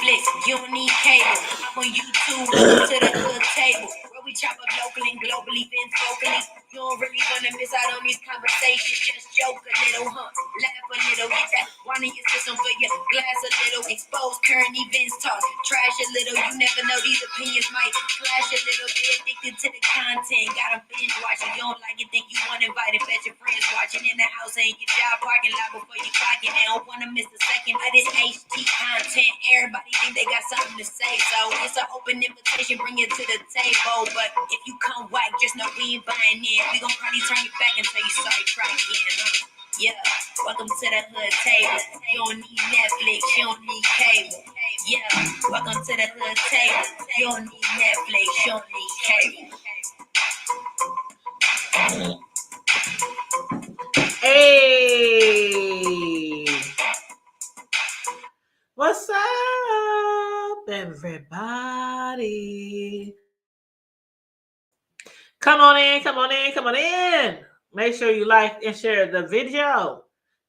Netflix, you don't need cable. I'm on YouTube, welcome to the hood table. Where we chop up locally and globally, been vocally. You don't really wanna miss out on these conversations. Just joke a little, huh? Laugh a little, get that wine in your system for your glass a little. Expose current events, talk trash a little. You never know, these opinions might clash a little. Be addicted to the content, got 'em binge watching. You don't like it, think you want invited. Bet your friends watching in the house and your job parking lot before you clock it. They don't wanna miss a second of this HD content. Everybody think they got something to say, so it's an open invitation. Bring it to the table, but if you come whack, just know we ain't buying in. We gon' probably turn you back and tell you sorry, try again. Yeah, welcome to the hood table. You don't need Netflix, you don't need cable. Yeah, welcome to the hood table. You don't need Netflix, you don't need cable. Hey, what's up, everybody? Come on in, come on in, come on in. Make sure you like and share the video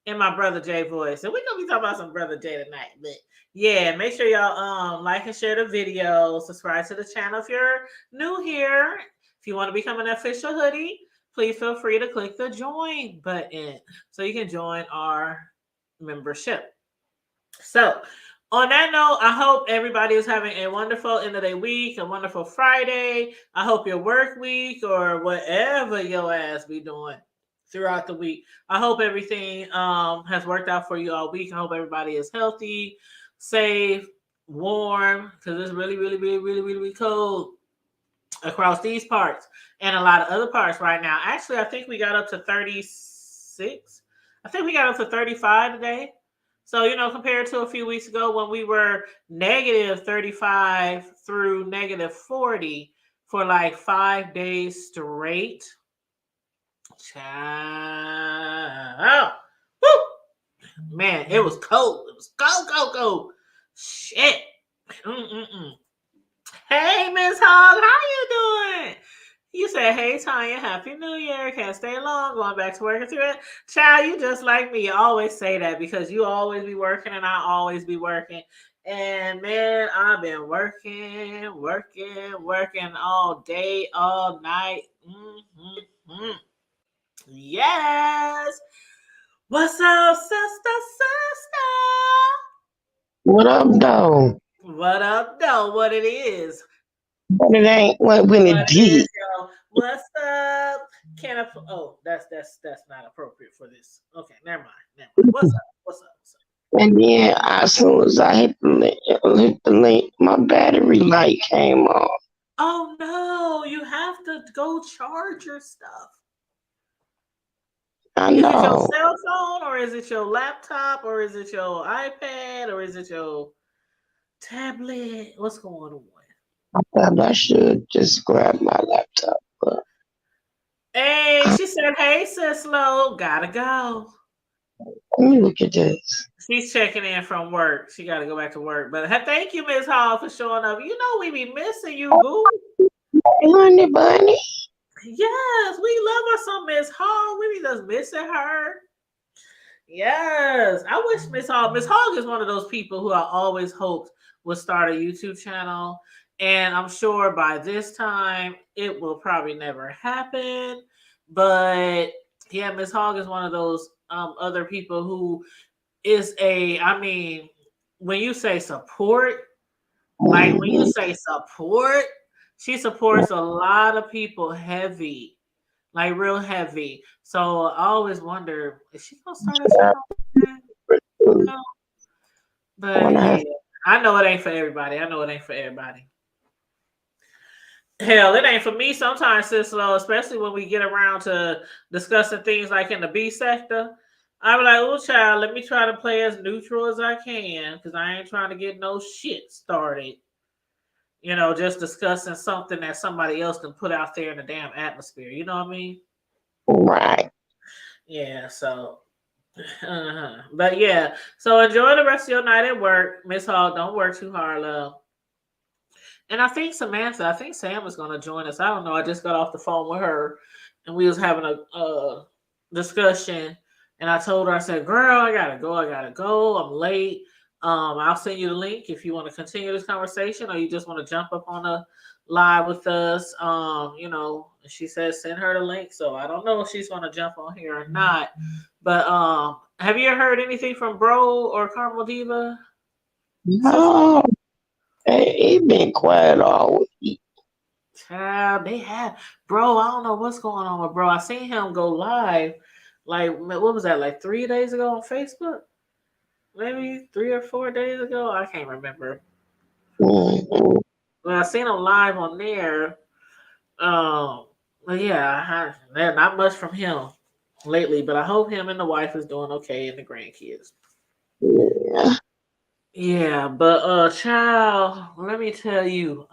in my Brother Jay voice. And we're gonna be talking about some Brother Jay tonight. But yeah, make sure y'all like and share the video. Subscribe to the channel if you're new here. If you want to become an official hoodie, please feel free to click the join button so you can join our membership. So on that note, I hope everybody is having a wonderful end of the week, a wonderful Friday. I hope your work week or whatever your ass be doing throughout the week. I hope everything has worked out for you all week. I hope everybody is healthy, safe, warm, because it's really cold across these parts and a lot of other parts right now. Actually, I think we got up to 36. I think we got up to 35 today. So, compared to a few weeks ago when we were negative 35 through negative 40 for like 5 days straight. Child. Woo! Man, it was cold. It was cold. Shit. Hey, Miss Hog, how you doing? You said, hey, Tanya, Happy New Year. Can't stay long. Going back to work and through it. Child, you just like me. You always say that because you always be working and I always be working. And, man, I've been working all day, all night. Yes. What's up, sister? What up, though? What up, though? What it is? But it ain't when it did. What's up? That's not appropriate for this. Okay, never mind. What's up? And then as soon as I hit the link, my battery light came on. Oh no, you have to go charge your stuff. I know. Is it your cell phone or is it your laptop or is it your iPad or is it your tablet? What's going on? I thought I should just grab my laptop. But hey, she said, hey, sis, slow, gotta go. Let me look at this. She's checking in from work. She got to go back to work. But thank you, Miss Hall, for showing up. You know we be missing you, boo. Honey bunny. Yes, we love her some Miss Hall. We be just missing her. Yes, I wish Miss Hall. Miss Hall is one of those people who I always hoped would start a YouTube channel. And I'm sure by this time it will probably never happen. But yeah, Miss Hogg is one of those other people who is when you say support, like when you say support, she supports a lot of people heavy, like real heavy. So I always wonder, is she gonna start a channel? But yeah, I know it ain't for everybody. Hell, it ain't for me sometimes, sis, especially when we get around to discussing things like in the B sector. I'm like, oh, child, let me try to play as neutral as I can because I ain't trying to get no shit started. Just discussing something that somebody else can put out there in the damn atmosphere. You know what I mean? Right. Yeah, so. But yeah, so enjoy the rest of your night at work. Miss Hall, don't work too hard, love. And I think Sam is going to join us. I don't know. I just got off the phone with her and we was having a discussion. And I told her, I said, girl, I got to go. I'm late. I'll send you the link if you want to continue this conversation or you just want to jump up on a live with us. She says send her the link, so I don't know if she's going to jump on here or not. But have you ever heard anything from Bro or Carmel Diva? No, he been quiet all week. Child, they have Bro. I don't know what's going on with Bro. I seen him go live, like what was that? Like 3 days ago on Facebook, maybe 3 or 4 days ago. I can't remember. Mm-hmm. Well, I seen him live on there. But yeah, not much from him lately. But I hope him and the wife is doing okay and the grandkids. Yeah. Yeah, but child, let me tell you,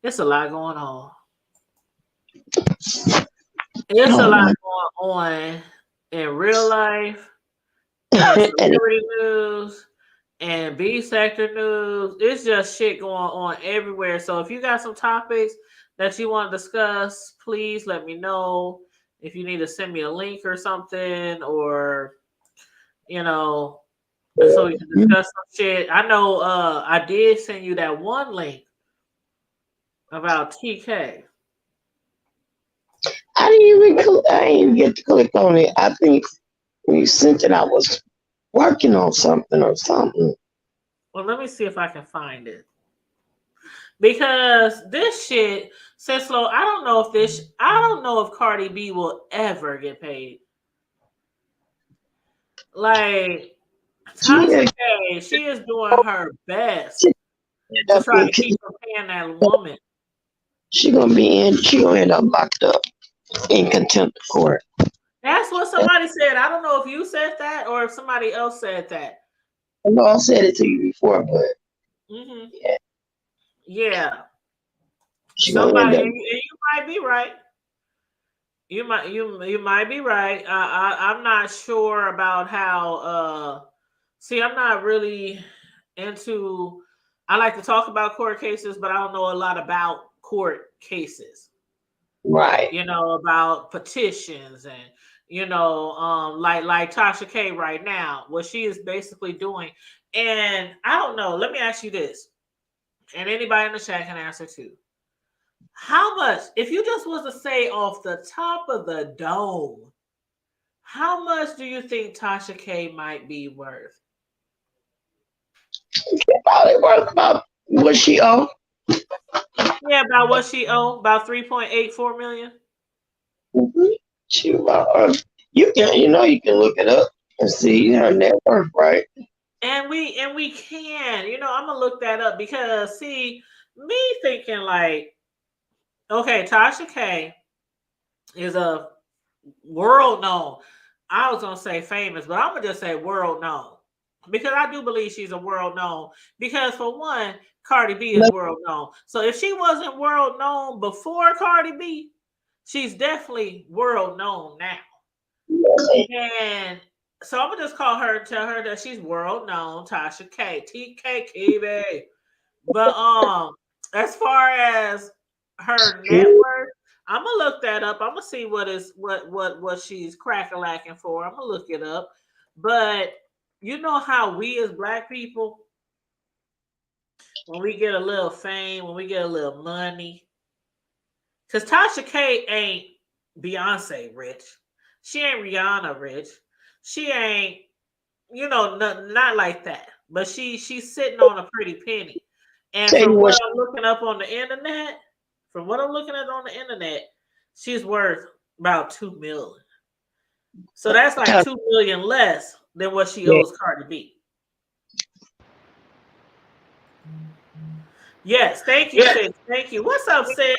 it's a lot going on. It's a lot going on in real life, and celebrity news, and B sector news. It's just shit going on everywhere. So if you got some topics that you want to discuss, please let me know. If you need to send me a link or something, or so we can discuss some shit. I know I did send you that one link about TK. I didn't even get to click on it. I think when you sent it, I was working on something or something. Well, let me see if I can find it. Because this shit, Sislo, I don't know if Cardi B will ever get paid. Like Tasha K, she is doing her best to try to keep from paying that woman. She gonna end up locked up in contempt of court. That's what somebody said. I don't know if you said that or if somebody else said that. I know I said it to you before, but yeah. Somebody, and you might be right. You might be right. I'm not sure about how. See, I'm not really into. I like to talk about court cases, but I don't know a lot about court cases. Right. About petitions and like Tasha K right now, what she is basically doing. And I don't know. Let me ask you this, and anybody in the chat can answer too. How much, if you just was to say off the top of the dome, how much do you think Tasha K might be worth? Probably worth about what she owe. Yeah, about what she owe, about 3.84 million. Mm-hmm. You can look it up and see her net worth, right? And we can, I'm gonna look that up because see, me thinking like, okay, Tasha K is a world known. I was gonna say famous, but I'm gonna just say world known. Because I do believe she's a world known. Because for one, Cardi B is world known. So if she wasn't world known before Cardi B, she's definitely world known now. And so I'm gonna just tell her that she's world known, Tasha K, TK Kibi. But as far as her net worth, I'm gonna look that up. I'm gonna see what she's crack-a-lacking for. I'm gonna look it up. But you know how we as Black people, when we get a little fame, when we get a little money, because Tasha K ain't Beyonce rich, she ain't Rihanna rich, she ain't not like that. But she's sitting on a pretty penny. And from what I'm looking up on the internet, she's worth about 2 million. So that's like 2 million less than what she owes Cardi B. Yes, thank you, sis. Thank you. What's up, sis?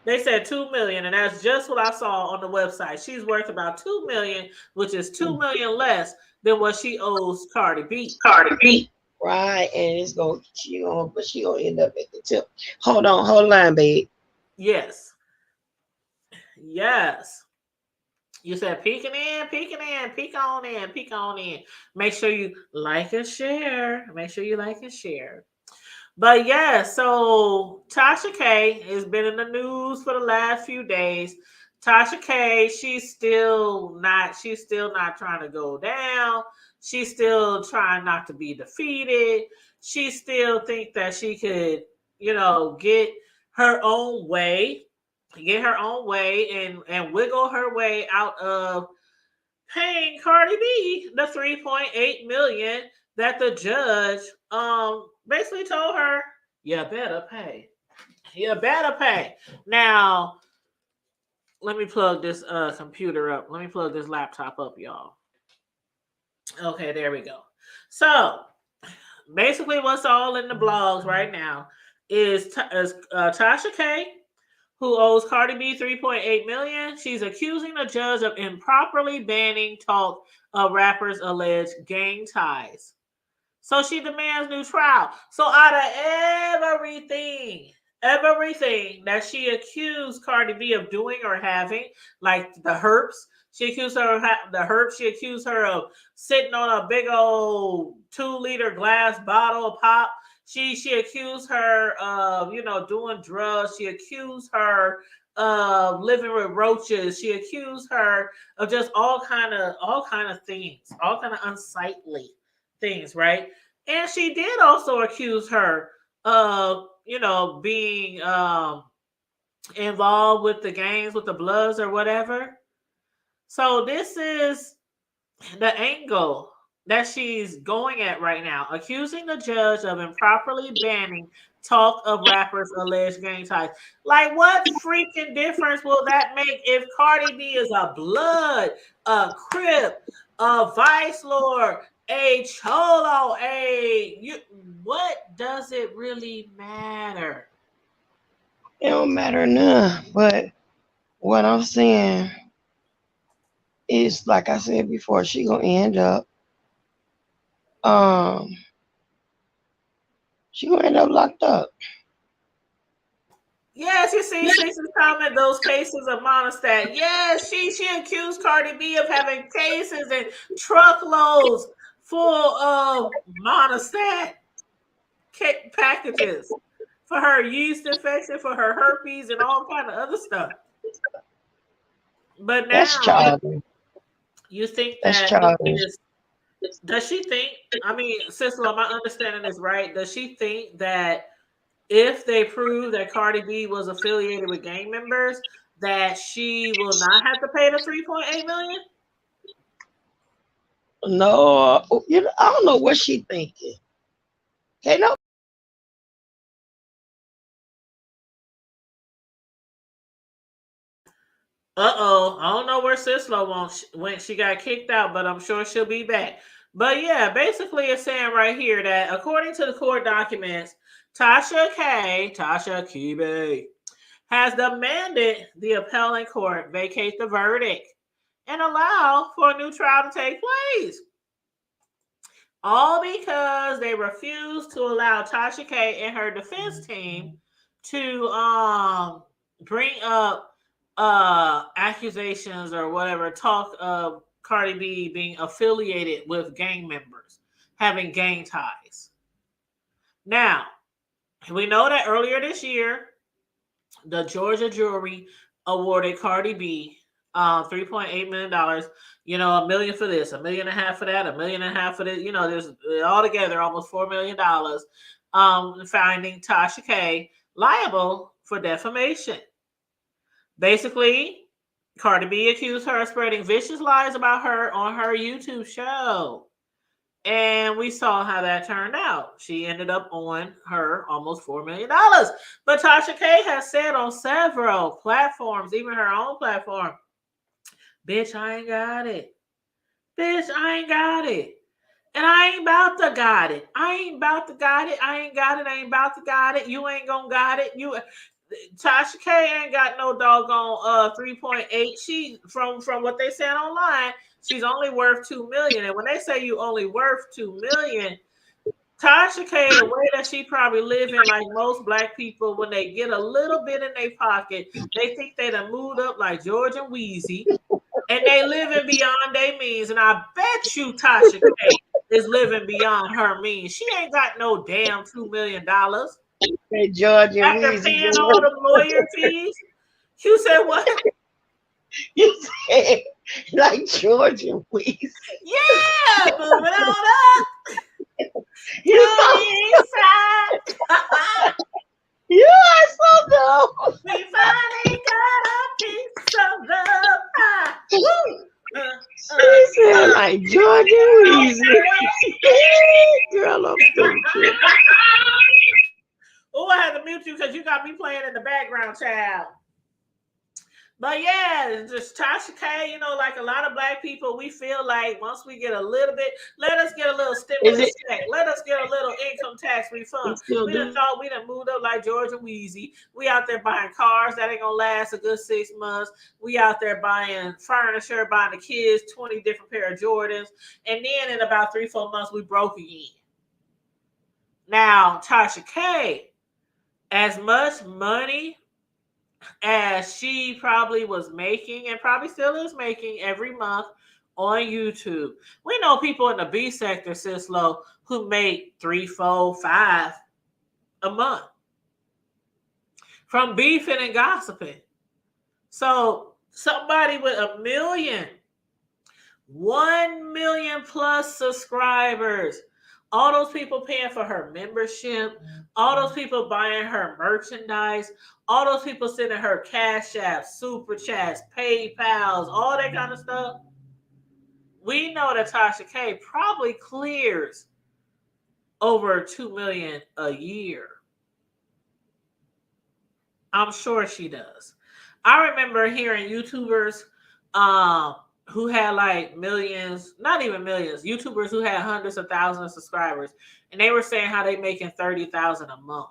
They said 2 million, and that's just what I saw on the website. She's worth about 2 million, which is 2 million less than what she owes Cardi B. Right, and but she gonna end up at the tip. Hold on, babe. Yes. You said peek on in. Make sure you like and share. But yeah, so Tasha K has been in the news for the last few days. Tasha K, she's still not trying to go down. She's still trying not to be defeated. She still think that she could, get her own way, and wiggle her way out of paying Cardi B the 3.8 million that the judge basically told her, you better pay. You better pay. Now, let me plug this computer up. Let me plug this laptop up, y'all. Okay, there we go. So, basically what's all in the blogs right now is Tasha K, who owes Cardi B 3.8 million. She's accusing the judge of improperly banning talk of rappers' alleged gang ties. So she demands new trial. So out of everything that she accused Cardi B of doing or having, like the herps, she accused her of the herps. She accused her of sitting on a big old 2-liter glass bottle of pop. She accused her of, doing drugs. She accused her of living with roaches. She accused her of just all kind of things, all kind of unsightly things, right? And she did also accuse her of, being involved with the gangs, with the Bloods or whatever. So this is the angle that she's going at right now, accusing the judge of improperly banning talk of rappers' alleged gang ties. Like, what freaking difference will that make if Cardi B is a Blood, a Crip, a Vice Lord, a Cholo, what does it really matter? It don't matter none. But what I'm saying is, like I said before, she gonna end up locked up. Yes, you see, Stacey's comment, those cases of Monistat. Yes, she accused Cardi B of having cases and truckloads full of Monistat packages for her yeast infection, for her herpes, and all kind of other stuff. But now, that's childish. You think that does she think, I mean, Cicely, my understanding is right. Does she think that if they prove that Cardi B was affiliated with gang members, that she will not have to pay the 3.8 million? No, I don't know what she thinking. Okay, no. I don't know where Sislo went. She got kicked out, but I'm sure she'll be back. But yeah, basically it's saying right here that according to the court documents, Tasha Kibe has demanded the appellate court vacate the verdict and allow for a new trial to take place. All because they refused to allow Tasha K and her defense team to bring up accusations or whatever, talk of Cardi B being affiliated with gang members, having gang ties. Now, we know that earlier this year, the Georgia jury awarded Cardi B $3.8 million, $1 million for this, $1.5 million for that, $1.5 million for this, there's altogether almost $4 million, finding Tasha K liable for defamation. Basically, Cardi B accused her of spreading vicious lies about her on her YouTube show. And we saw how that turned out. She ended up on her almost $4 million. But Tasha K has said on several platforms, even her own platform, bitch, I ain't got it. Bitch, I ain't got it. And I ain't about to got it. I ain't about to got it. I ain't got it. I ain't about to got it. You ain't gonna got it. Tasha K ain't got no doggone 3.8. She from what they said online, she's only worth $2 million. And when they say you only worth $2 million, Tasha K, the way that she probably living like most black people, when they get a little bit in their pocket, they think they done moved up like George and Wheezy, and they living beyond their means. And I bet you Tasha K is living beyond her means. She ain't got no damn $2 million. Hey, George and After Weezy, paying all the lawyer fees. You said what? You said like George and Weezy. Yeah, moving on up You to so the east side. you are so dumb. We finally got a piece of the pie. Woo! She said like George and Weezy. Girl, I'm stupid. Oh, I had to mute you because you got me playing in the background, child. But yeah, it's just Tasha K, like a lot of black people, we feel like once we get a little bit, let us get a little Is stimulus it? check. Let us get a little income tax refund. You still We done do? thought we done moved up like George and Wheezy. We out there buying cars that ain't gonna last a good 6 months. We out there buying furniture, buying the kids 20 different pair of Jordans. And then in about 3-4 months, we broke again. Now, Tasha K, as much money as she probably was making and probably still is making every month on YouTube. We know people in the B sector, Cislo, who make 3, 4, 5 a month from beefing and gossiping. So somebody with 1 million, 1 million plus subscribers, all those people paying for her membership, all those people buying her merchandise, all those people sending her cash apps, super chats, PayPals, all that kind of stuff. We know that Tasha K probably clears over 2 million a year. I'm sure she does. I remember hearing YouTubers who had like millions, not even millions, YouTubers who had hundreds of thousands of subscribers, and they were saying how they making 30,000 a month.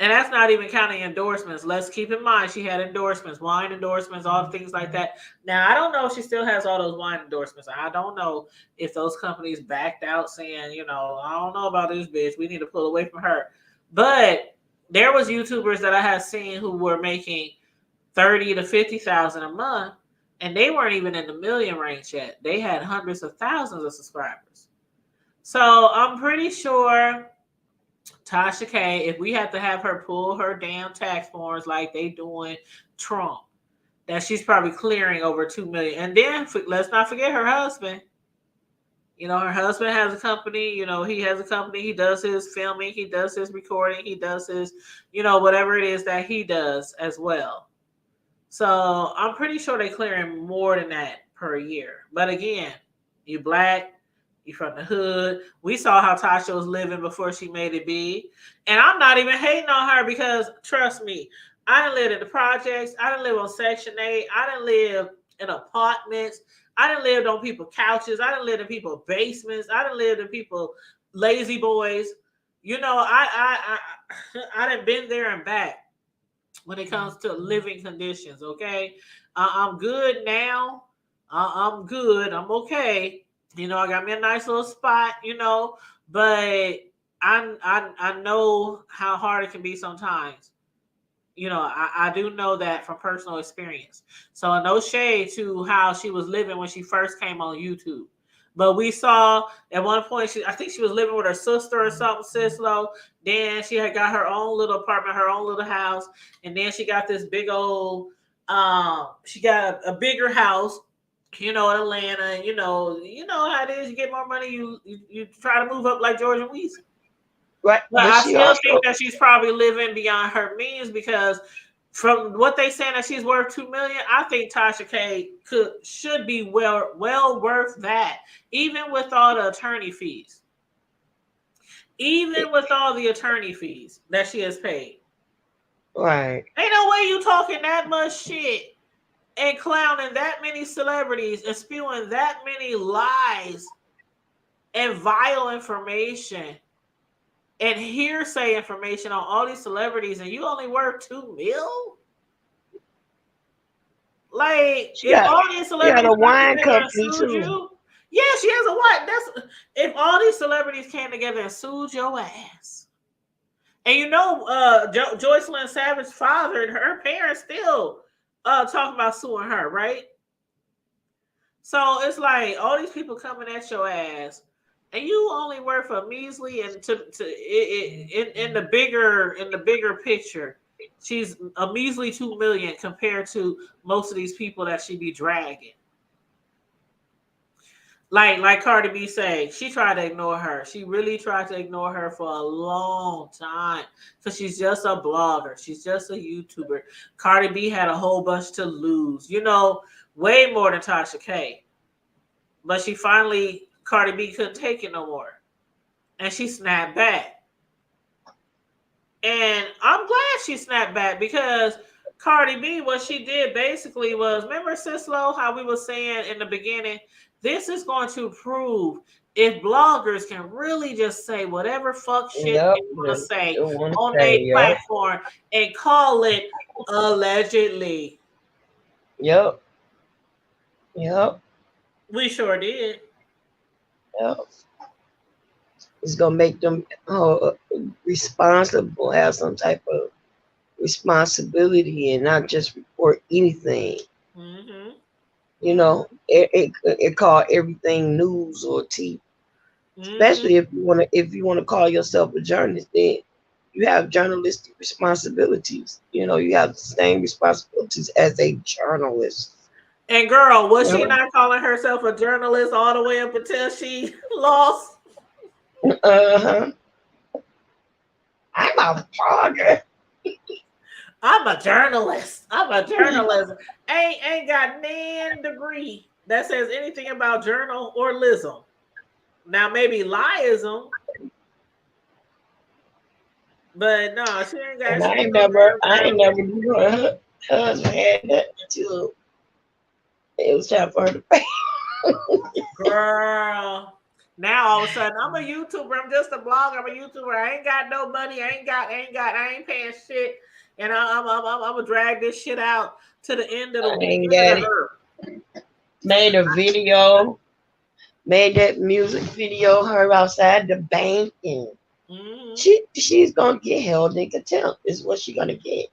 And that's not even counting endorsements. Let's keep in mind she had endorsements, wine endorsements, all the things like that. Now, I don't know if she still has all those wine endorsements. I don't know if those companies backed out saying, I don't know about this bitch. We need to pull away from her. But there was YouTubers that I had seen who were making 30 to 50,000 a month, and they weren't even in the million range yet. They had hundreds of thousands of subscribers. So I'm pretty sure Tasha K, if we have to have her pull her damn tax forms like they doing Trump, that she's probably clearing over 2 million. And then let's not forget her husband. Her husband has a company. He has a company. He does his filming. He does his recording. He does his, whatever it is that he does as well. So I'm pretty sure they're clearing more than that per year. But again, you black, you from the hood. We saw how Tasha was living before she made it big. And I'm not even hating on her because, trust me, I done lived in the projects. I done live on Section 8. I done live in apartments. I done lived on people's couches. I done lived in people's basements. I done lived in people's lazy boys. I done been there and back when it comes to living conditions, okay? I'm good now. I'm good. I'm okay. I got me a nice little spot, but I know how hard it can be sometimes. I do know that from personal experience. So no shade to how she was living when she first came on YouTube. But we saw at one point, I think she was living with her sister or something, Cislo. Then she had got her own little apartment, her own little house. And then she got this big old, she got a bigger house, in Atlanta. You know how it is. You get more money, you try to move up like George and Weezy. Right. But I still think that she's probably living beyond her means because from what they saying that she's worth 2 million, I think Tasha K should be well worth that, even with all the attorney fees. Even with all the attorney fees that she has paid. Right. Ain't no way you talking that much shit and clowning that many celebrities and spewing that many lies and vile information and hearsay information on all these celebrities, and you only worth 2 mil? Like, if all these celebrities a wine company too. You, yeah, she has a what? If all these celebrities came together and sued your ass. And Joycelyn Savage's father and her parents still talking about suing her, right? So it's like all these people coming at your ass. And you only worth a measly, and in the bigger picture, She's a measly 2 million compared to most of these people that she be dragging. Like Cardi B say, she tried to ignore her. She really tried to ignore her for a long time because she's just a blogger. She's just a YouTuber. Cardi B had a whole bunch to lose, way more than Tasha K. But Cardi B couldn't take it no more, and she snapped back. And I'm glad she snapped back because Cardi B, what she did basically was, remember Sislo, how we were saying in the beginning, this is going to prove if bloggers can really just say whatever fuck shit they want to say on a platform and call it allegedly. Yep. We sure did. Yep. It's gonna make them responsible, have some type of responsibility, and not just report anything. Mm-hmm. It call everything news or tea. Mm-hmm. Especially if you wanna call yourself a journalist, then you have journalistic responsibilities. You have the same responsibilities as a journalist. And girl, was she not calling herself a journalist all the way up until she lost? I'm a blogger. I'm a journalist. Ain't got nan degree that says anything about journal or lism. Now maybe liism, but no, she ain't got. I ain't never knew her husband had that until it was time for her to pay. Girl. Now all of a sudden, I'm a YouTuber. I'm just a blogger. I'm a YouTuber. I ain't got no money. I ain't paying shit. And I'm gonna drag this shit out to the end of the earth. Made a video, made that music video, her outside the bank, and she's gonna get held in contempt. Is what she's gonna get.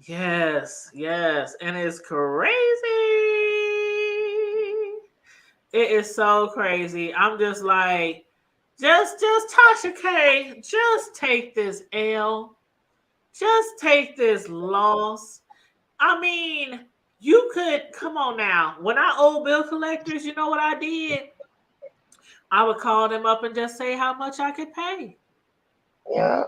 Yes, and it's crazy. It is so crazy. I'm just like, just Tasha K, just take this L. Just take this loss. I mean, you could, come on now. When I owe bill collectors, you know what I did? I would call them up and just say how much I could pay. Yeah.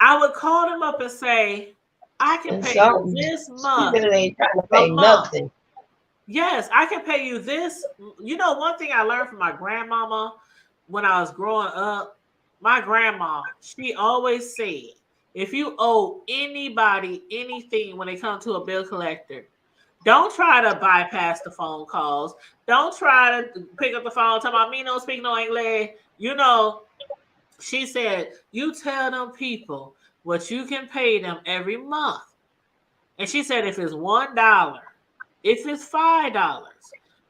I would call them up and say, I can pay you this month. She ain't trying to pay nothing. Yes, I can pay you this. One thing I learned from my grandmama when I was growing up, my grandma, she always said, if you owe anybody anything when it comes to a bill collector, don't try to bypass the phone calls. Don't try to pick up the phone, tell me no speak no English. She said, you tell them people what you can pay them every month. And she said, if it's $1, if it's $5,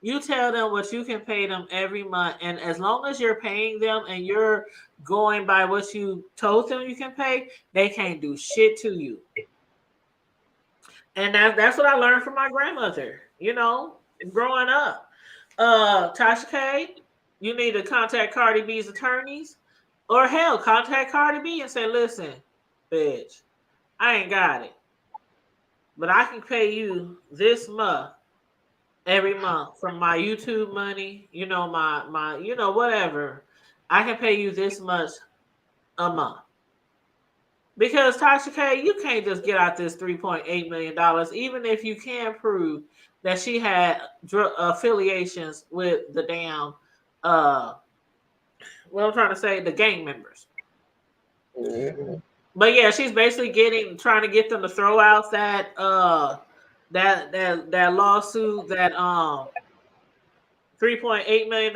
you tell them what you can pay them every month. And as long as you're paying them and you're going by what you told them you can pay, they can't do shit to you. And that's what I learned from my grandmother, growing up. Tasha K, you need to contact Cardi B's attorneys, or hell, contact Cardi B and say, listen, bitch, I ain't got it, but I can pay you this month every month from my YouTube money, my whatever. I can pay you this much a month. Because Tasha K, you can't just get out this $3.8 million, even if you can prove that she had affiliations with the damn, what I'm trying to say, the gang members. Mm-hmm. But yeah, she's basically trying to get them to throw out that that lawsuit, that $3.8 million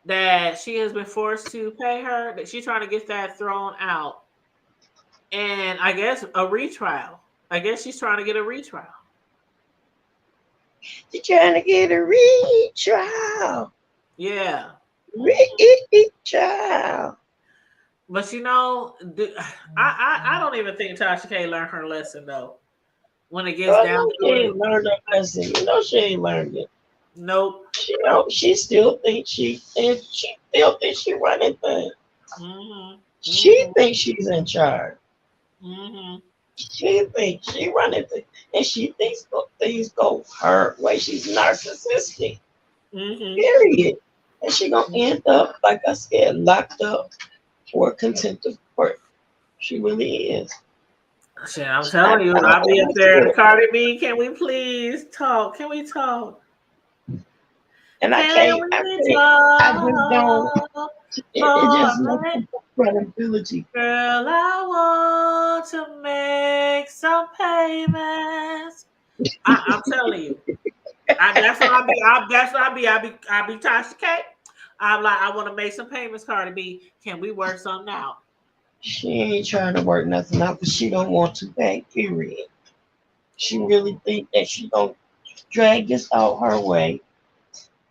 that she has been forced to pay her. That she's trying to get that thrown out, and I guess a retrial. I guess she's trying to get a retrial. She's trying to get a retrial. Yeah. Retrial. But I don't even think Tasha K learned her lesson though. When it gets down to it, she ain't learned her lesson. She ain't learned it. Nope. She still thinks she running things. Mm-hmm. She thinks she's in charge. Mm-hmm. She thinks she running things, and she thinks things go her way. She's narcissistic. Mm-hmm. Period. And she gonna end up, like I said, locked up for contempt of court. She really is. Shit, I'm telling you, I'll be up there. Cardi B, can we please talk? Can we talk? And I Can can't, we I just don't, talk it for just a looks minute? for credibility. Girl, I want to make some payments. I'm telling you, that's what I be. That's what I be. I be Tasha K. I'm like, I want to make some payments, Cardi B. Can we work something out? She ain't trying to work nothing out because she don't want to pay, period. She really think that she gonna drag this out her way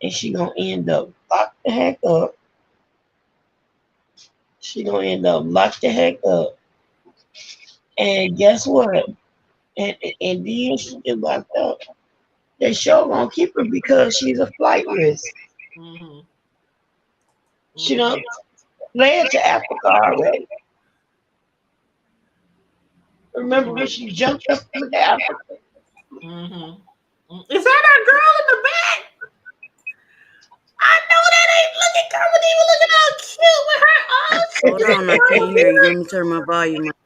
and she gonna end up locked the heck up. She gonna end up locked the heck up. And guess what? And then she get locked up. They sure gonna keep her because she's a flight risk. Mm-hmm. She don't fled to Africa already. Remember when she jumped up to Africa? Mm-hmm. Is that our girl in the back? I know that ain't. Look at Karma Diva. Look at how cute with her. Oh, Hold on, I can't hear you. Let me turn my volume up.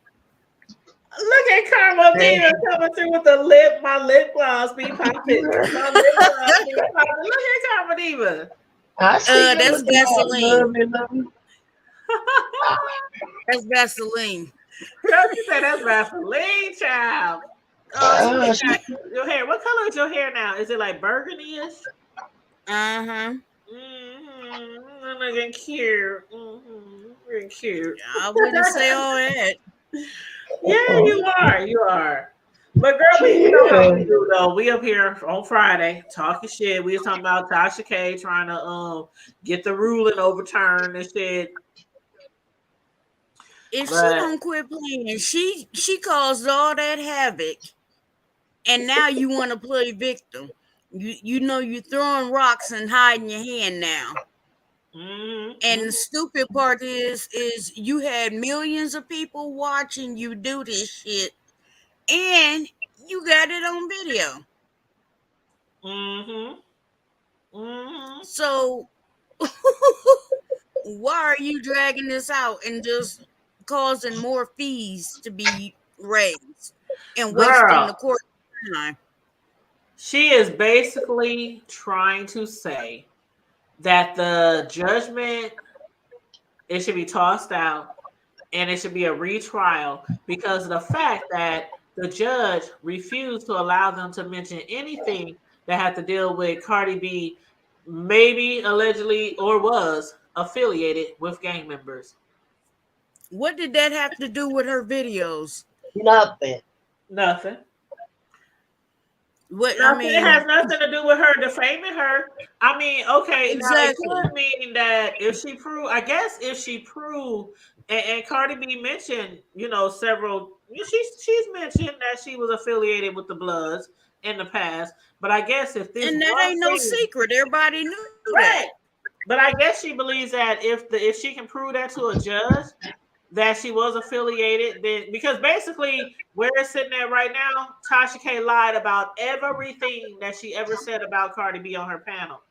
Look at Karma Diva coming through with the my lip gloss be popping. My lip gloss be popping. Look at Karma Diva. I see That's Vaseline. That's Vaseline. Girl, she said that's Vaseline, child. Oh, your hair. What color is your hair now? Is it like burgundy-ish? Uh-huh. Mm-hmm. Looking cute. Mm-hmm. Looking cute. I wouldn't say all that. Yeah, you are. You are. But girl, we know how we do though. We up here on Friday talking shit. We was talking about Tasha K trying to get the ruling overturned and shit. If she don't quit playing, she caused all that havoc, and now you want to play victim. You know you're throwing rocks and hiding your hand now. Mm-hmm. And the stupid part is you had millions of people watching you do this shit, and you got it on video. Mm-hmm. Mm-hmm. So why are you dragging this out and just causing more fees to be raised and wasting the court time? She is basically trying to say that the judgment, it should be tossed out and it should be a retrial because of the fact that the judge refused to allow them to mention anything that had to deal with Cardi B, maybe allegedly or was affiliated with gang members. What did that have to do with her videos? Nothing. It has nothing to do with her defaming her. I mean, okay, exactly. Now it could mean that if she proved, and Cardi B mentioned, several. She's mentioned that she was affiliated with the Bloods in the past, but I guess if this and that ain't no secret, everybody knew that. But I guess she believes that if she can prove that to a judge, that she was affiliated, then because basically where it's sitting at right now, Tasha K lied about everything that she ever said about Cardi B on her panel.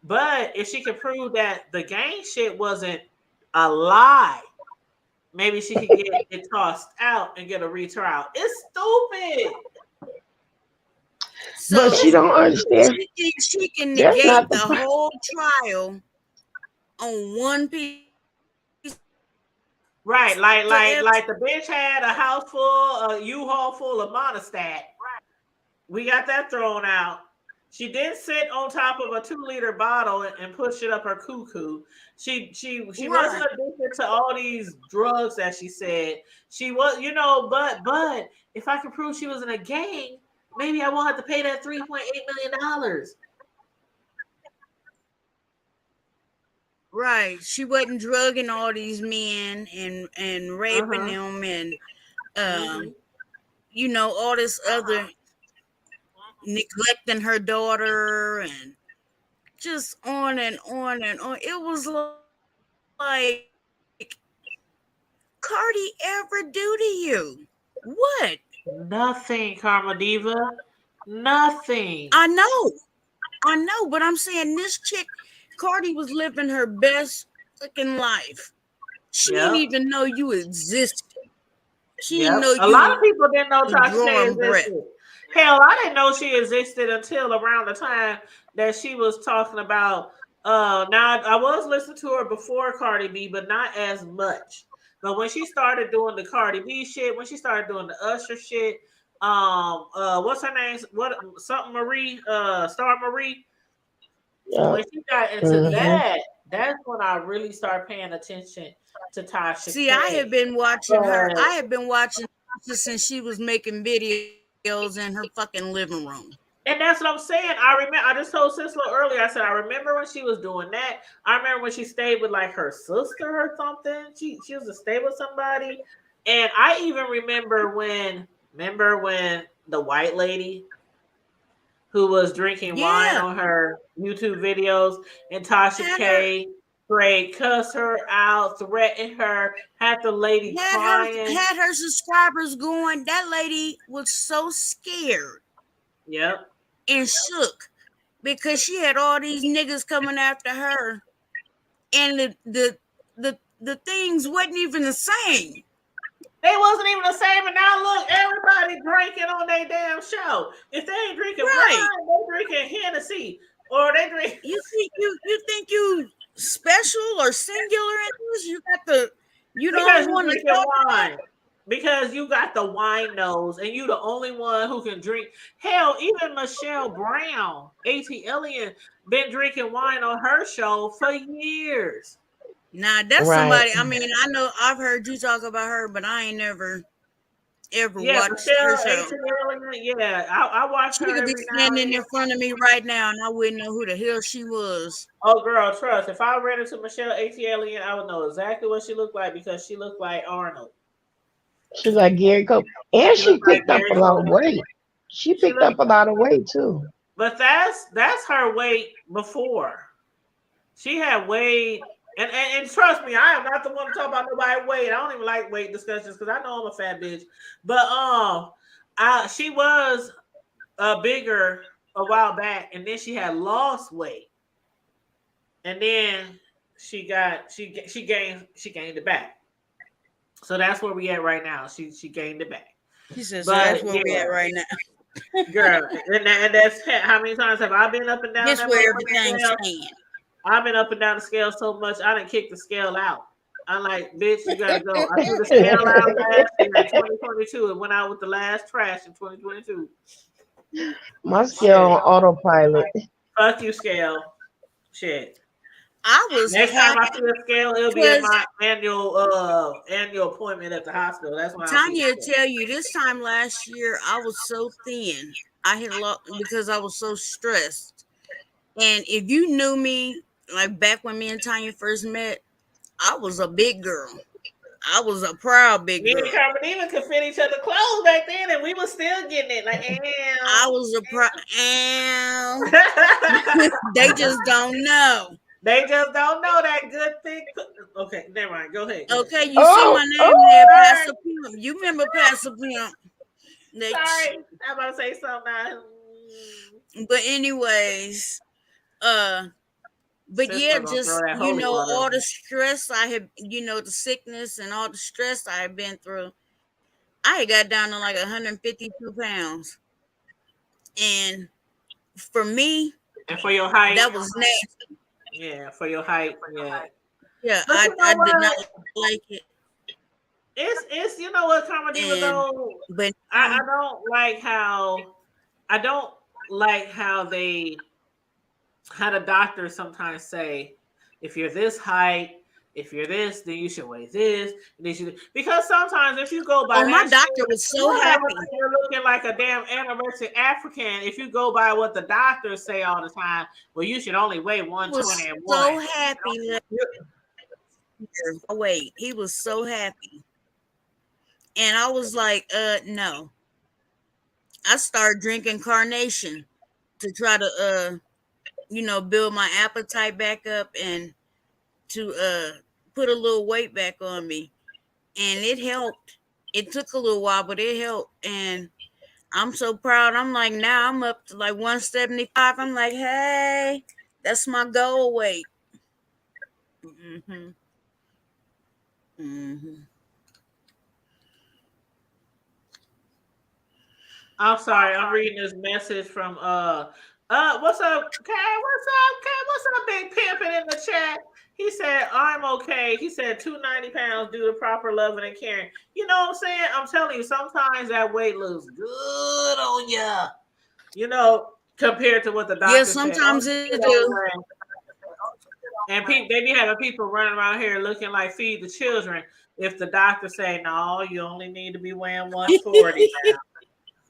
But if she can prove that the gang shit wasn't a lie, maybe she could get it tossed out and get a retrial. It's stupid. So but she don't understand. She can negate the whole trial on one piece. Right, like the bitch had a house full, a U-Haul full of Monistat. Right. We got that thrown out. She did sit on top of a 2-liter bottle and push it up her cuckoo. She wasn't addicted to all these drugs that she said. She was, but if I could prove she was in a gang, maybe I won't have to pay that $3.8 million. Right. She wasn't drugging all these men and raping them and all this other neglecting her daughter and just on and on and on. It was like, Cardi ever do to you? What? Nothing, Karma Diva. Nothing. I know, but I'm saying this chick, Cardi, was living her best fucking life. She didn't Yep. even know you existed. She Yep. didn't know A you lot of people didn't know was Tasha K drawing breath. existed. Hell, I didn't know she existed until around the time that she was talking about. Now I was listening to her before Cardi B, but not as much. But when she started doing the Cardi B shit, when she started doing the Usher shit, what's her name? What something Marie? Star Marie. Yeah. When she got into that, that's when I really started paying attention to Tasha See, K. I have been watching her. But I have been watching Tasha since she was making videos in her fucking living room. And that's what I'm saying. I remember. I just told Cislo earlier. I said I remember when she was doing that. I remember when she stayed with like her sister or something. She was to stay with somebody, and I even remember when the white lady who was drinking wine Yeah, on her YouTube videos, and Tasha had her, K. Straight cuss her out, threatened her, had the lady crying. had her subscribers going. That lady was so scared Yep. and shook because she had all these niggas coming after her, and the things wasn't even the same. They wasn't even the same, and now look, everybody drinking on their damn show. If they ain't drinking Right. wine, they drinking Hennessy, or they drink. You think you special or singular in this? You got the you the Because only you one to drinking talk wine. about. Because you got the wine nose, and you the only one who can drink. Hell, even Michelle Brown, A.T. Alien, been drinking wine on her show for years. Nah, that's Right. somebody. I mean, I know I've heard you talk about her, but I ain't never ever Yeah, watched her Michelle, show. A.T. Alien, yeah, I watch She her could be every now and standing then. in front of me right now, and I wouldn't know who the hell she was. Oh, girl, trust. If I ran into Michelle A.T. Alien, I would know exactly what she looked like because she looked like Arnold. She's like Gary Cole. And She she looked like picked up Gary a lot of Cole. weight. She She picked looked, up a lot of weight too. but that's her weight before. She had weight, and trust me, I am not the one to talk about nobody weight. I don't even like weight discussions because I know I'm a fat bitch. But she was bigger a while back, and then she had lost weight, and then she gained it back. So that's where we at right now. She gained it back. She said, "So But that's where we yeah, at right now." girl, and that's how many times have I been up and down This that where motherfucking everything scale? stands. I've been up and down the scale so much I didn't kick the scale out. I'm like, bitch, you gotta go. I threw the scale out last year in 2022. It went out with the last trash in 2022. My scale on autopilot. Fuck you, scale. Shit. I was Next time I happy see a scale, it'll be at because my annual appointment at the hospital. That's when I see Tanya will it. tell you this time last year I was so thin. I had lost because I was so stressed. And if you knew me, like back when me and Tanya first met, I was a big girl. I was a proud big Me girl. and Carmenina could fit each other clothes back then, and we was still getting it. Like, I was a they just don't know. They just don't know that good thing. Okay, never mind. Go ahead. Okay, you see my name there, Pastor Pimp. You remember Pastor Pimp? Sorry, I'm about to say something now. But anyways, but yeah, just all the stress I had, the sickness and all the stress I had been through, I had got down to like 152 pounds. And for me, and for your height, that was nasty. Yeah, for your height, yeah. Yeah, I did not like it. It's you know what, Comedy though, but I don't like how the doctors sometimes say, if you're this height, if you're this, then you should weigh this. Because sometimes if you go by my doctor was so happy. You're looking like a damn anorexic African. If you go by what the doctors say all the time, well, you should only weigh 120 and so happy. Wait, he was so happy. And I was like, no. I started drinking Carnation to try to build my appetite back up and to put a little weight back on me. And it helped. It took a little while, but it helped. And I'm so proud. I'm like, now I'm up to like 175. I'm like, hey, that's my goal weight. Mm-hmm. Mm-hmm. I'm sorry, I'm reading this message from what's up, Kay? What's up, Kay? What's up, Big Pimpin' in the chat? He said, I'm okay. He said 290 pounds due to proper loving and caring. You know what I'm saying? I'm telling you, sometimes that weight looks good on ya. You know, compared to what the Yeah, doctor said. Oh, sometimes you it don't do. weigh. And they be having people running around here looking like feed the children. If the doctor say, no, you only need to be weighing 140 now.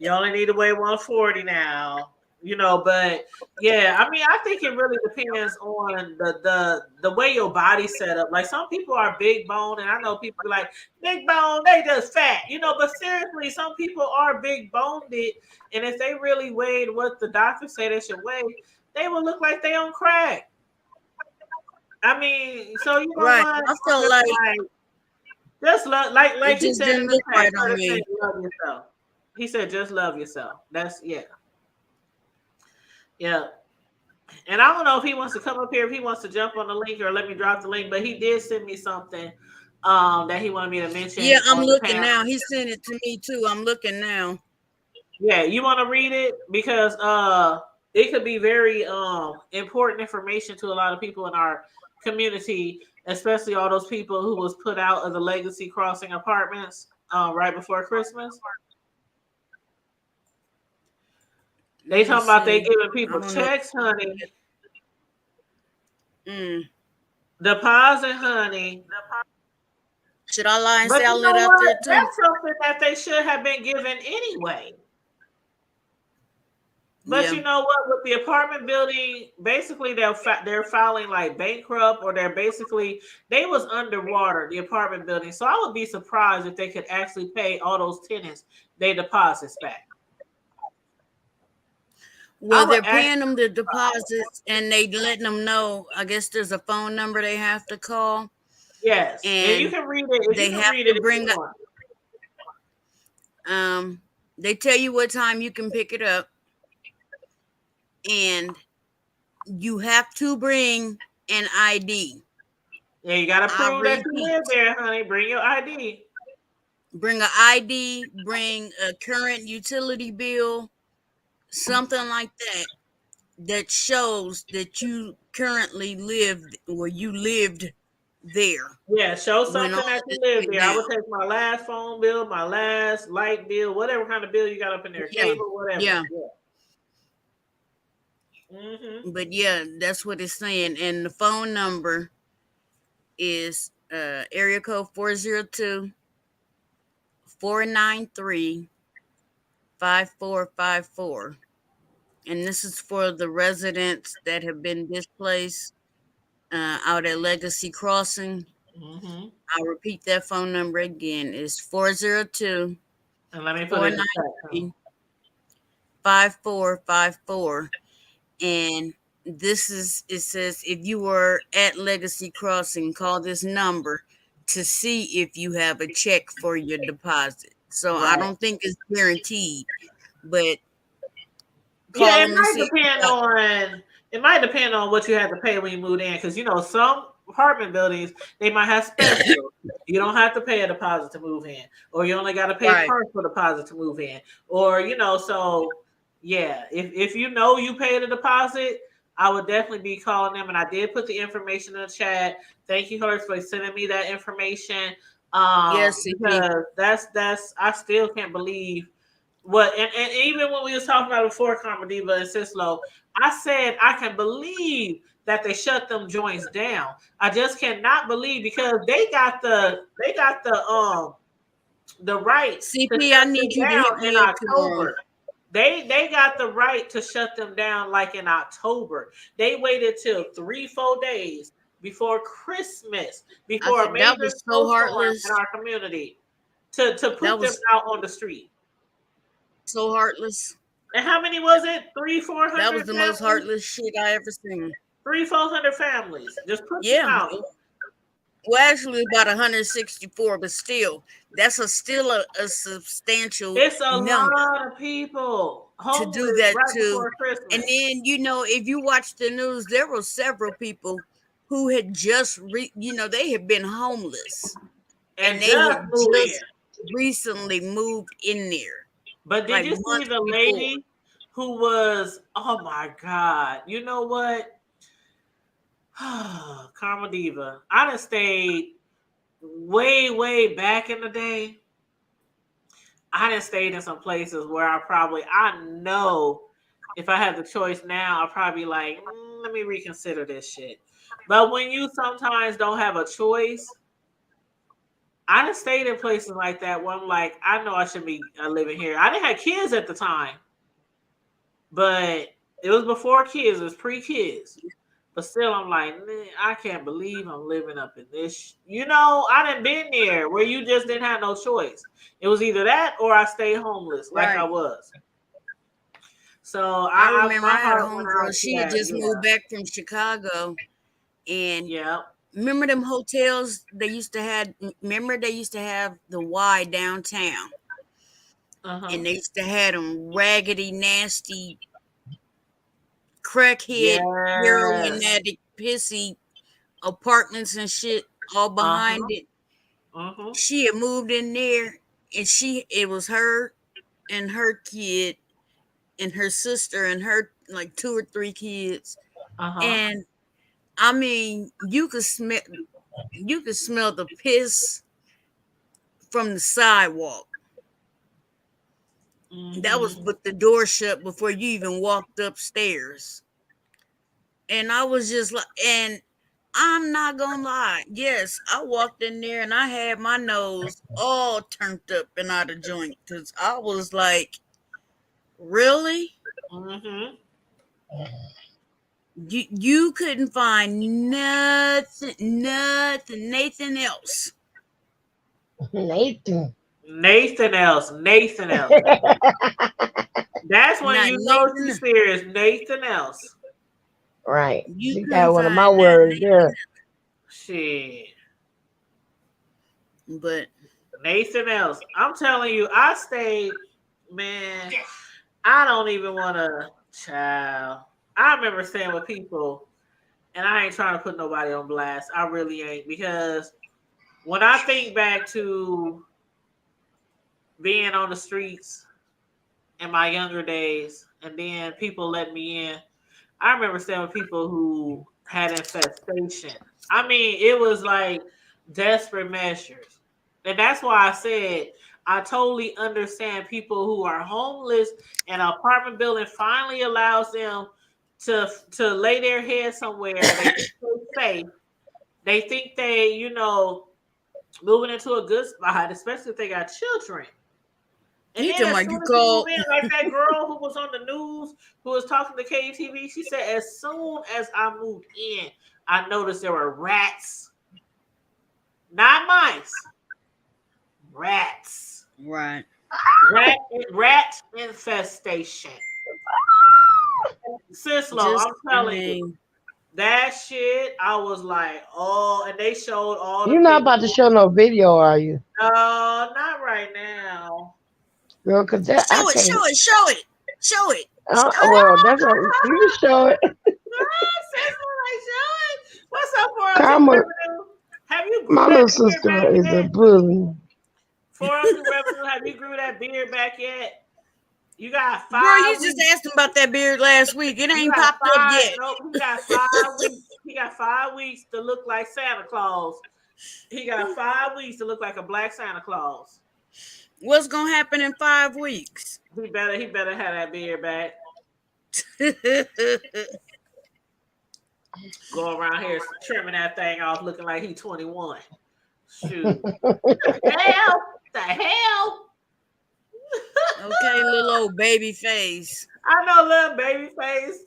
You only need to weigh 140 now, you know. But yeah, I mean, I think it really depends on the way your body's set up. Like some people are big bone, and I know people be like big bone, they just fat, you know. But seriously, some people are big boned, and if they really weighed what the doctor said they should weigh, they would look like they on crack. I mean, so you know Right. what? I felt like Just love, like it he just said in didn't the look chat, right on Curtis said, me. love yourself. He said, just love yourself. That's yeah. Yeah. And I don't know if he wants to come up here, if he wants to jump on the link or let me drop the link, but he did send me something that he wanted me to Yeah, mention I'm on the looking panel. now. He sent it to me too. I'm looking now. Yeah, you want to read it because it could be very important information to a lot of people in our community, especially all those people who was put out of the Legacy Crossing apartments right before Christmas. They Let me talking about they see. giving I people don't know. checks, honey, Mm. deposit, honey. Should I lie and But say I you live know out what? there too? That's something that they should have been given anyway. But Yeah. you know what? With the apartment building, basically they're filing like bankrupt, or they was underwater, the apartment building. So I would be surprised if they could actually pay all those tenants their deposits back. I Well, would they're paying them the deposits and they letting them know. I guess there's a phone number they have to call, yes, and you and can read it if you they can have read to it if you bring. want. They tell you what time you can pick it up, and you have to bring an ID. Yeah, you gotta I prove that you repeat, live there, honey. Bring your ID. bring an ID, bring a current utility bill, something like that, that shows that you currently lived or you lived there Yeah, show when all something of that you this live went there. I down. would take my last phone bill, my last light bill, whatever kind of bill you got up in there, Yeah, cable, whatever. yeah. Yeah. But yeah, that's what it's saying. And the phone number is area code 402 493 5454. And this is for the residents that have been displaced out at Legacy Crossing. Mm-hmm. I'll repeat that phone number again. It's 402 And let me put it in the chat. 493 5454. And this is, it says, if you were at Legacy Crossing, call this number to see if you have a check for your deposit. So I Right. don't think it's guaranteed, but Yeah, call them and see. it might depend on what you have to pay when you move in, because you know some apartment buildings they might have specials. You don't have to pay a deposit to move in, or you only got to pay Right. partial deposit to move in, or you know. So yeah, if you know you paid a deposit, I would definitely be calling them. And I did put the information in the chat. Thank you, Hurst, for sending me that information. Yes, CP. Because that's I still can't believe what, and even when we was talking about before, Karma Diva and Sislo, I said I can believe that they shut them joints down. I just cannot believe, because they got the right to CP, I shut them need you to hit down in me up tomorrow. October. They got the right to shut them down like in October. They waited till 3-4 days before Christmas, I before a said that major was so snowstorm in heartless. our community, to That put them was out on the street. so heartless. And how many was it? Three, four That was hundred the most families? heartless shit I ever seen. 300-400 families. Just put them Yeah, out. Well, actually, about 164, but still, that's still a substantial It's a number lot of people to do homeless that right to. before And Christmas. then, if you watch the news, there were several people who had just, they had been homeless And and they just had moved in. just recently moved in there, But did like you see months the before. lady who was, oh my God, you know what? Karma Diva. I done stayed way, way back in the day. I done stayed in some places where I know if I had the choice now, I'll probably be like, let me reconsider this shit. But when you sometimes don't have a choice, I done stayed in places like that where I'm like, I know I should be living here. I didn't have kids at the time, but it was before kids, it was pre-kids. But still, I'm like, I can't believe I'm living up in this. I done been there where you just didn't have no choice. It was either that or I stayed homeless like I Right. was. So I remember my I had a heart went homegirl. out to She had that. just moved back from Chicago, and Yeah. remember them hotels they used to have. Remember they used to have the Y downtown, Uh-huh. and they used to have them raggedy, nasty, crackhead, heroin Yes. addict, pissy apartments and shit all behind Uh-huh. it. Uh-huh. She had moved in there, and it was her and her kid and her sister and her like 2 or 3 kids, Uh-huh. and I mean you could smell the piss from the sidewalk. That was Mm-hmm. with the door shut before you even walked upstairs. And I was just like, and I'm not gonna lie. Yes, I walked in there and I had my nose all turned up and out of joint because I was like, really? Mm-hmm. You couldn't find nothing else. Nathan. Nathan else. Nathan else. That's when Not you know Nathan. she's serious. Nathan else. Right. You She couldn't got one of my find words nothing. there. Shit. But Nathan else. I'm telling you, I stayed, man. I don't even want to, child. I remember staying with people, and I ain't trying to put nobody on blast. I really ain't, because when I think back to being on the streets in my younger days, and then people let me in, I remember staying with people who had infestation. I mean, it was like desperate measures. And that's why I said I totally understand people who are homeless and an apartment building finally allows them to lay their head somewhere. They feel safe. They think moving into a good spot, especially if they got children. And you then talking as about soon you as you move called in, like that girl who was on the news who was talking to KTV, she said, as soon as I moved in, I noticed there were rats, not mice, rats, right. rat infestation. Sislo, Just I'm I telling you, mean, that shit. I was like, oh, and they showed all the You're not about to pictures. show no video, are you? No, not right now. Girl, because that I show it, can't. show it, show it, show it. Well, that's what you can show it. What's up, 402 Karma, Revenue? Have you my grew that little beard back sister is a yet? bully. 402 Revenue, have you grew that beard back yet? You got Girl, 5 you just weeks. asked him about that beard last week. It You ain't got popped up 5. yet. Nope, he got 5 weeks. He got 5 weeks to look like Santa Claus. He got 5 weeks to look like a black Santa Claus. What's gonna happen in 5 weeks? He better have that beard back. Go around here trimming that thing off, looking like he 21. Shoot. The hell? Okay, little old baby face. I know, little baby face.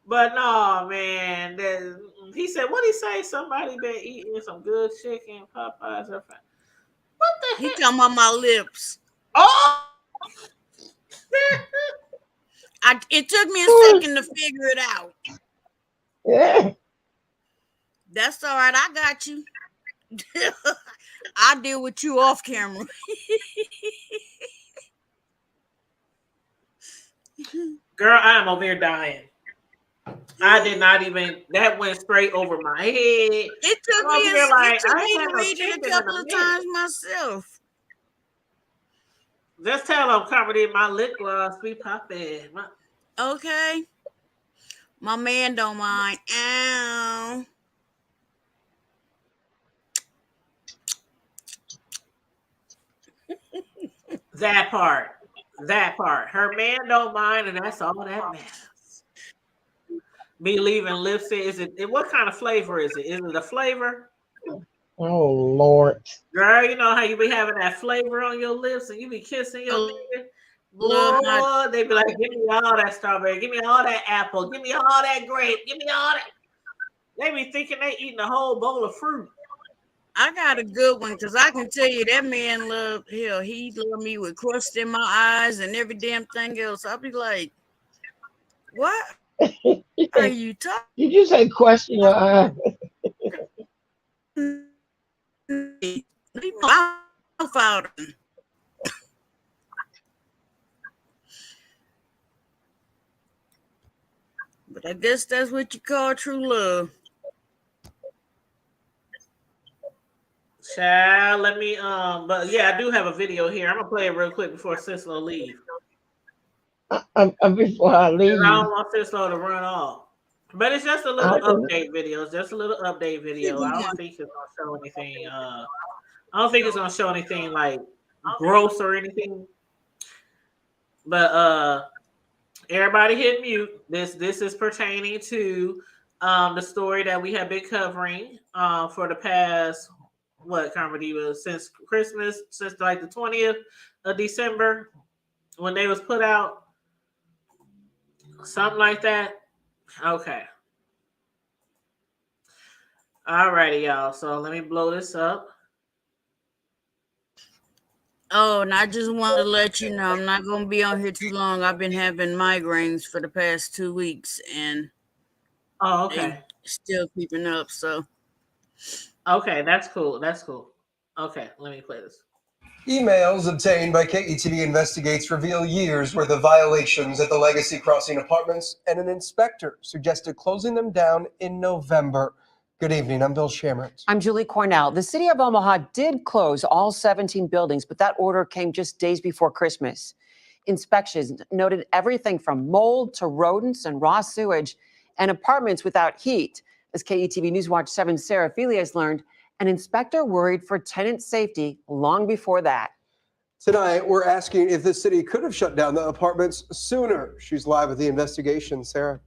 But no, man. He said, what he say? Somebody been eating some good chicken, Popeyes. What the He heck? talking about my lips. Oh! It took me a second to figure it out. Yeah. That's all right. I got you. I'll deal with you off camera. Girl, I'm over here dying. I did not even. That went straight over my head. It took I'm me, over here like, I ain't to had no read it chicken a in couple a of minute. times myself. Just tell them covered in my lip gloss. We popping. Okay. My man don't mind. Ow. That part. That part. Her man don't mind, and that's all that matters. Me leaving lipstick. Is it? What kind of flavor is it? Is it a flavor? Oh Lord. Girl, you know how you be having that flavor on your lips and you be kissing your nigga? Love Boy, not. they be like, give me all that strawberry, give me all that apple, give me all that grape, give me all that. They be thinking they eating a whole bowl of fruit. I got a good one because I can tell you that man loved hell. He loved me with crust in my eyes and every damn thing else. I'll be like, what are you talking? Did you say question your eye? Leave my mouth out. But I guess that's what you call true love. Child, let me but yeah, I do have a video here. I'm gonna play it real quick before Cicelo leave. Before I leave, I don't want Cicelo to run off. But it's just a little update video. It's just a little update video. I don't think it's gonna show anything. I don't think it's gonna show anything like gross or anything. But everybody hit mute. This is pertaining to the story that we have been covering for the past since Christmas, since like the 20th of December when they was put out. Something like that. Okay. Alrighty, y'all. So let me blow this up. Oh, and I just wanted to let you know I'm not going to be on here too long. I've been having migraines for the past 2 weeks and okay. Still keeping up. So okay, that's cool. That's cool. Okay, let me play this. Emails obtained by KETV Investigates reveal years worth of violations at the Legacy Crossing apartments, and an inspector suggested closing them down in November. Good evening, I'm Bill Shamrett. I'm Julie Cornell. The city of Omaha did close all 17 buildings, but that order came just days before Christmas. Inspections noted everything from mold to rodents and raw sewage and apartments without heat. As KETV Newswatch 7's Sarah Felias learned, an inspector worried for tenant safety long before that. Tonight, we're asking if the city could have shut down the apartments sooner. She's live with the investigation. Sarah.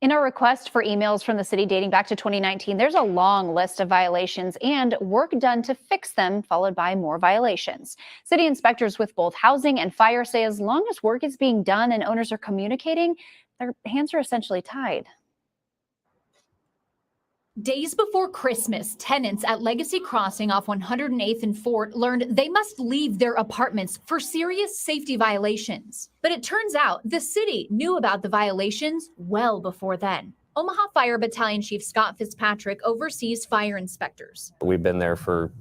In our request for emails from the city dating back to 2019, there's a long list of violations and work done to fix them, followed by more violations. City inspectors with both housing and fire say as long as work is being done and owners are communicating, their hands are essentially tied. Days before Christmas, tenants at Legacy Crossing off 108th and Fort learned they must leave their apartments for serious safety violations. But it turns out the city knew about the violations well before then. Omaha Fire Battalion Chief Scott Fitzpatrick oversees fire inspectors. We've been there for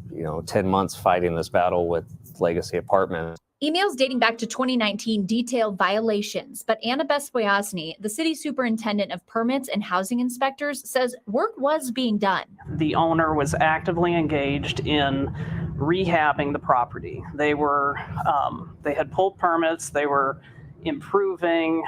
10 months fighting this battle with Legacy Apartments. Emails dating back to 2019 detailed violations, but Anna Bespoyasny, the city superintendent of permits and housing inspectors, says work was being done. The owner was actively engaged in rehabbing the property. They had pulled permits. They were improving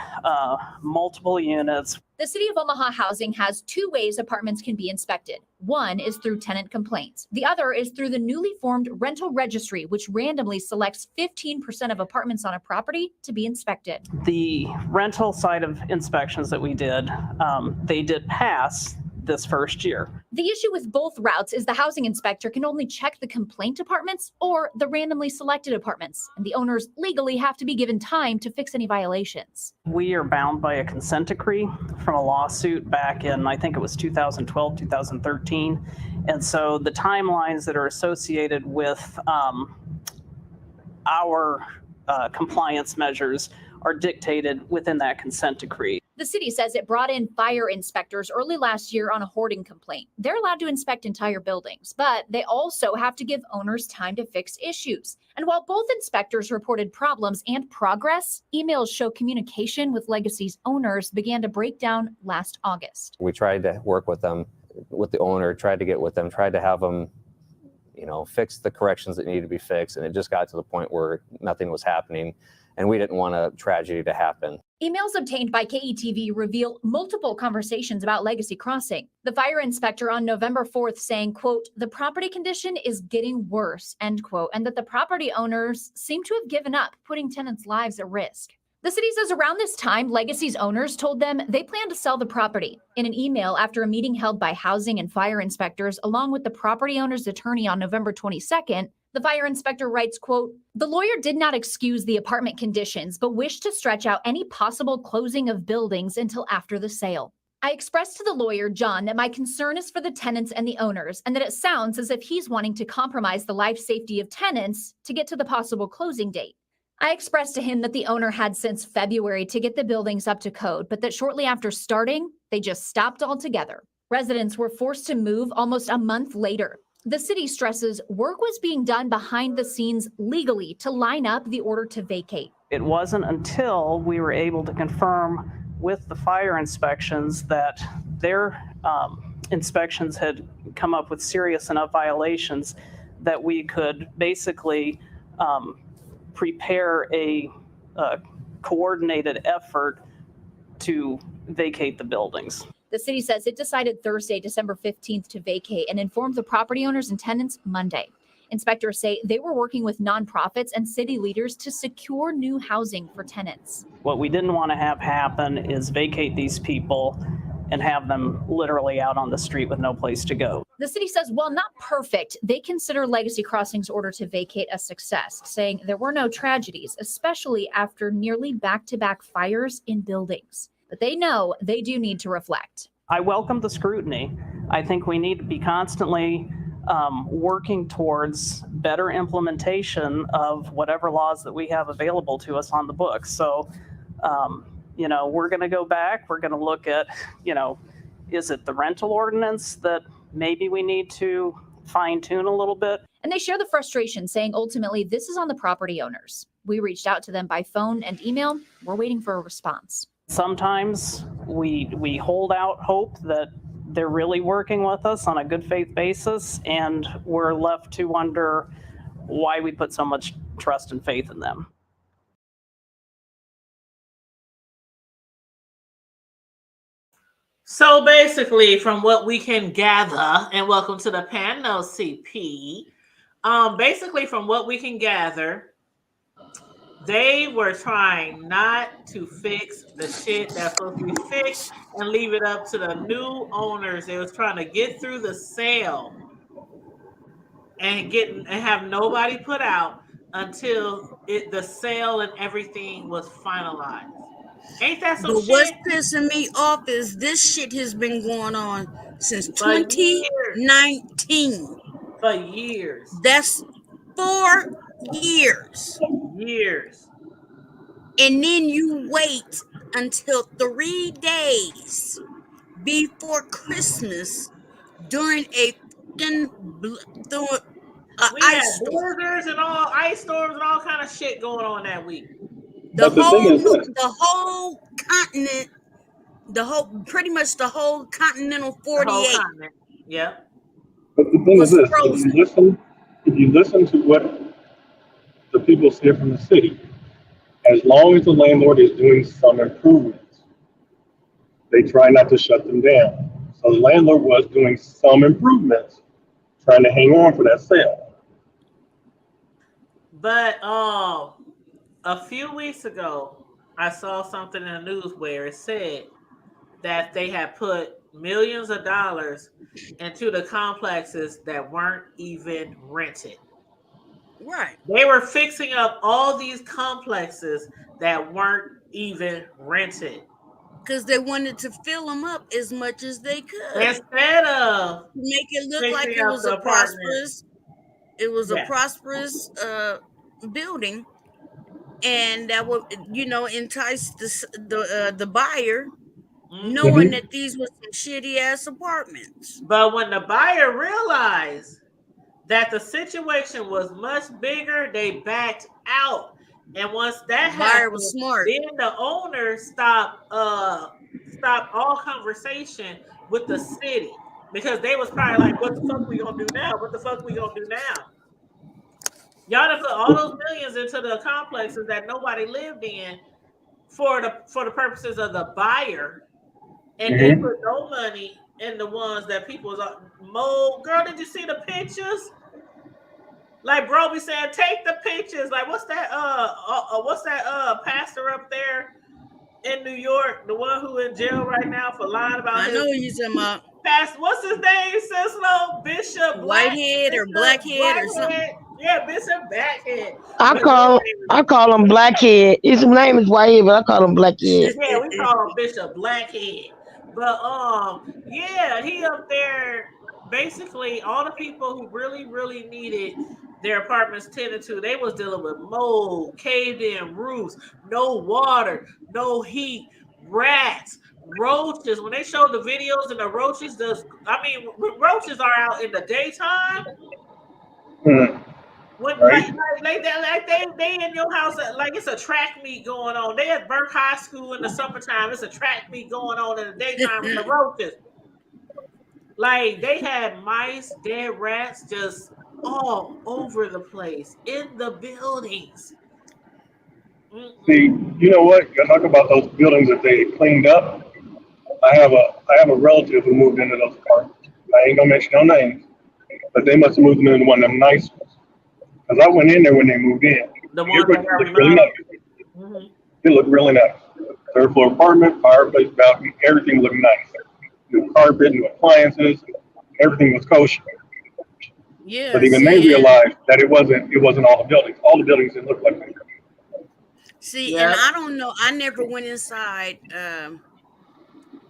multiple units. The City of Omaha Housing has two ways apartments can be inspected. One is through tenant complaints. The other is through the newly formed rental registry, which randomly selects 15% of apartments on a property to be inspected. The rental side of inspections that we did, they did pass this first year. The issue with both routes is the housing inspector can only check the complaint apartments or the randomly selected apartments, and the owners legally have to be given time to fix any violations. We are bound by a consent decree from a lawsuit back in, I think it was 2012, 2013. And so the timelines that are associated with our compliance measures are dictated within that consent decree. The The city says it brought in fire inspectors early last year on a hoarding complaint. They're allowed to inspect entire buildings, but they also have to give owners time to fix issues. And while both inspectors reported problems and progress, emails show communication with Legacy's owners began to break down last August. We tried to work with them, with the owner, tried to get with them, tried to have them, fix the corrections that needed to be fixed. And it just got to the point where nothing was happening. And we didn't want a tragedy to happen. Emails obtained by KETV reveal multiple conversations about Legacy Crossing. The fire inspector on November 4th saying, quote, "The property condition is getting worse," end quote, and that the property owners seem to have given up, putting tenants' lives at risk. The city says around this time, Legacy's owners told them they plan to sell the property. In an email after a meeting held by housing and fire inspectors, along with the property owner's attorney on November 22nd, the fire inspector writes, quote, "The lawyer did not excuse the apartment conditions, but wished to stretch out any possible closing of buildings until after the sale. I expressed to the lawyer, John, that my concern is for the tenants and the owners, and that it sounds as if he's wanting to compromise the life safety of tenants to get to the possible closing date. I expressed to him that the owner had since February to get the buildings up to code, but that shortly after starting, they just stopped altogether. Residents were forced to move almost a month later. The city stresses work was being done behind the scenes legally to line up the order to vacate. It wasn't until we were able to confirm with the fire inspections that their inspections had come up with serious enough violations that we could basically prepare a coordinated effort to vacate the buildings. The city says it decided Thursday, December 15th to vacate and informed the property owners and tenants Monday. Inspectors say they were working with nonprofits and city leaders to secure new housing for tenants. What we didn't want to have happen is vacate these people and have them literally out on the street with no place to go. The city says, while not perfect, they consider Legacy Crossing's order to vacate a success, saying there were no tragedies, especially after nearly back-to-back fires in buildings. But they know they do need to reflect. I welcome the scrutiny. I think we need to be constantly working towards better implementation of whatever laws that we have available to us on the books. So, we're going to go back. We're going to look at, is it the rental ordinance that maybe we need to fine tune a little bit? And they share the frustration, saying ultimately this is on the property owners. We reached out to them by phone and email. We're waiting for a response. Sometimes we hold out hope that they're really working with us on a good faith basis, and we're left to wonder why we put so much trust and faith in them. So basically, from what we can gather, and welcome to the panel, CP. Basically, from what we can gather, they were trying not to fix the shit that's supposed to be fixed and leave it up to the new owners. They was trying to get through the sale and have nobody put out until the sale and everything was finalized. Ain't that some But shit? what's pissing me off is this shit has been going on since 2019. For years. That's 4 years. Years. And then you wait until 3 days before Christmas during a We ice had storm. blizzards and all ice storms and all kind of shit going on that week. The But the thing is this. whole continent, pretty much the whole continental The whole 48 continent. Yep. But the thing is was this, frozen. if you listen to what the people say from the city, as long as the landlord is doing some improvements, they try not to shut them down. So the landlord was doing some improvements, trying to hang on for that sale. But a few weeks ago, I saw something in the news where it said that they had put millions of dollars into the complexes that weren't even rented. Right. They were fixing up all these complexes that weren't even rented. Because they wanted to fill them up as much as they could. Instead of Make it look fixing like it up was the a prosperous, Yes. building, and that would entice the buyer knowing that these were some shitty ass apartments. But when the buyer realized that the situation was much bigger, they backed out. And once that Buyer happened, was smart. then the owner stopped all conversation with the city, because they was probably like, what the fuck we gonna do now? What the fuck we gonna do now? Y'all done put all those millions into the complexes that nobody lived in for the purposes of the buyer, and they put no money in the ones that people was mold. Girl, did you see the pictures? Like bro be saying, take the pictures. Like what's that pastor up there in New York, the one who in jail right now for lying about I know you're talking about. Pastor, what's his name, Cicelo? Bishop Whitehead or Blackhead or something. Yeah, Bishop Blackhead. I call him Blackhead. His name is Whitehead, but I call him Blackhead. Yeah, we call him Bishop Blackhead. But yeah, he up there. Basically, all the people who really, really needed their apartments tended to, they was dealing with mold, caved-in roofs, no water, no heat, rats, roaches. When they showed the videos and the roaches, roaches are out in the daytime. When right. they in your house, like it's a track meet going on. They at Burke High School in the summertime. It's a track meet going on in the daytime with the roaches. Like they had mice, dead rats, just all over the place in the buildings. See, you know what? You talk about those buildings that they cleaned up. I have a relative who moved into those apartments. I ain't gonna mention no names, but they must have moved into one of them nice ones. Because I went in there when they moved in. The one that looked really nice. It looked really nice. Third floor apartment, fireplace, balcony, everything looked nice. New carpet, new appliances, everything was kosher. Yeah. But even they realized that it wasn't all the buildings. All the buildings didn't look like that. See, and I don't know. I never went inside.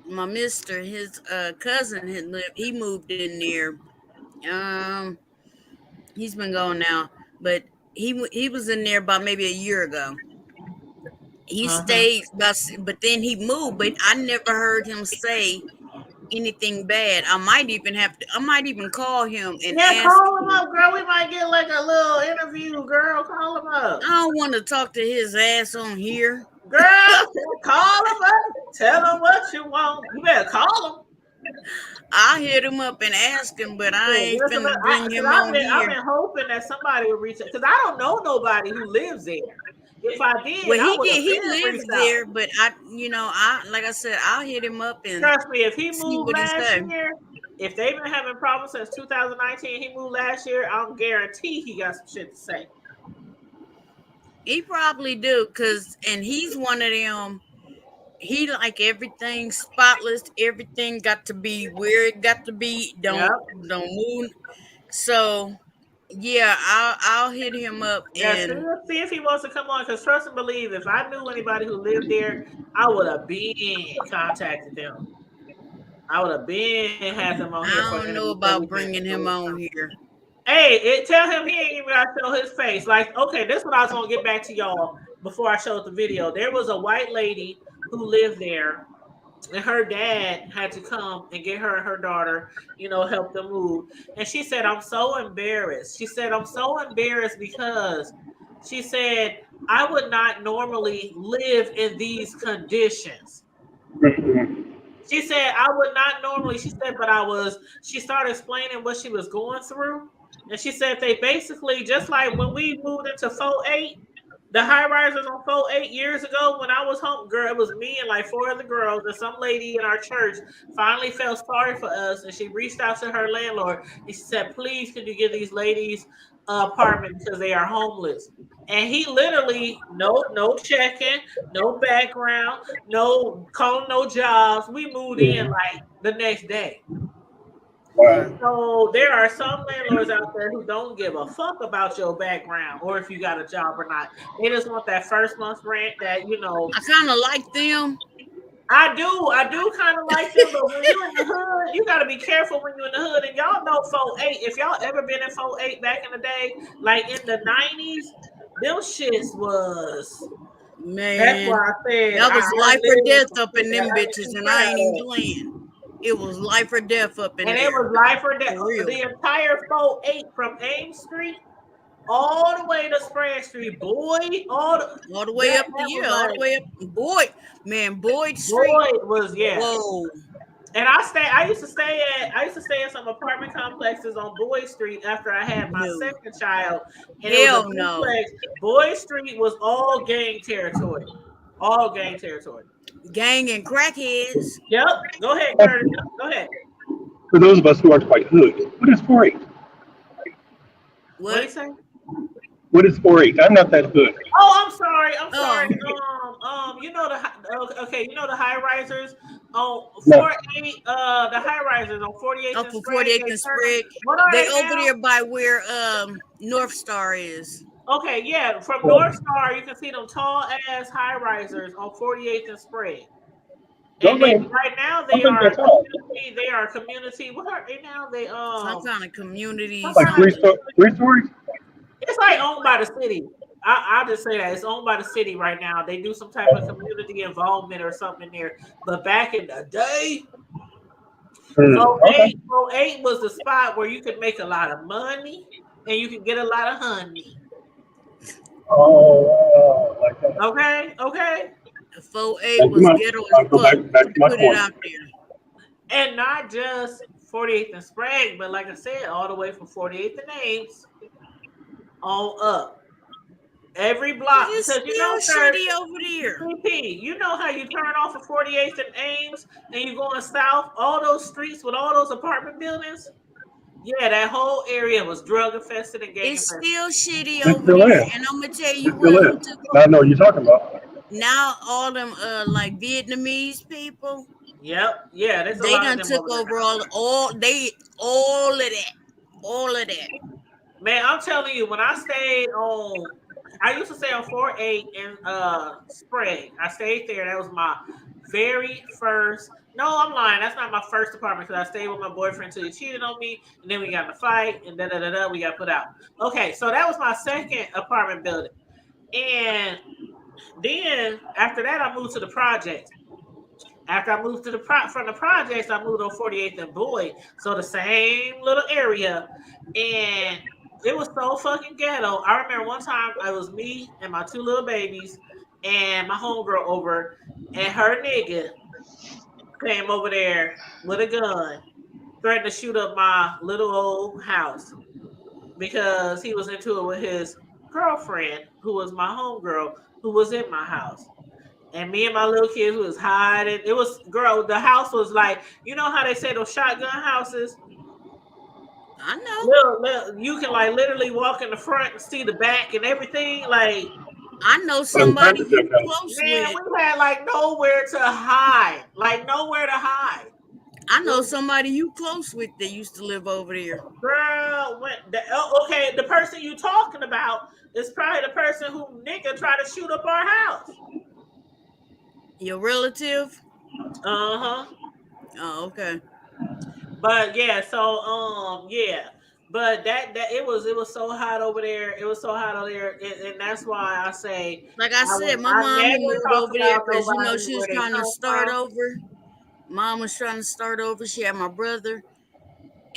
My mister, his cousin had lived. He moved in there. He's been gone now, but he was in there about maybe a year ago. He stayed, but then he moved. But I never heard him say anything bad. I might even call him and ask call him up, girl. We might get like a little interview, girl. Call him up. I don't want to talk to his ass on here. Girl, call him up. Tell him what you want. You better call him. I'll hit him up and ask him, but I ain't finna bring him on here. I've been hoping that somebody would reach out, because I don't know nobody who lives there. If I did, well, he lives there, but like I said, I'll hit him up and trust me. If he moved last year, if they've been having problems since 2019, he moved last year, I'll guarantee he got some shit to say. He probably do, and he's one of them. He like everything spotless. Everything got to be where it got to be. Don't move. So yeah, I'll hit him up and see if he wants to come on. Because trust and believe, if I knew anybody who lived there, I would have been contacted them. I would have been had them on here. I don't know about bringing him on here. Hey, tell him he ain't even got to show his face. Like, okay, this is what I was gonna get back to y'all before I showed the video. There was a white lady who lived there, and her dad had to come and get her and her daughter, help them move. And she said, I'm so embarrassed. She said, I'm so embarrassed because she said, I would not normally live in these conditions. She said, I would not normally, she said, but she started explaining what she was going through. And she said they basically, just like when we moved into 4-8, the high risers on 4-8 years ago when I was home, girl, it was me and like 4 other girls, and some lady in our church finally felt sorry for us, and she reached out to her landlord and she said, please, could you give these ladies an apartment because they are homeless? And he literally, no checking, no background, no calling, no jobs. We moved in like the next day. Wow. So there are some landlords out there who don't give a fuck about your background or if you got a job or not. They just want that first month's rent that, I kind of like them. I do kind of like them, but when you're in the hood, you got to be careful when you're in the hood. And y'all know 4-8, if y'all ever been in 4-8 back in the day, like in the 90s, them shits was Man, That's why I said that was I life or lived death with up in them I didn't bitches, and care I ain't even about it. playing. It was life or death up in And there. it was life or death. For real. The entire 4-8 from Ames Street all the way to Sprague Street, boy, all the way up the year, all the way up. Boyd Street. Boyd was Whoa. And I used to stay in some apartment complexes on Boyd Street after I had my second child. And Hell it was a no. duplex. Boyd Street was all gang territory. All gang territory. Gang and crackheads. Yep. Go ahead, Curtis. Go ahead. For those of us who aren't quite hood, what is 4-8? What do you say? What is 4-8? I'm not that hood. Oh, I'm sorry. You know the high risers on 4-8. The high risers on 48th and Sprague. 48th and Sprague. They over there by where North Star is. Okay, yeah. From North Star, you can see them tall ass high risers on 48th and Sprague. And right now they are community. They are community. What are they now? They some kind of community. Like 3 stories. It's like owned by the city. I'll just say that it's owned by the city right now. They do some type of community involvement or something there. But back in the day, 4-8 was the spot where you could make a lot of money and you could get a lot of honey. Oh, like that. Okay. 4-8 was ghetto as fuck. Put it out there. And not just 48th and Sprague, but like I said, all the way from 48th and Ames on up. Every block. It's Because still shitty over there. CP, you know how you turn off of 48th and Ames and you're going south, all those streets with all those apartment buildings? Yeah, that whole area was drug infested and gang infested. It's still shitty over there. And I'm going to tell you what. I know what you're talking about. Now all them like Vietnamese people. Yep. Yeah, they done took over all of that. Man, I'm telling you, when I used to stay on 4-8 in Sprague. I stayed there. That was my very first. No, I'm lying. That's not my first apartment because I stayed with my boyfriend until he cheated on me, and then we got in a fight, and we got put out. Okay, so that was my second apartment building, and then after that, I moved to the projects. After I moved from the projects, I moved on 48th and Boyd, so the same little area, and it was so fucking ghetto. I remember one time it was me and my 2 little babies and my homegirl over, and her nigga came over there with a gun, threatened to shoot up my little old house because he was into it with his girlfriend, who was my homegirl, who was in my house. And me and my little kids was hiding. It was, the house was like, you know how they say those shotgun houses? I know. You can like literally walk in the front and see the back and everything. Like, I know somebody you close man, with. we had like nowhere to hide. I know somebody you close with that used to live over there. Girl, the person you talking about is probably the person who nigga tried to shoot up our house. Your relative? Uh-huh. Oh, okay. But yeah, so but that it was so hot over there. It was so hot over there, and that's why I say, like I said, my mom moved over there because she was trying to start over. Mom was trying to start over. She had my brother,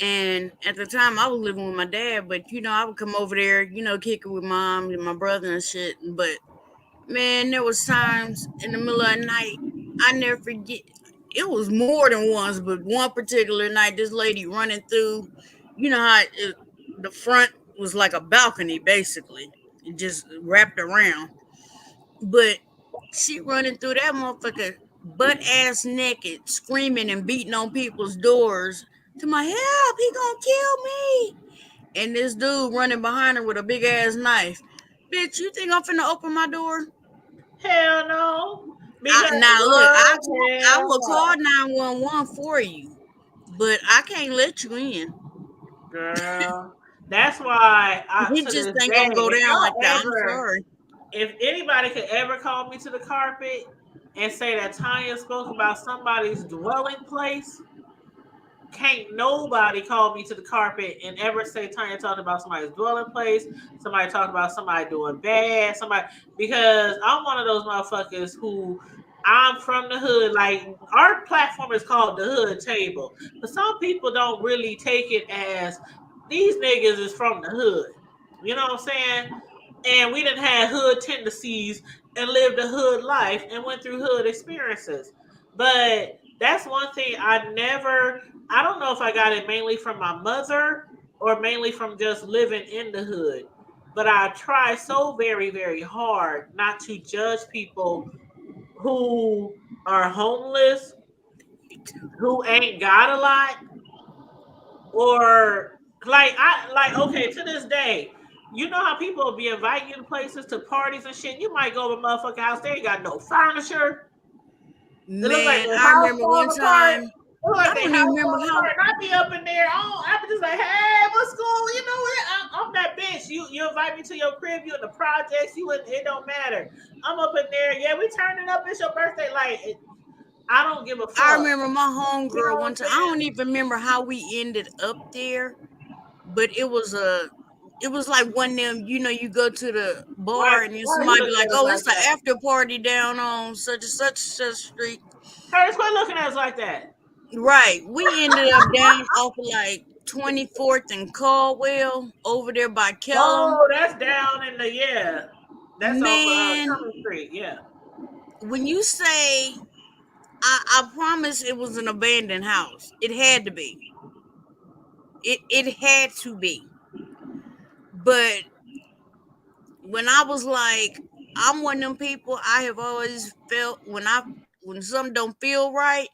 and at the time I was living with my dad. But I would come over there, kick it with mom and my brother and shit. But man, there was times in the middle of the night I never forget. It was more than once, but one particular night, this lady running through. You know how the front was like a balcony, basically. It just wrapped around. But she running through that motherfucker butt ass naked, screaming and beating on people's doors to my help, he gonna kill me. And this dude running behind her with a big ass knife. Bitch, you think I'm finna open my door? Hell no. I will call 911 for you, but I can't let you in. Girl, that's why you just ain't gonna go down like that. I'm sorry. If anybody could ever call me to the carpet and say that Tanya spoke about somebody's dwelling place, can't nobody call me to the carpet and ever say Tanya talked about somebody's dwelling place, somebody talked about somebody doing bad, because I'm one of those motherfuckers who I'm from the hood. Like, our platform is called the Hood Table, but some people don't really take it as these niggas is from the hood. You know what I'm saying? And we done had hood tendencies and lived a hood life and went through hood experiences. But that's one thing I don't know if I got it mainly from my mother or mainly from just living in the hood. But I try so very, very hard not to judge people who are homeless, who ain't got a lot, or okay, to this day, you know how people will be inviting you to places, to parties and shit. You might go to a motherfucking house, they ain't got no furniture. It look like Man, the I house remember one falling apart. time. It look like I the don't house even remember falling how. apart. And I be up in there. I be just like, hey, what's cool? You know what? I'm that bitch. You invite me to your crib. You in the projects. It don't matter. I'm up in there. Yeah, we turning up. It's your birthday. Like, I don't give a fuck. I remember my homegirl You know what one I'm time. I saying? don't even remember how we ended up there, but it was like one of them, you go to the bar and then Why you somebody be looking like, at us oh, like it's an that? after party down on such and such street. Curtis, quit looking at us like that. Right. We ended up down off of like 24th and Caldwell over there by Kellum. Oh, that's down in the That's Man, off Cumming Street. Yeah. when you say, I promise it was an abandoned house. It had to be. It had to be. But when I was like, I'm one of them people, I have always felt when something don't feel right,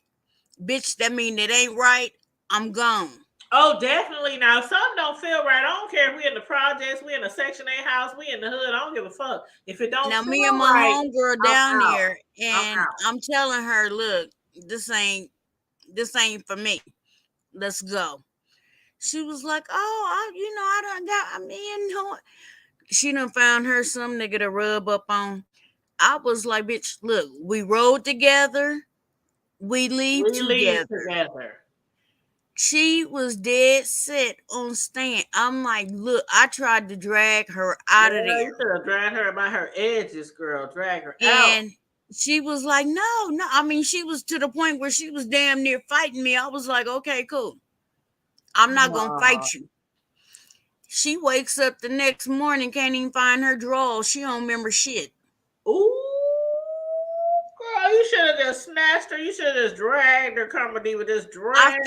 bitch, that mean it ain't right. I'm gone. Oh, definitely. Now, if something don't feel right, I don't care if we in the projects, we in a Section 8 house, we in the hood. I don't give a fuck. If it don't Now, feel me and my right, homegirl I'm down out. there, and I'm telling her, look, this ain't for me. Let's go. She was like, oh, I done got, she done found her some nigga to rub up on. I was like, bitch, look, we rode together. We leave together. She was dead set on staying. I'm like, look, I tried to drag her out of there. You should have dragged her by her edges, girl. Drag her And out. she was like, no. I mean, she was to the point where she was damn near fighting me. I was like, okay, cool. I'm not going to fight you. She wakes up the next morning, can't even find her drawers. She don't remember shit. Ooh, girl, you should have just snatched her. You should have just dragged her. Carmody would just drag her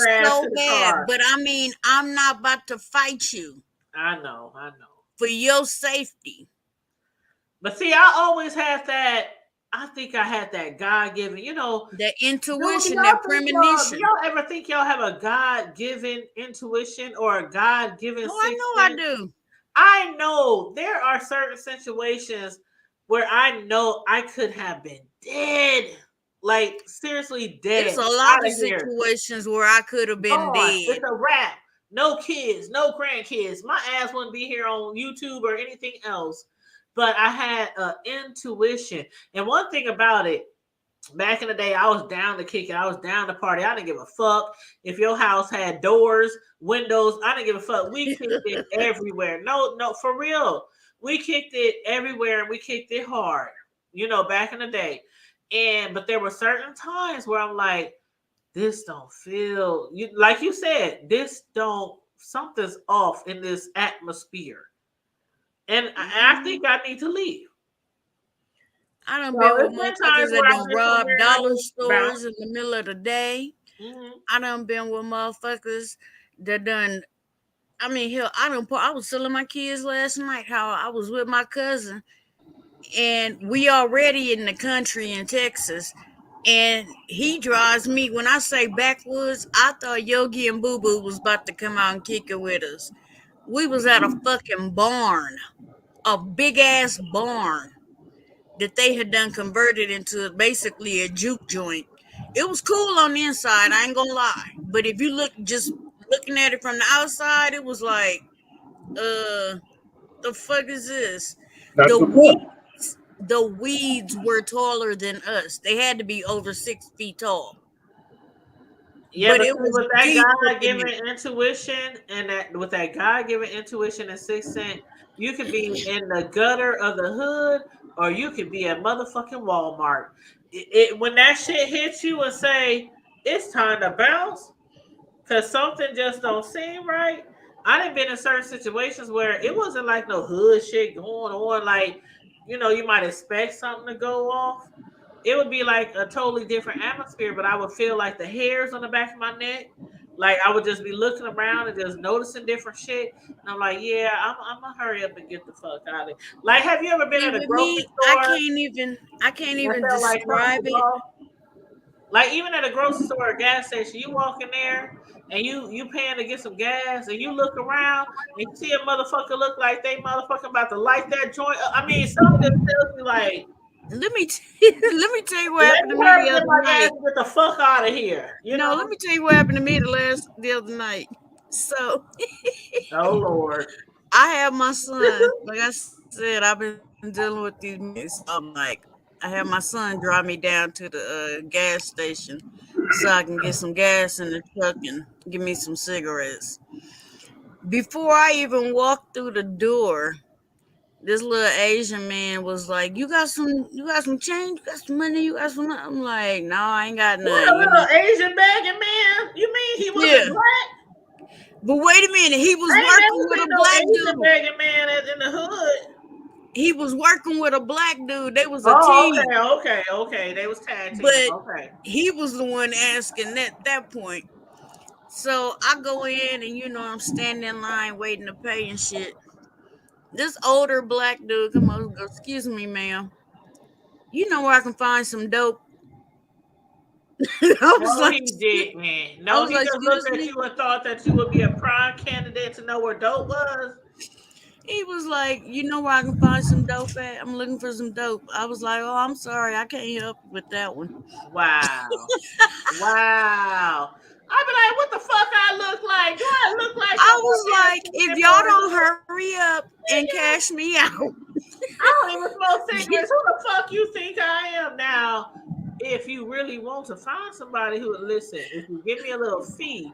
ass so to the bad, car. but I mean, I'm not about to fight you. I know. For your safety. But see, I always had that. I think I had that God-given, that intuition, that premonition. Do y'all ever think y'all have a God-given intuition or a God-given? Oh, I know I do. I know there are certain situations where I know I could have been dead, like seriously dead. There's a lot of situations where I could have been dead. It's a wrap. No kids, no grandkids. My ass wouldn't be here on YouTube or anything else. But I had an intuition. And one thing about it, back in the day, I was down to kick it. I was down to party. I didn't give a fuck if your house had doors, windows. I didn't give a fuck. We kicked it everywhere. No, for real. We kicked it everywhere and we kicked it hard, back in the day. But there were certain times where I'm like, this don't feel, like you said, something's off in this atmosphere. And I think I need to leave. I done been with motherfuckers that done rob dollar stores in the middle of the day. Mm-hmm. I done been with motherfuckers that done, hell, I was telling my kids last night how I was with my cousin and we already in the country in Texas. And he drives me, when I say backwoods, I thought Yogi and Boo Boo was about to come out and kick it with us. We was at a fucking barn, a big ass barn that they had done converted into basically a juke joint. It was cool on the inside, I ain't gonna lie. But if you looking at it from the outside, it was like, the fuck is this? The weeds were taller than us. They had to be over 6 feet tall. Yeah, but but it see, was with that deeper than God-given it. intuition and that with that God-given intuition and sixth sense, you could be in the gutter of the hood, or you could be at motherfucking Walmart. When that shit hits you and say it's time to bounce because something just don't seem right. I done been in certain situations where it wasn't like no hood shit going on. Like, you know, you might expect something to go off. It would be like a totally different atmosphere, but I would feel like the hairs on the back of my neck. Like I would just be looking around and just noticing different shit. And I'm like, yeah, I'm gonna hurry up and get the fuck out of here. Like, have you ever been See, at a with grocery me, I store can't that even felt like something describe was it. off? Like even at a grocery store or gas station, you walk in there and you paying to get some gas and you look around and you see a motherfucker look like they motherfucking about to light that joint up. I mean, something just tells you like, Let me tell you what let happened me to me hurry the up other my night. ass and get the fuck out of here. You No, know? let me tell you what happened to me the other night. So Oh Lord. I have my son. Like I said, I've been dealing with these mess. I'm like, I have my son drive me down to the gas station so I can get some gas in the truck and give me some cigarettes. Before I even walked through the door, this little Asian man was like, you got some change? You got some money? You got some money? I'm like, no, I ain't got What, a none, you know. little Asian bagging man? You mean he wasn't Yeah. black? But wait a minute, he was I ain't working never with seen a no black Asian dude. bagging man in the hood. He was working with a black dude. They was a Oh, team. okay. They was tag team. But Okay. he was the one asking at that point. So I go in and you know I'm standing in line waiting to pay and shit. This older black dude come over and goes, excuse me, ma'am. You know where I can find some dope? I was No, like, he didn't. I No, was he like, just excuse looked at me. you and thought that you would be a prime candidate to know where dope was. He was like, you know where I can find some dope at? I'm looking for some dope. I was like, oh, I'm sorry, I can't help you with that one. Wow. Wow. I'd be like, what the fuck I look like? Do I look like I was like, if y'all don't hurry up and cash me out. I don't even smoke cigarettes. Who the fuck you think I am now? If you really want to find somebody who would listen, if you give me a little fee,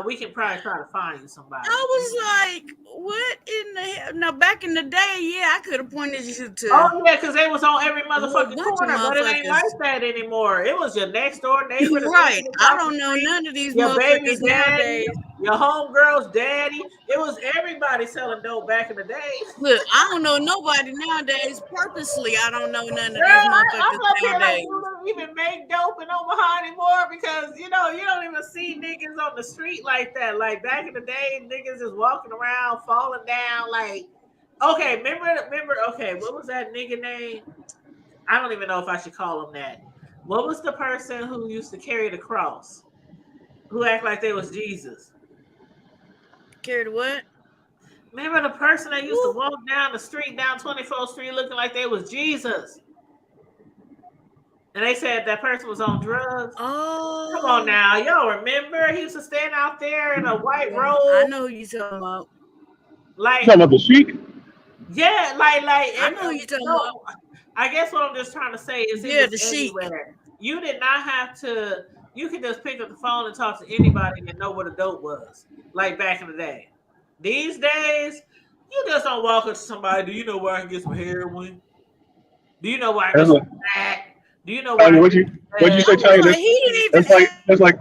we can probably try to find you somebody. I was like, what in the hell? Now, back in the day, yeah, I could have pointed you to. Oh, yeah, because they was on every motherfucking bunch of corner, but it ain't like motherfuckers. that anymore. It was your next door neighbor. Right. I don't know none of these Your baby motherfuckers daddy, nowadays. your homegirl's daddy. It was everybody selling dope back in the day. Look, I don't know nobody nowadays. Purposely, I don't know none of Girl, these I'm motherfuckers up here like nowadays. you don't even make dope in Omaha anymore because you know you don't even see niggas on the street like that. Like back in the day, niggas is walking around, falling down. Like, okay, remember? Okay, what was that nigga name? I don't even know if I should call him that. What was the person who used to carry the cross? Who act like they was Jesus? Carried what? Remember the person that used to walk down the street, down 24th Street, looking like they was Jesus? And they said that person was on drugs. Oh, come on now, y'all remember? He used to stand out there in a white robe. I know who you talking about. Like, You talking about the Sheik? yeah, like. I know who you talking about. I guess what I'm just trying to say is, Yeah, it was the Sheik. everywhere. You did not have to. You could just pick up the phone and talk to anybody and know what a dope was, like back in the day. These days, you just don't walk up to somebody. Do you know where I can get some heroin? Do you know where I can get some crack? Do you know where? Tanya, what'd you say, Tanya? That's like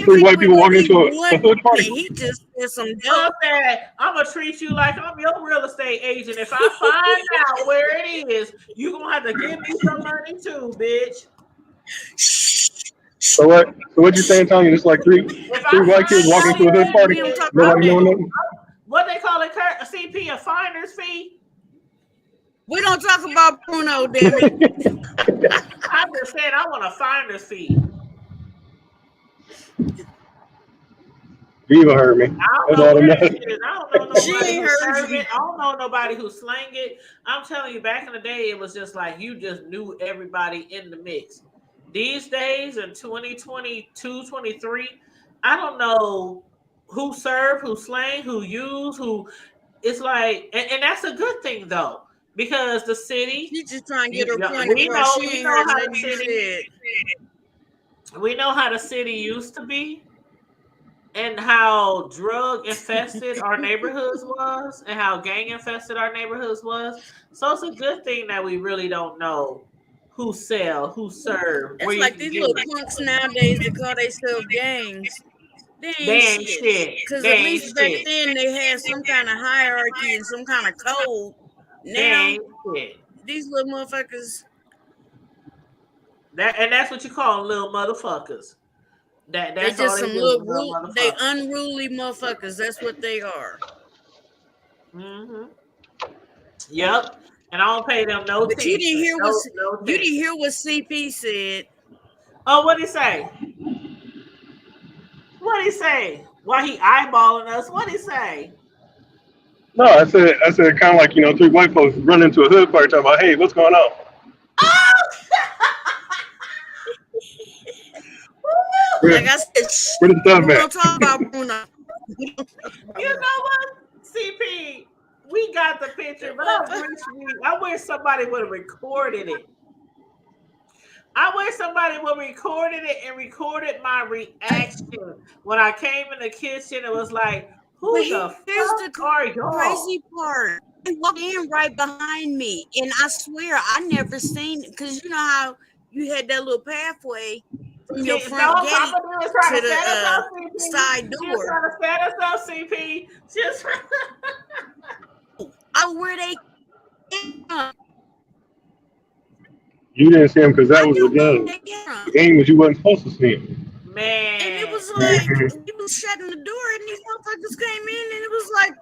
three white people walking into a hood party. He just said some dope. I'm gonna treat you like I'm your real estate agent. If I find out where it is, you gonna have to give me some money too, bitch. So what you saying, Tanya? It's like three white kids walking into a hood party. Nobody knowing nothing. What they call it, a CP, a finder's fee? We don't talk about Bruno, damn it. I just said I want a finder's fee. You even heard me. I don't know nobody who slang it. I'm telling you, back in the day, it was just like you just knew everybody in the mix. These days, in 2022, 23, I don't know who served, who slang, who used, who. It's like, and that's a good thing though, because the city. She's just trying to get her point across. We know how the city. We know how the city used to be and how drug infested our neighborhoods was and how gang infested our neighborhoods was. So it's a good thing that we really don't know who sell, who serve, where That's you like can these get little it. punks nowadays that call themselves gangs. They They ain't ain't shit. shit. Because They at ain't least back shit. then they had some kind of hierarchy and some kind of code. They Now, ain't shit. these little motherfuckers, That's what you call them, little motherfuckers. they That's all just they some do, little they motherfuckers. unruly motherfuckers. That's what they are. Mm-hmm. Yep. And I don't pay them no But you attention. didn't hear No you didn't attention. hear what CP said. Oh, what'd he say? What'd he say? Why he eyeballing us? What'd he say? No, I said kind of like, three white folks run into a hood party talking about, hey, what's going on? Like I said, Where the stuff we at? don't talk about Bruno. You know what, CP? We got the picture, but I wish somebody would have recorded it. I wish somebody would have recorded it and recorded my reaction when I came in the kitchen. It was like, who But the here's fuck the are y'all? crazy part. They walked in right behind me, and I swear I never seen it because you know how you had that little pathway from your front gate to the side She's door. trying to set us up, CP. Just I where they came from. You didn't see him because that I was knew the where game. they came from. The game was you wasn't supposed to see him. man. And it was like he was shutting the door, and these motherfuckers came in, and it was like,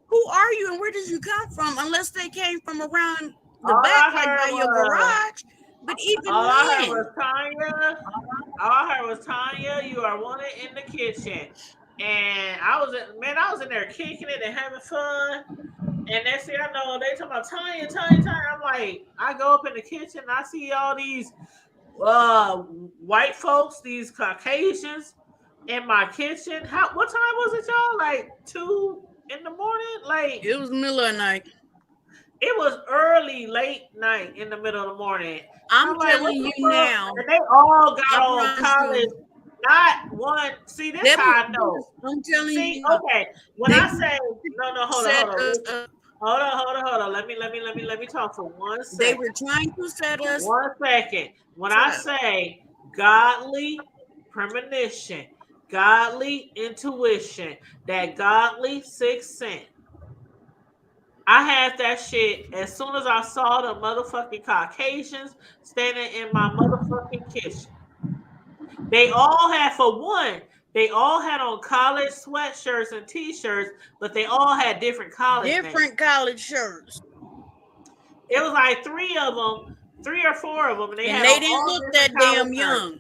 "Who are you, and where did you come from?" Unless they came from around the All back, I like heard by your was- garage. But even All I heard then, was Tanya. All I heard was Tanya. You are wanted in the kitchen, and I was in there kicking it and having fun. And next thing I know, they talking about Tanya. I'm like, I go up in the kitchen, and I see all these white folks, these Caucasians, in my kitchen. What time was it, y'all? Like 2 in the morning? Like it was middle of the night. it was early, late night in the middle of the morning. I'm like, telling you now. And they all got I on promise college. you. Not one. See, this That how I was- know. I'm telling See, you. okay. When They I say no, hold set on. us up. Hold on. Let me talk for 1 second. They were trying to set us 1 second. When I say godly premonition, godly intuition, that godly sixth sense, I had that shit as soon as I saw the motherfucking Caucasians standing in my motherfucking kitchen. They all had, for one, they all had on college sweatshirts and t-shirts, but they all had different college names. college shirts. It was like 3 or 4 of them, and they didn't look that damn young.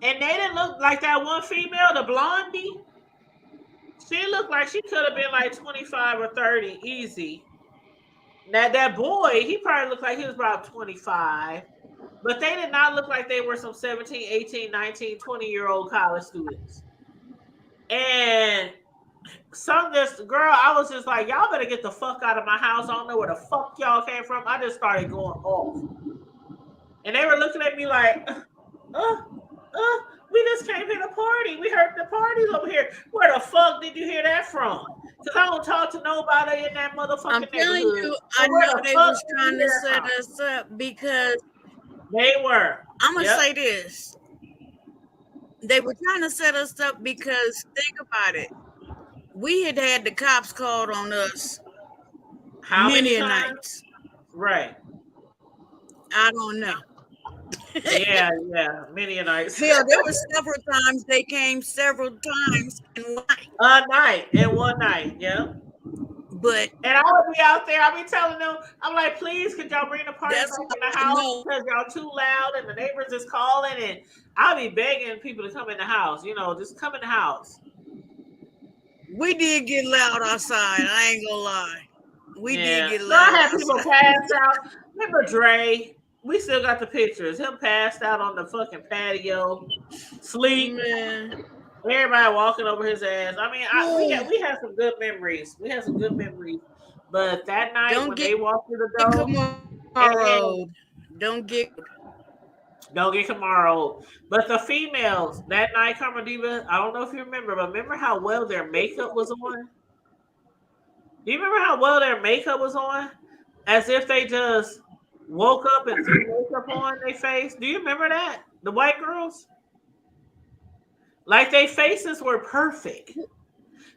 And they didn't look like that one female, the blondie. She looked like she could have been like 25 or 30, easy. That boy, he probably looked like he was about 25. But they did not look like they were some 17, 18, 19, 20-year-old college students. And this girl, I was just like, y'all better get the fuck out of my house. I don't know where the fuck y'all came from. I just started going off. And they were looking at me like, we just came here to party. We heard the parties over here. Where the fuck did you hear that from? Because I don't talk to nobody in that motherfucking I'm telling neighborhood. you, So I where know the they fuck was did you trying to hear set from? us up because They were. I'm gonna Yep. say this. They were trying to set us up because think about it. We had the cops called on us How many nights. times? Right. I don't know. Yeah, many a night. Hell, there were several times they came several times in one night. One night, yeah. But and I would be out there. I be telling them, I'm like, please, could y'all bring the party back in the house because y'all too loud and the neighbors is calling, and I'll be begging people to come in the house. Just come in the house. We did get loud outside. I ain't gonna lie. We did get So loud. I had people pass out. Remember Dre? We still got the pictures. Him passed out on the fucking patio, sleep. Man. Everybody walking over his ass. I mean, we had some good memories. But that night when they walked through the door, tomorrow. Don't get. Don't get Kamara old. But the females that night, Karma Diva, I don't know if you remember, but remember how well their makeup was on? Do you remember how well their makeup was on? As if they just woke up and threw makeup on their face. Do you remember that? The white girls? Like their faces were perfect.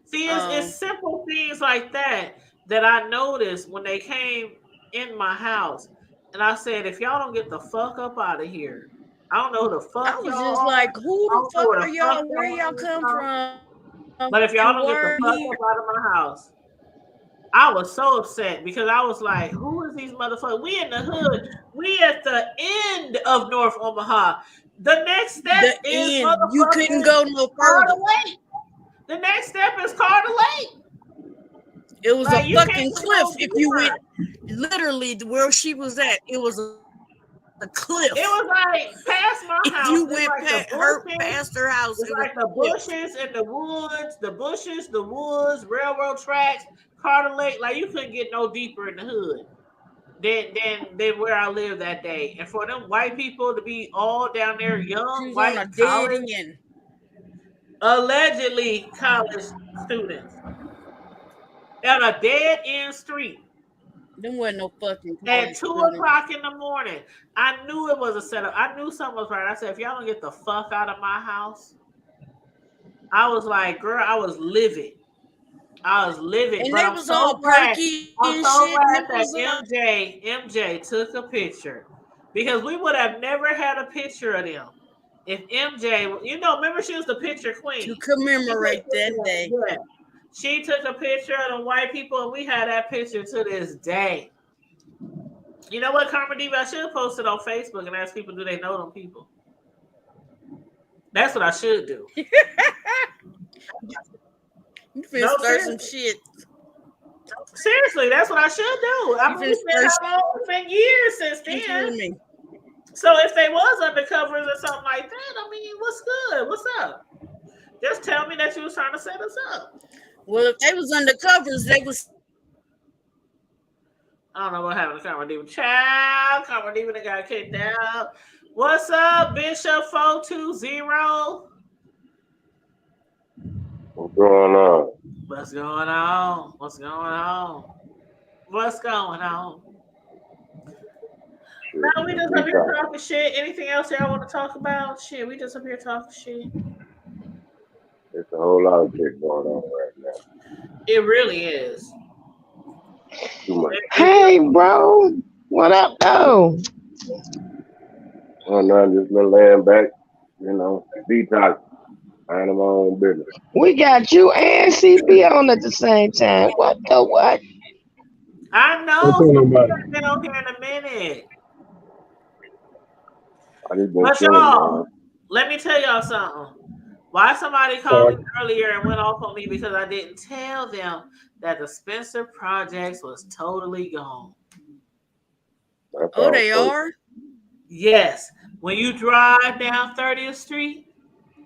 See, it's simple things like that that I noticed when they came in my house. And I said, if y'all don't get the fuck up out of here, I don't know who the fuck I was y'all just are. like, who I the don't know fuck where are the y'all? fuck Where y'all y'all come from? But if y'all And don't get why the are fuck here? up out of my house, I was so upset because I was like, who is these motherfuckers? We in the hood. We at the end of North Omaha. The next step The is end. You couldn't motherfucking go no Carter further. Lake. The next step is Carter Lake. It was Like, a you can't fucking get cliff. no If you deeper. went literally to where she was at, it was a cliff. It was like past my If house. you It's went like the bushes. past her house, It's it was like the a cliff. bushes and the woods, the bushes, the woods, railroad tracks, Carter Lake. Like, you couldn't get no deeper in the hood than where I lived that day. And for them white people to be all down there, She young was white on a dead college, end. allegedly college students, on a dead end street. There wasn't no fucking At college 2 student. o'clock in the morning, I knew it was a setup. I knew something was right. I said, if y'all don't get the fuck out of my house, I was like, girl, I was livid. And But they I'm was so all glad. perky I'm and so shit. And glad it was that MJ took a picture, because we would have never had a picture of them if MJ. Remember, she was the picture queen to commemorate that day. Yeah. She took a picture of the white people, and we had that picture to this day. You know what, Karma Diva? I should have posted on Facebook and asked people, do they know them people? That's what I should do. You finna start some shit. Seriously, that's what I should do. I mean, it's been years since then. So if they was undercovers or something like that, I mean, what's good? What's up? Just tell me that you was trying to set us up. Well, if they was undercovers, they was. I don't know what happened to Karma Diva. Child, Karma Diva that got kicked out. What's up, Bishop 420? What's going on? What's going on? What's going on? What's going on? Now we just up here talking shit. Anything else y'all want to talk about? Shit, we just up here talking shit. There's a whole lot of shit going on right now. It really is. Too much. Hey, bro. What up, though? Oh, no, just been laying back, detox. I ain't my own business. We got you and CB on at the same time. What the what? I know. I've been on here in a minute. But y'all, let me tell y'all something. Why somebody called me earlier and went off on me because I didn't tell them that the Spencer Projects was totally gone. Oh, they are? Yes. When you drive down 30th Street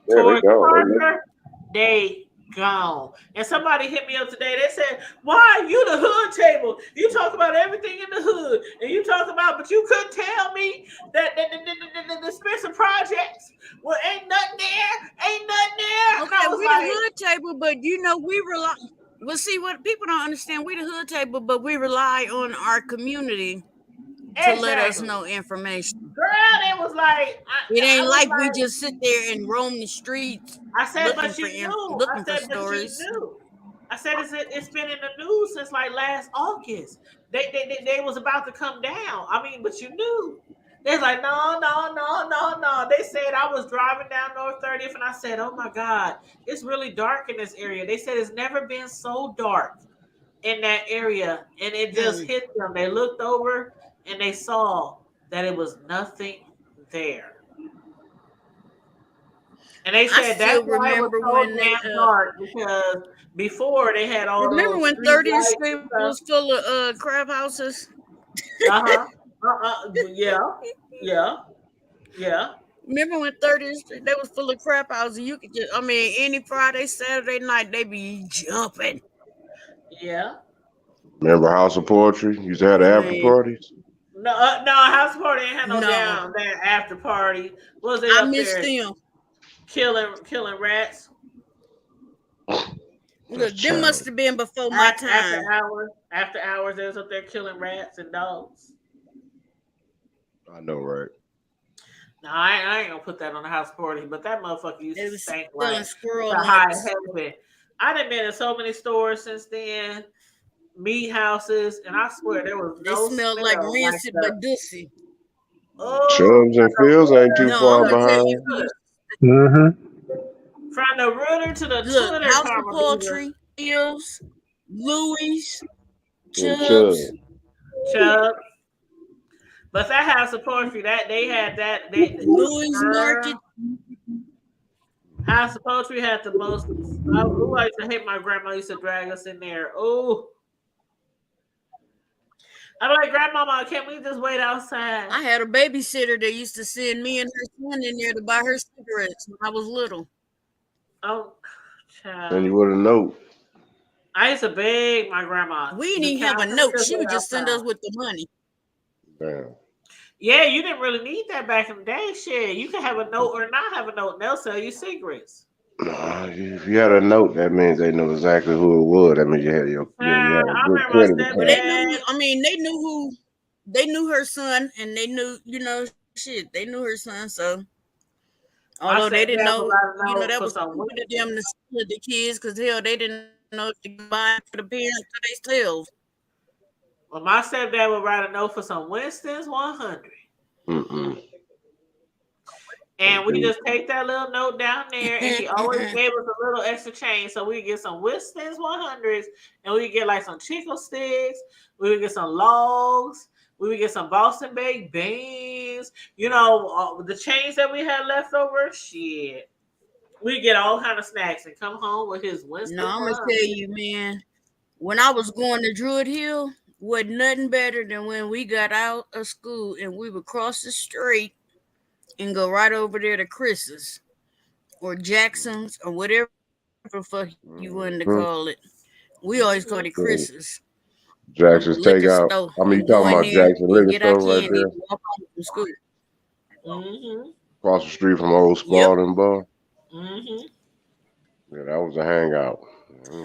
towards Parker, they gone. And somebody hit me up today. They said, why you the hood table? You talk about everything in the hood. And you talk about, but you couldn't tell me that the Spencer Projects, well, ain't nothing there. Ain't nothing there. Okay, we the hood table, but we rely. Well, see, what people don't understand, we the hood table, but we rely on our community to let us know information. Girl, it was like it ain't like we just sit there and roam the streets. I said, looking but you knew. looking I said, for stories. But you knew. I said, it's been in the news since like last August. They was about to come down. I mean, but you knew. They're like, no. They said I was driving down North 30th, and I said, oh my God, it's really dark in this area. They said it's never been so dark in that area, and it just hit them. They looked over and they saw that it was nothing there. And they said that's why it was so damn dark, because before they had all those. Remember when 30th Street was full of crab houses? Yeah. Remember when 30th Street, they was full of crap houses? You could just, any Friday, Saturday night, they be jumping. Yeah. Remember House of Poetry? Used to have the after parties? No, house party ain't had no No. down there after party. Was they I up missed there them. killing rats? Look, them must have been before my time. After hours, they was up there killing rats and dogs. I know, right? No, I ain't gonna put that on the house party, but that motherfucker used to stink like squirrel the high nuts. heaven. I done been in so many stores since then, meat houses, and I swear there was They no smell like rancid but dussy. Chubbs and Fields ain't too far I'm gonna tell behind. you, From the rooter to the look, Twitter, House of Karma Poultry, Fields, Louis, Chubbs. Chubbs. But that House of Poultry, that they had that Louis Market. House of Poultry had the most. I used to hate my grandma used to drag us in there. Oh, I'm like, Grandmama, can't we just wait outside? I had a babysitter that used to send me and her son in there to buy her cigarettes when I was little. Oh, child. And you would have known. I used to beg my grandma. We didn't even have a note. She would just send us with the money. Damn. Yeah, you didn't really need that back in the day. Shit, you can have a note or not have a note. And they'll sell you cigarettes. Nah, if you had a note, that means they know exactly who it was. That means you had you had a good credit account. They knew her son, and they knew, shit. They knew her son, so although they didn't know, that was one of them to steal the kids, because hell, they didn't know if they could buy for the parents for themselves. Well, my stepdad would write a note for some Winston's 100. And we just take that little note down there, and he always gave us a little extra change. So we get some Winston's 100s, and we get like some Chico sticks. We would get some logs. We would get some Boston baked beans. The change that we had left over, shit. We get all kind of snacks and come home with his Winston. No, I'm gonna tell you, man. When I was going to Druid Hill, wasn't nothing better than when we got out of school and we would cross the street and go right over there to Chris's or Jackson's or whatever the fuck you wanted to call it. We always called it Chris's. Jackson's Takeout. I mean, you talking about Jackson Liquor Store right there? Walk home from school. Across the street from Old Spalding Bar. Mm-hmm. Yeah, that was a hangout.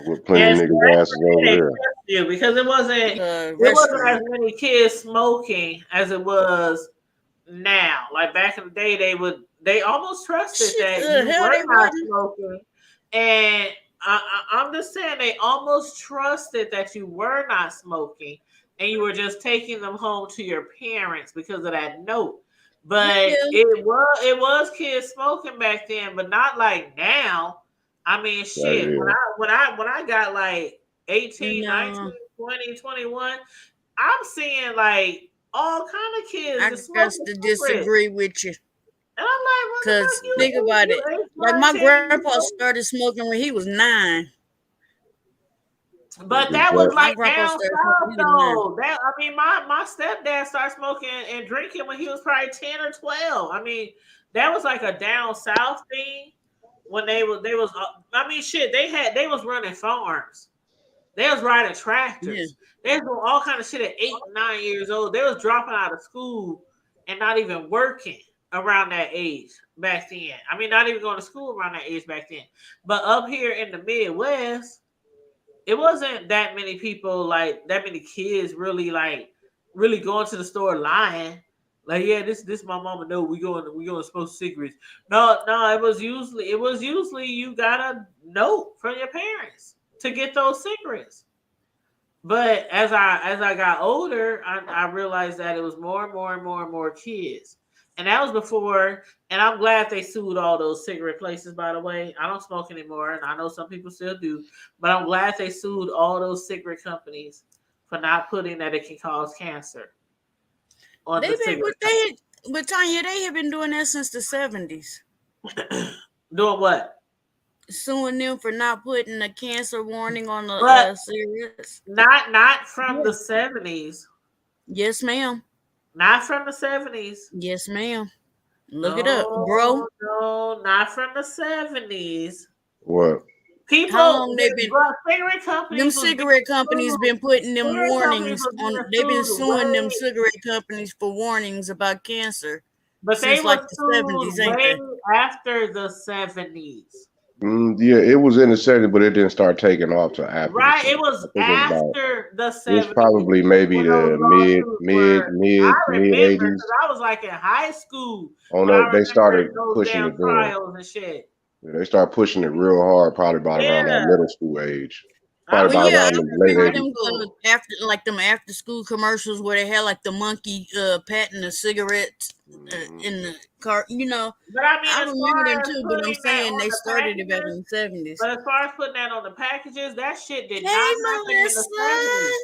With plenty of niggas' asses over there. Yeah, because it wasn't as many kids smoking as it was now. Like back in the day, they almost trusted that you were not smoking. And I'm just saying they almost trusted that you were not smoking and you were just taking them home to your parents because of that note. But it was kids smoking back then, but not like now. I mean, shit, when I got like 18, 19, 20, 21, I'm seeing like all kind of kids. I got to disagree with you. And I'm like, because think about it. Like my grandpa started smoking when he was 9. But that was like down south though. My stepdad started smoking and drinking when he was probably 10 or 12. I mean, that was like a down south thing. When they was they was running farms. They was riding tractors. They was doing all kind of shit at 8 and 9 years old. They was dropping out of school and not even working around that age back then. I mean, not even going to school around that age back then. But up here in the Midwest, it wasn't that many people, like that many kids really going to the store lying. Like, yeah, this my mama know we going to smoke cigarettes. No, it was usually you got a note from your parents to get those cigarettes. But as I got older, I realized that it was more and more and more and more kids. And that was before, and I'm glad they sued all those cigarette places, by the way. I don't smoke anymore, and I know some people still do, but I'm glad they sued all those cigarette companies for not putting that it can cause cancer. But Tanya, they have been doing that since the 70s. Doing what? Suing them for not putting a cancer warning on the cigarettes. Not from the 70s. Yes, ma'am. Not from the 70s. Yes, ma'am. Look it up, bro. No, not from the 70s. What? People, How long they been? but cigarette companies, Them was being cigarette companies sued. been putting them Cigarette companies warnings was on. being They've been sued suing them way, cigarette companies for warnings about cancer but they since like were the sued 70s, ain't way they? after the 70s. Yeah, it was in the 70s, but it didn't start taking off till after the Right, it 70s. was I think it was about. after the It's 70s probably maybe when those the lawsuits were. I mid remember 80s. because I was like in high school Oh when I no, they started remember those pushing damn it then. trials and shit. They started pushing it real hard, probably about around Yeah, our middle school age. I Probably Well, about yeah, I around the late remember 80s. them after like them after school commercials where they had like the monkey patting the cigarettes in the car. You know, but I mean, I as remember them far as too. But I'm putting that saying on they the started it back packages, in the 70s. but as far as putting that on the packages, that shit did Hey, not happen in the 70s. Melissa.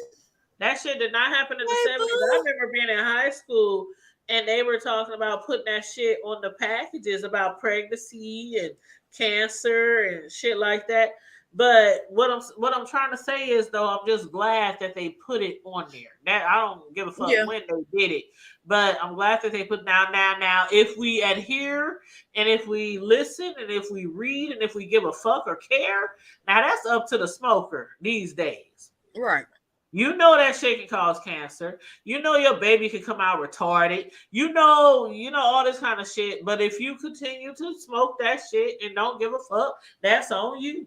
That shit did not happen in the Hey, 70s. I boo. remember being in high school and they were talking about putting that shit on the packages about pregnancy and cancer and shit like that. But what I'm trying to say is though, I'm just glad that they put it on there. That I don't give a fuck Yeah. when they did it, but I'm glad that they put now. If we adhere and if we listen and if we read and if we give a fuck or care, now that's up to the smoker these days. Right. You know that shit can cause cancer. You know your baby can come out retarded. You know all this kind of shit. But if you continue to smoke that shit and don't give a fuck, that's on you.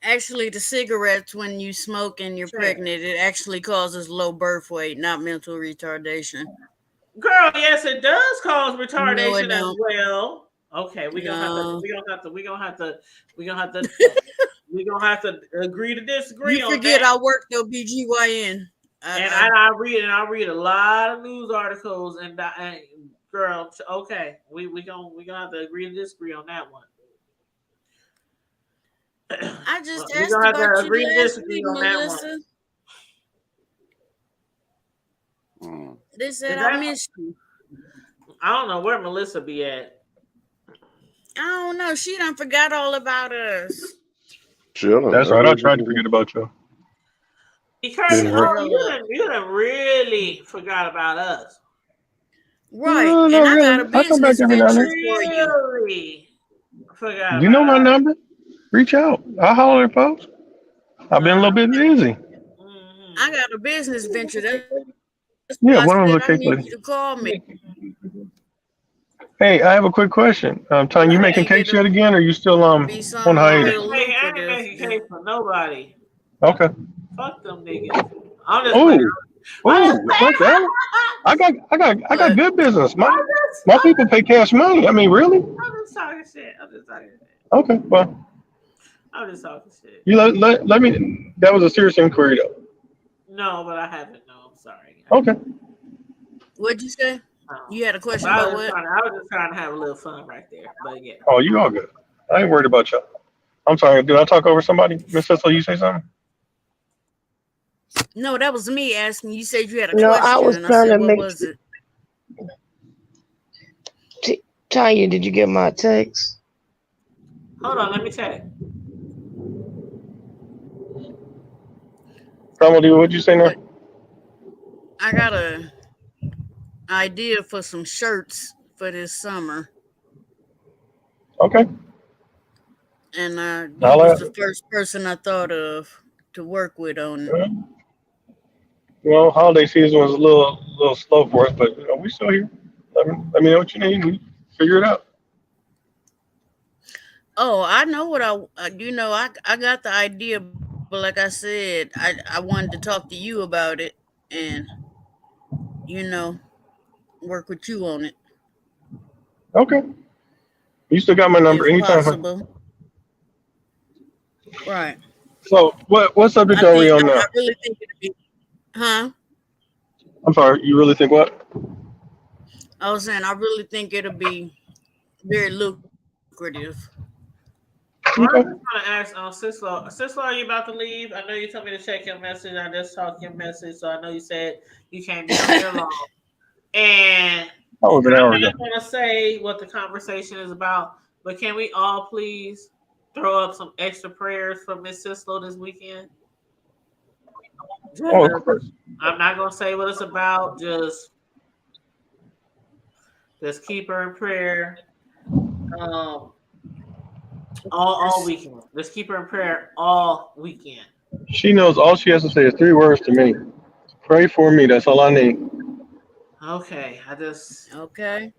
Actually, the cigarettes, when you smoke and you're pregnant, it actually causes low birth weight, not mental retardation. Girl, yes, it does cause No, it retardation as don't. well. Okay, we're gonna have to agree to disagree You on forget that. I worked OBGYN. I read a lot of news articles and girl, okay, we gonna have to agree to disagree on that one. I just We're asked gonna have to about you agree to last disagree week, on that Melissa. Mm. They said Is I that- missed you. I don't know where Melissa be at. I don't know. She done forgot all about us. Chilling. That's right. I tried to forget about you. Because Didn't work. you done really forgot about us. Right. No, And not I really. got a I come back business every now and venture then. for you. Really forgot. You know my about us. number. Reach out. I'll holler at folks. I've been a little bit busy. I got a business venture. That's Yeah, why one I of said those I cake need ladies. you to call me. Hey, I have a quick question. Tanya, you making Think cakes it'll yet again, or you still be on something hiatus? real I ain't lucrative. making cake for nobody. Okay. Fuck them niggas. I'm just Oh, playing. fuck that. I got What? good business. My people pay cash money. I mean, really? I'm just talking shit. Okay, well, I'm just talking shit. you let me. That was a serious inquiry, though. No, but I haven't. No, I'm sorry. Okay. What'd you say? You had a question I about was what? just trying to have a little fun right there. But yeah. Oh, you all good. I ain't worried about you. I'm sorry. Did I talk over somebody? Miss Cecil, you say something? No, that was me asking. You said you had a No, question. I was and trying said, to what make. was it? Tanya, did you get my text? Hold on, let me check. What'd you say now? I got a idea for some shirts for this summer. Okay. And you I'll was ask. the first person I thought of to work with on it. You know, holiday season was a little slow for us, but you know, we still here. Let me know what you need. We figure it out. Oh, I know what I got the idea, but like I said, I wanted to talk to you about it and, work with you on it. Okay. You still got my number If anytime. possible. Right. So what subject are we on now? I really think it'd be, huh? I'm sorry, you really think what? I was saying I really think it'll be very lucrative. Well, I just want to ask Sislo. Sislo, are you about to leave? I know you told me to check your message. I just saw your message, so I know you said you can't be on here long. And Oh, an hour I'm ago. not going to say what the conversation is about, but can we all please throw up some extra prayers for Miss Sislo this weekend? Oh, of course. I'm not going to say what it's about. Just keep her in prayer. All weekend. Let's keep her in prayer all weekend. She knows all she has to say is 3 words to me. Pray for me. That's all I need. Okay, I just Okay.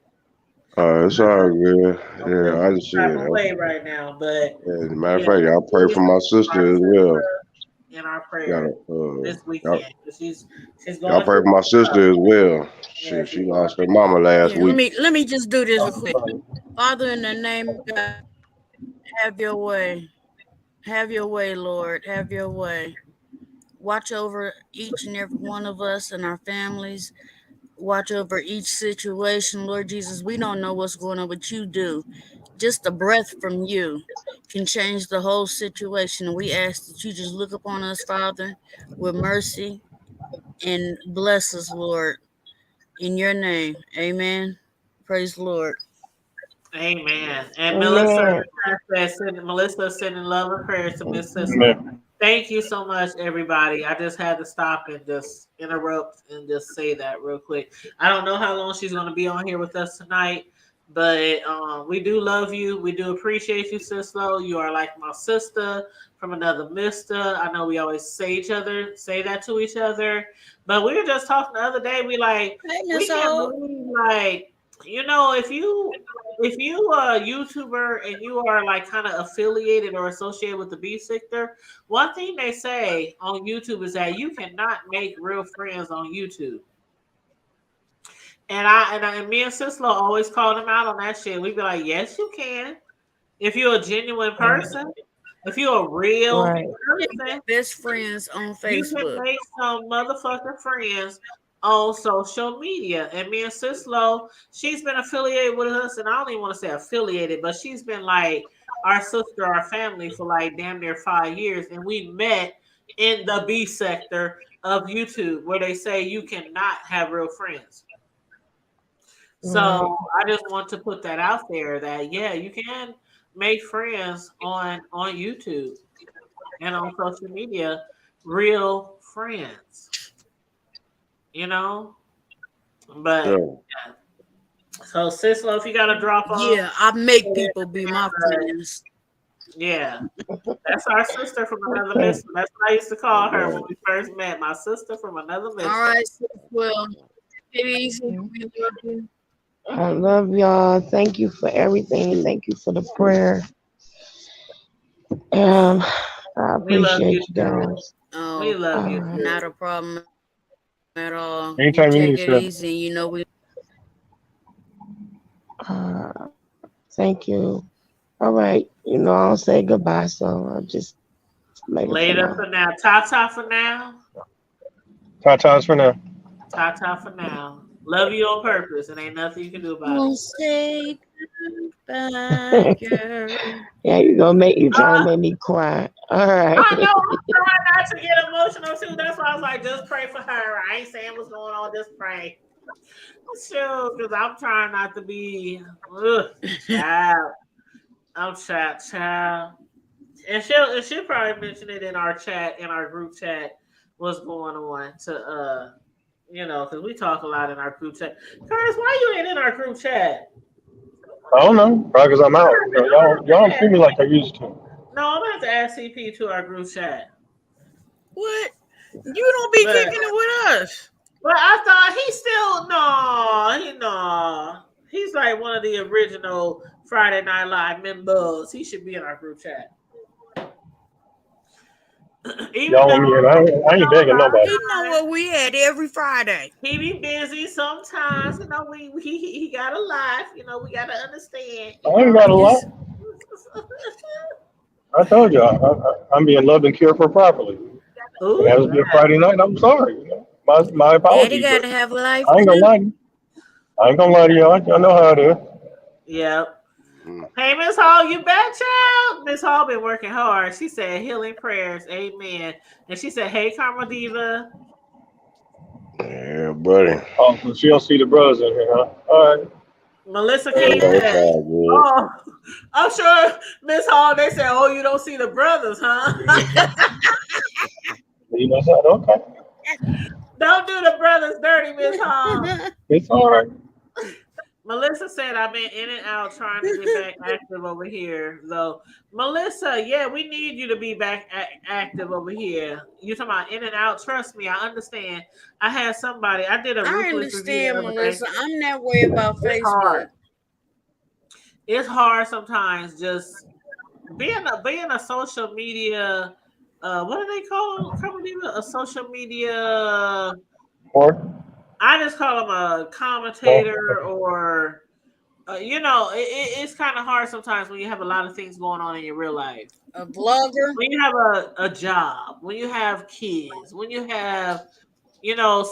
It's all good. Yeah, I just see type it. away right now, but As a matter of yeah, fact, I'll pray for my sister as well. in our Gotta, prayer this y'all, weekend. She's y'all going pray through for my some stuff. sister as well. Yeah, She lost her mama last Yeah, week. let me just do this real quick. Father, in the name of God, have your way. Have your way, Lord. Have your way. Watch over each and every one of us and our families. Watch over each situation, Lord Jesus. We don't know what's going on, but you do. Just a breath from you can change the whole situation. We ask that you just look upon us, Father, with mercy and bless us, Lord. In your name, amen. Praise the Lord. Amen. And Amen. Melissa sending love and prayers to Miss Sister. Amen. Thank you so much, everybody. I just had to stop and just interrupt and just say that real quick. I don't know how long she's going to be on here with us tonight, but we do love you. We do appreciate you, Sislo. You are like my sister from another mister. I know we always say that to each other, but we were just talking the other day. We can't believe, like, you know, if you are a YouTuber and you are like kind of affiliated or associated with the Bee Sector, one thing they say on YouTube is that you cannot make real friends on YouTube. And me and Sislo always call them out on that shit. We'd be like, yes, you can. If you're a genuine person, if you're a real person, best friends on Facebook. You can make some motherfucking friends on social media. And me and Sislo, she's been affiliated with us, and I don't even want to say affiliated, but she's been like our sister, our family for like damn near 5 years. And we met in the B sector of YouTube where they say you cannot have real friends. So I just want to put that out there that, yeah, you can make friends on YouTube and on social media, real friends, you know. But yeah. So Sislo, if you gotta drop off, I make people be my friends. Yeah, that's our sister from another mister. That's what I used to call her when we first met. My sister from another mister. All right, well, it is. We love you. I love y'all. Thank you for everything. Thank you for the prayer. I appreciate you guys. Oh, we love you. Not a problem at all. Anytime you Take need, it easy. You know we. Thank you. All right. You know, I'll say goodbye, so I'll just later for now. Ta-ta for now. Ta-ta's for now. Ta-ta for now. Love you on purpose, and ain't nothing you can do about it. Say goodbye, girl. Yeah, you trying to make me cry. All right. I know. I'm trying not to get emotional too. That's why I was like, just pray for her. I ain't saying what's going on. Just pray. Sure, because I'm trying not to be child. I'm child. And she'll probably mention it in our chat, in our group chat, what's going on to you know, because we talk a lot in our group chat. Curtis, why you ain't in our group chat? I don't know. Probably because I'm out. Y'all don't see me like I used to. No, I'm about to add CP to our group chat. What? You don't be kicking it with us. But I thought he's like one of the original Friday Night Live members. He should be in our group chat. Y'all want me in? I ain't begging nobody. He know what we had every Friday. He be busy sometimes. You know, he got a life. You know, we got to understand. I ain't got a lot. I told y'all, I'm being loved and cared for properly. It has to be a Friday night. I'm sorry. You know? My apologies. Daddy gotta have a life. I ain't gonna lie to you. I ain't gonna lie to y'all. Y'all know how it is. Yep. Hey, Miss Hall, you back, child? Miss Hall been working hard. She said healing prayers. Amen. And she said, hey, Karma Diva. Yeah, buddy. Oh, so she don't see the brothers in here, huh? All right. Melissa came back. Oh, I'm sure Miss Hall, they said, oh, you don't see the brothers, huh? You know what? Okay. Don't do the brothers dirty, Miss Hall. It's all right. Melissa said I've been in and out trying to get back active over here, though. Melissa, yeah, we need you to be back active over here. You talking about in and out? Trust me, I understand. I had somebody. I did a I ruthless review. understand, Melissa. I'm that way about It's Facebook. hard. It's hard sometimes. Just being a social media. What do they call them? A social media. Or I just call them a commentator or, it's kind of hard sometimes when you have a lot of things going on in your real life. A vlogger? When you have a job, when you have kids, when you have,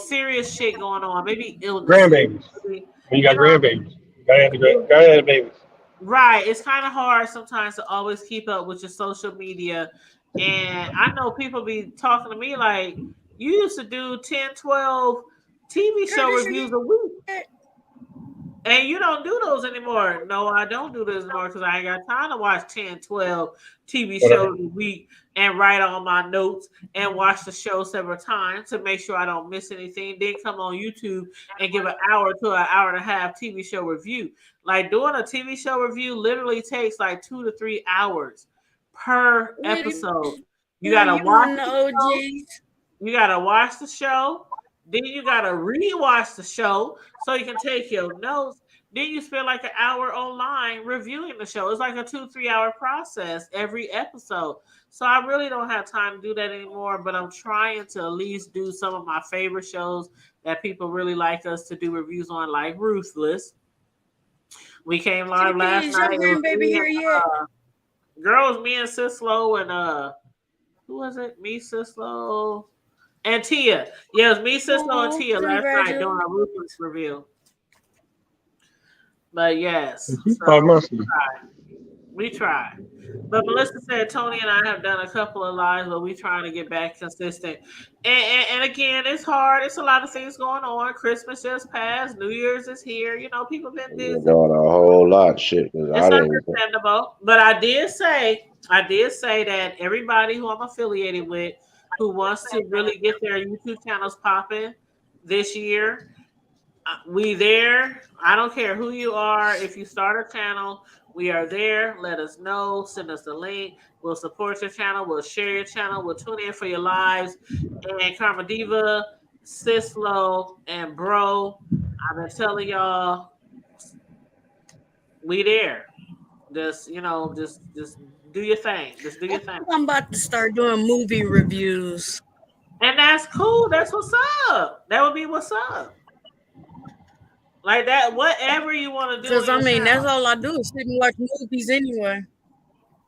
serious shit going on, maybe illness. grandbabies. When you got grandbabies. Gotta have babies. Right. It's kind of hard sometimes to always keep up with your social media. And I know people be talking to me like, you used to do 10, 12 TV show reviews a week. And you don't do those anymore. No, I don't do those anymore because I ain't got time to watch 10, 12 TV shows a week and write all my notes and watch the show several times to make sure I don't miss anything. Then come on YouTube and give an hour to an hour and a half TV show review. Like doing a TV show review literally takes like 2 to 3 hours per episode. You gotta watch the OGs. You gotta watch the show. Then you gotta rewatch the show so you can take your notes. Then you spend like an hour online reviewing the show. It's like a 2-3 hour process every episode. So I really don't have time to do that anymore, but I'm trying to at least do some of my favorite shows that people really like us to do reviews on, like Ruthless. We came live last night. Grandbaby here yet? Girls, me and Sislo and who was it? Me, Sislo, and Tia. Yeah, it was me, Sislo, and Tia last night doing a Ruthless review. But yes, so we try. But Melissa said Tony and I have done a couple of lives, but we trying to get back consistent. And again, it's hard. It's a lot of things going on. Christmas just passed. New Year's is here. People been busy. Doing a whole lot of shit. It's understandable. But I did say that everybody who I'm affiliated with who wants to really get their YouTube channels popping this year, we there. I don't care who you are. If you start a channel, we are there. Let us know. Send us the link. We'll support your channel. We'll share your channel. We'll tune in for your lives. And Karma Diva, Sislo, and Bro, I've been telling y'all, we there. Just do your thing. Just do your thing. I'm about to start doing movie reviews. And that's cool. That's what's up. That would be what's up. Like that, whatever you want to do. Because that's all I do is sit and watch movies anyway.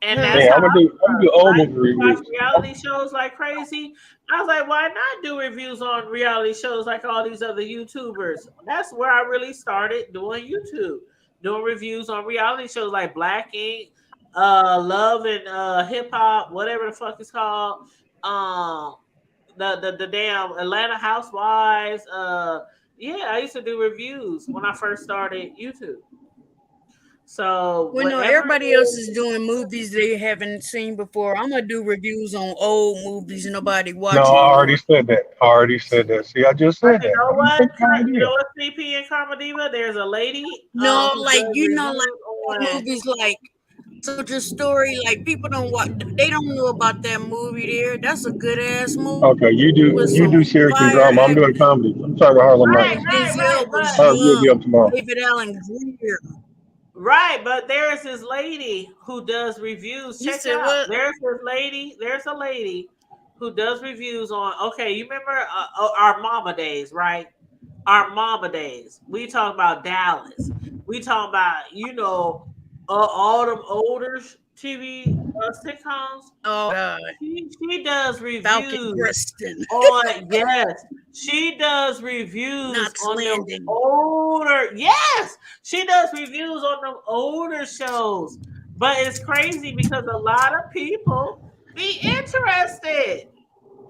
And that's I'm gonna do old movie reviews. Reality shows like crazy. I was like, why not do reviews on reality shows like all these other YouTubers? That's where I really started doing YouTube, doing reviews on reality shows like Black Ink, Love and Hip Hop, whatever the fuck it's called. The damn Atlanta Housewives. Yeah, I used to do reviews when I first started YouTube. So when everybody else is doing movies they haven't seen before, I'm gonna do reviews on old movies nobody watching. No, I already said that. See, I just said that. You know what? You know what, CP and Karma Diva? There's a lady. No, like movies like Soldier Story. Like people don't watch. They don't know about that movie. There, that's a good ass movie. Okay, you do Syracuse drama. I'm doing comedy. I'm talking about Harlem Nights. We'll be up tomorrow. David Allen Greer. Right, but there's this lady who does reviews. Check it out. There's a lady who does reviews on. Okay, you remember our Mama days, right? Our Mama days. We talk about Dallas. We talk about all them older TV sitcoms. Oh God. She does reviews she does reviews on the older. Yes, she does reviews on the older shows. But it's crazy because a lot of people be interested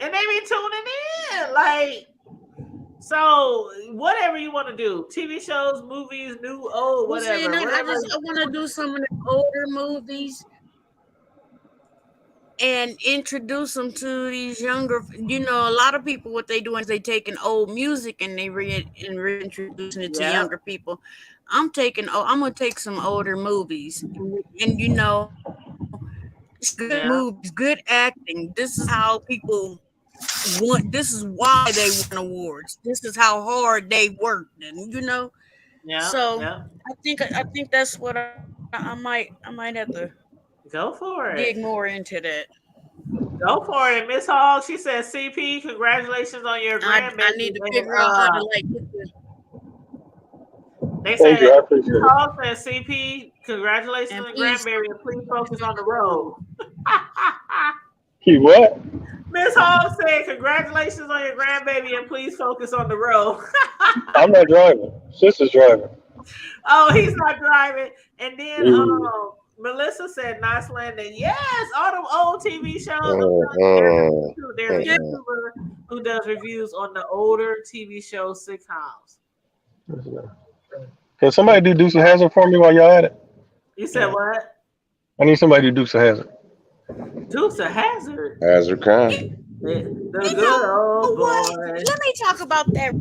and they be tuning in. Like, so whatever you want to do, TV shows, movies, new, old, whatever. I want to do some of the older movies and introduce them to these younger. A lot of people, what they do is they take an old music and they reintroducing it to younger people. I'm gonna take some older movies, and you know, it's good movies, good acting. This is how people want. This is why they won awards. This is how hard they worked, and you know. So I think that's what I might have to go for dig it. more into that. Go for it, Miss Hall. She said, "CP, congratulations on your grandbaby." I need to figure out how to like get this. They Thank said, you. I appreciate Miss it. Hall said, "CP, congratulations on the grandbaby, and please focus on the road." He what? Miss Hall said, "Congratulations on your grandbaby, and please focus on the road." I'm not driving. Sister's driving. Oh, he's not driving. And then Mm. Melissa said, "Nice landing." Yes, all them old TV shows. There's a YouTuber who does reviews on the older TV shows, sitcoms. Can somebody do Dukes of Hazzard for me while y'all at it? You said what? I need somebody to do Dukes of Hazzard. Dukes of Hazzard. Hazzard County. The good old boy. Let me talk about that.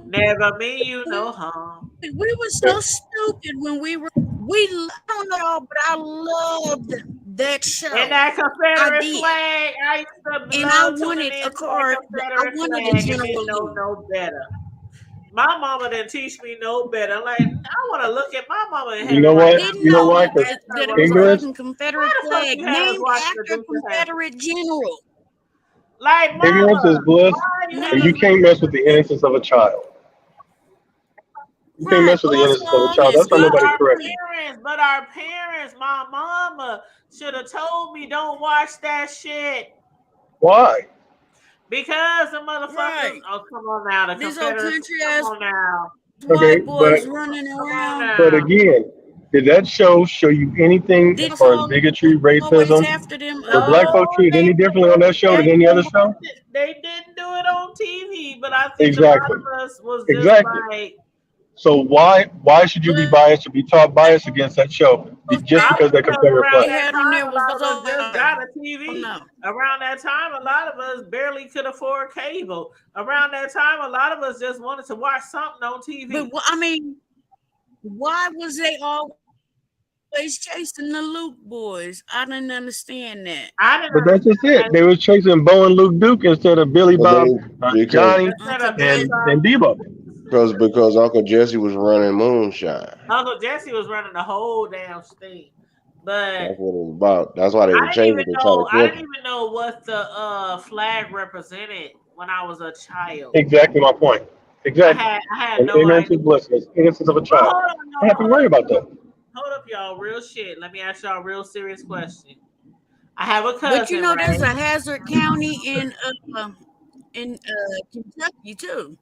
Never mean you no harm. We were so stupid when we I don't know, but I loved that show. And that Confederate flag, I used to and love I wanted a card. I wanted flag a general. No better. My mama didn't teach me no better. Like, I want to look at my mama and You know what? You know why? That it was a fucking Confederate flag named after Confederate general. Like, mama, ignorance is bliss, and you can't mess with the innocence of a child. You can't mess with the innocence of a child. That's not nobody correct. But our parents, my mama, should have told me don't watch that shit. Why? Because the motherfuckers. Oh, come on now, the Confederates. Come on now. Okay, boys running around. But again, did that show you anything as far as bigotry, racism? Were black folks treated any differently on that show than any other show? They didn't do it on TV, but I think Exactly. a lot of us was just like. So why should you be biased or be taught bias against that show just because they're Confederate flag? Got a TV. Around that time, a lot of us barely could afford cable. Around that time, a lot of us just wanted to watch something on TV. But I mean, why was they always chasing the Luke boys? I didn't understand that. But that's just it. They were chasing Bo and Luke Duke instead of Billy Bob, Johnny, and Debo. Because Uncle Jesse was running moonshine. Uncle Jesse was running the whole damn thing. But that's what it was about. That's why they were chasing him. I didn't even know what the flag represented when I was a child. Exactly my point. Exactly. I had no ignorance idea. is bliss. It's innocence of a child. I don't have to worry about that. Hold up, y'all. Real shit. Let me ask y'all a real serious question. I have a cousin. But you know, there's a Hazzard County in Kentucky too.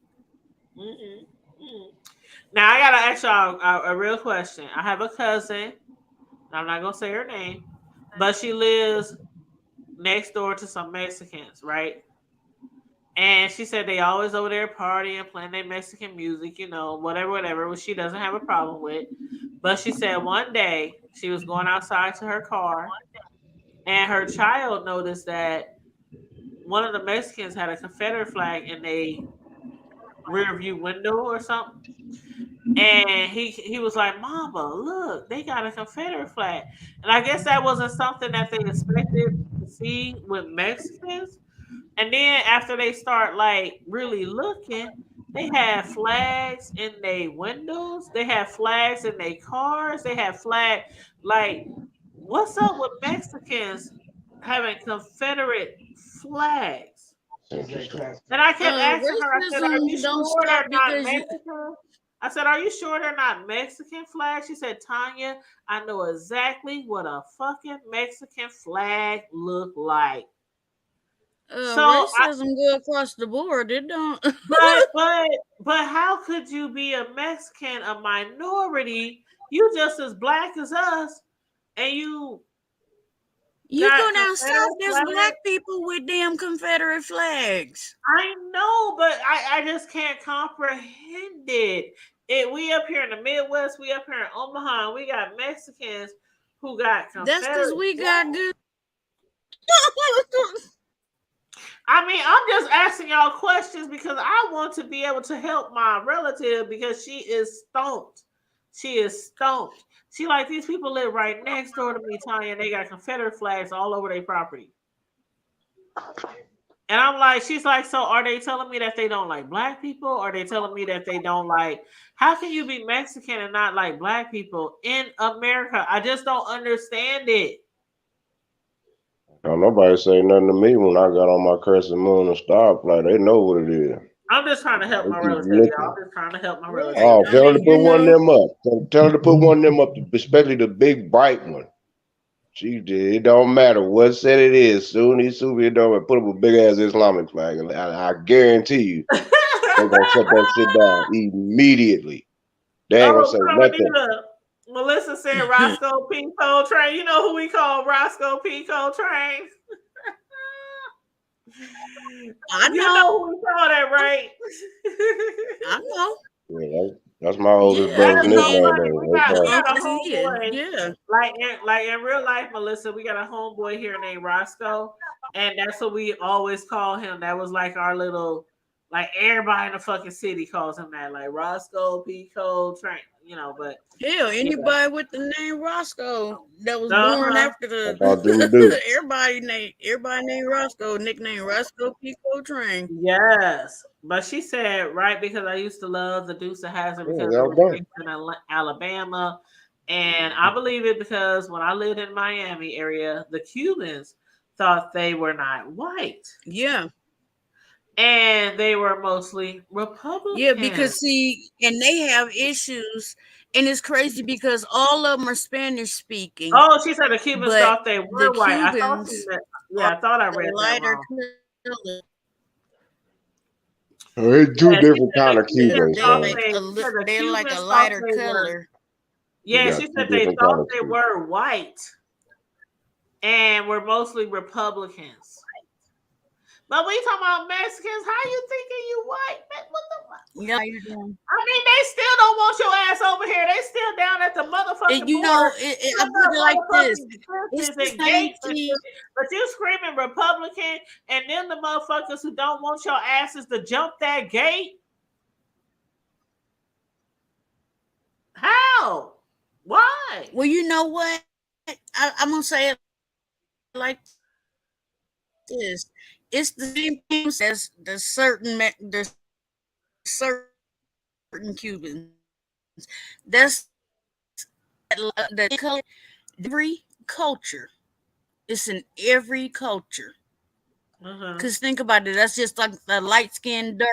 Now I gotta ask y'all a real question. I have a cousin. I'm not gonna say her name, but she lives next door to some Mexicans, right? And she said they always over there partying, playing their Mexican music, you know, whatever, which she doesn't have a problem with. But she said one day she was going outside to her car, and her child noticed that one of the Mexicans had a Confederate flag in a rear view window or something, and he was like, "Mama, look, they got a Confederate flag." And I guess that wasn't something that they expected to see with Mexicans. And then after they start like really looking, they had flags in their windows, they had flags in their cars, they had flag. Like, what's up with Mexicans having Confederate flags? And I kept asking her, I said, "Are you sure they're not Mexican?" I said, "Are you sure they're not Mexican flags?" She said, "Tanya, I know exactly what a fucking Mexican flag look like." So racism go across the board. It don't. but how could you be a Mexican, a minority? You just as black as us, and you go down south, there's black people with damn Confederate flags. I know, but I just can't comprehend it. We up here in the Midwest, we up here in Omaha, and we got Mexicans who got Confederate. That's because we got good. I mean, I'm just asking y'all questions because I want to be able to help my relative because she is stumped She is stoned. She like, these people live right next door to me, Tanya, and they got Confederate flags all over their property. And I'm like, she's like, so are they telling me that they don't like black people? Or are they telling me that they don't like, how can you be Mexican and not like black people in America? I just don't understand it. Don't nobody say nothing to me when I got on my crescent moon and star flag. They know what it is. I'm just trying to help my relatives, y'all. I'm just trying to help my relatives. Oh, tell her to put one of them up. Tell her to put one of them up, especially the big bright one. She did. It don't matter what set it is. Sunni, Sufi, it don't matter. Put up a big ass Islamic flag, and I guarantee you, they're gonna shut that shit down immediately. They ain't gonna say nothing. Melissa said Roscoe P. Coltrane. You know who we call Roscoe P. Coltrane? I know. You know who we call that, right? I know. Yeah, that's my oldest brother's nickname. We got a homeboy. Yeah. Like in real life, Melissa, we got a homeboy here named Roscoe, and that's what we always call him. That was like our little, like everybody in the fucking city calls him that, like Roscoe P. Coltrane, you know. But hell, anybody with the name Roscoe that was born after everybody named Roscoe, nickname Roscoe P. Coltrane. Yes, but she said right because I used to love the Dukes of Hazzard because it was based in Alabama, and I believe it because when I lived in Miami area, the Cubans thought they were not white. Yeah. And they were mostly Republican. Yeah, because see, and they have issues, and it's crazy because all of them are Spanish speaking. Oh, she said the Cubans thought they were white. I thought I read lighter that wrong. It's two different kind of Cubans. They're like a lighter color. Yeah, she said they thought they were white, and were mostly Republicans. But we talking about Mexicans. How you thinking you white? What the fuck? Yeah, you doing? I mean, they still don't want your ass over here. They still down at the motherfucking you know, I put it like this. It's but you screaming Republican, and then the motherfuckers who don't want your asses to jump that gate. How? Why? Well, you know what? I'm gonna say it like this. It's the same things as the certain Cubans. That's the color. Every culture. It's in every culture. Because think about it. That's just like the light skin, dark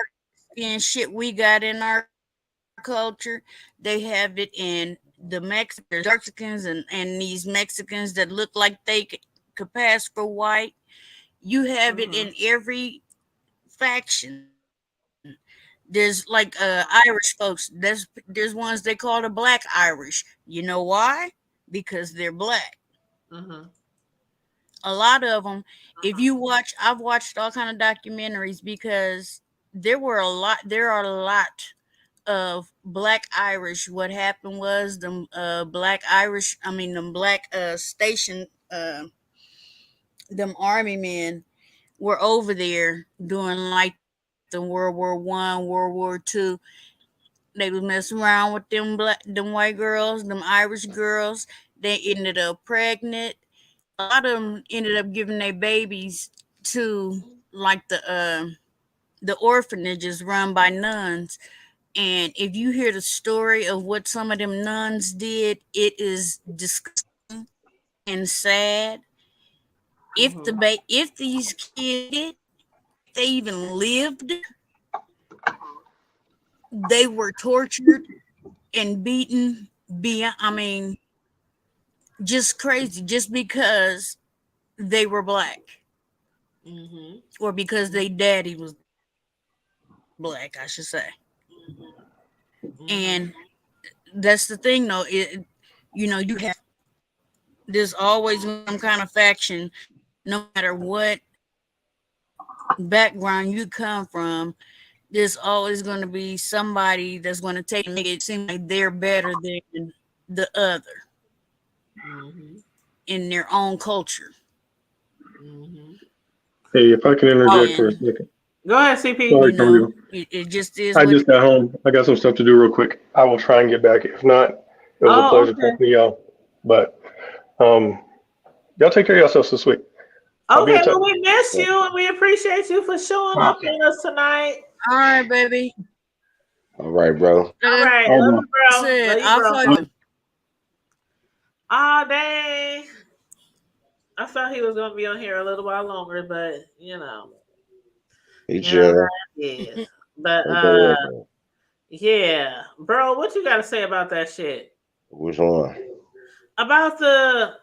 skin shit we got in our culture. They have it in the Mexicans and these Mexicans that look like they could pass for white. You have it in every faction. There's like Irish folks. There's ones they call the Black Irish. You know why? Because they're black. A lot of them. If you watch, I've watched all kind of documentaries because there are a lot of Black Irish. What happened was them Black Irish. I mean, them Black station. Them army men were over there doing like the World War I, World War II. They was messing around with them white girls, them Irish girls. They ended up pregnant. A lot of them ended up giving their babies to like the orphanages run by nuns. And if you hear the story of what some of them nuns did, it is disgusting and sad. If these kids, they even lived, they were tortured and beaten just crazy, just because they were black, or because their daddy was black, I should say. And that's the thing, though. There's always some kind of faction. No matter what background you come from, there's always going to be somebody that's going to make it seem like they're better than the other in their own culture. Hey, if I can interject for a second. Go ahead, CP. Sorry, it just is. I just got home. I got some stuff to do real quick. I will try and get back. If not, It was a Oh, pleasure okay. talking to y'all. But y'all take care of yourselves this week. I'll be in Okay, touch. well, we miss you and we appreciate you for showing up on us tonight. All right, baby. All right, bro. All right, All love right. you, bro. Said, Love you, I'll bro. call you. Oh, dang. I thought he was going to be on here a little while longer, but, you know. He You know how chill. it is. But, Okay, yeah. Bro, what you got to say about that shit? which one? About the...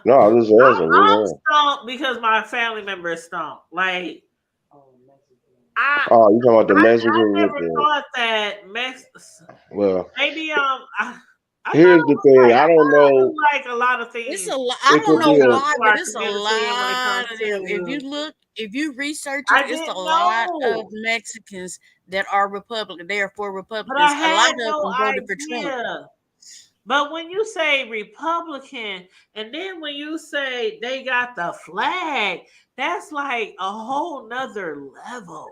No, I was asking. Which I'm one? stumped because my family member is stumped. Like, Oh, you talking about the I messenger with never the? thought that Well, maybe I here's thought the it was thing. like I don't know. like a lot of things. It's a lot. I It don't could know be a. why, to but our it's a community and when it lot comes of them. If you to look, if you research I it, it's a didn't lot of know, Mexicans that are Republican. They are for but I Republicans. A lot had of no them voted for Trump. idea. But when you say Republican, and then when you say they got the flag, that's like a whole nother level.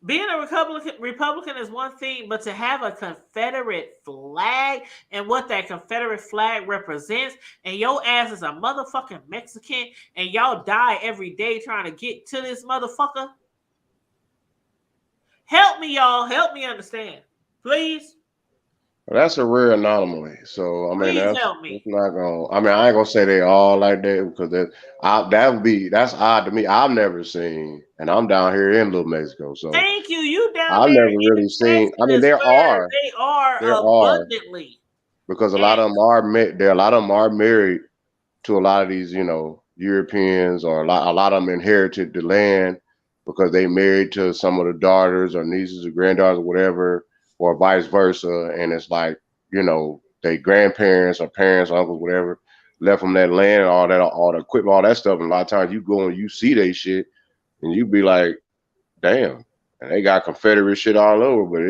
Being a Republican is one thing, but to have a Confederate flag and what that Confederate flag represents, and your ass is a motherfucking Mexican, and y'all die every day trying to get to this motherfucker. Help me, y'all. Help me understand, please. That's a rare anomaly. So I mean, Please that's help me. it's not gonna. I mean, I ain't gonna say they all like that because that's odd to me. I've never seen, and I'm down here in Little Mexico, so Thank you. You down I've there never in really seen. I mean, Texas where they are there are abundantly. because a lot of them are a lot of them are married to a lot of these, Europeans, or a lot of them inherited the land because they married to some of the daughters or nieces or granddaughters or whatever, or vice versa. And it's like, they grandparents or parents, uncles, whatever, left them that land, all the equipment, all that stuff. And a lot of times you go and you see they shit and you be like, damn. And they got Confederate shit all over, but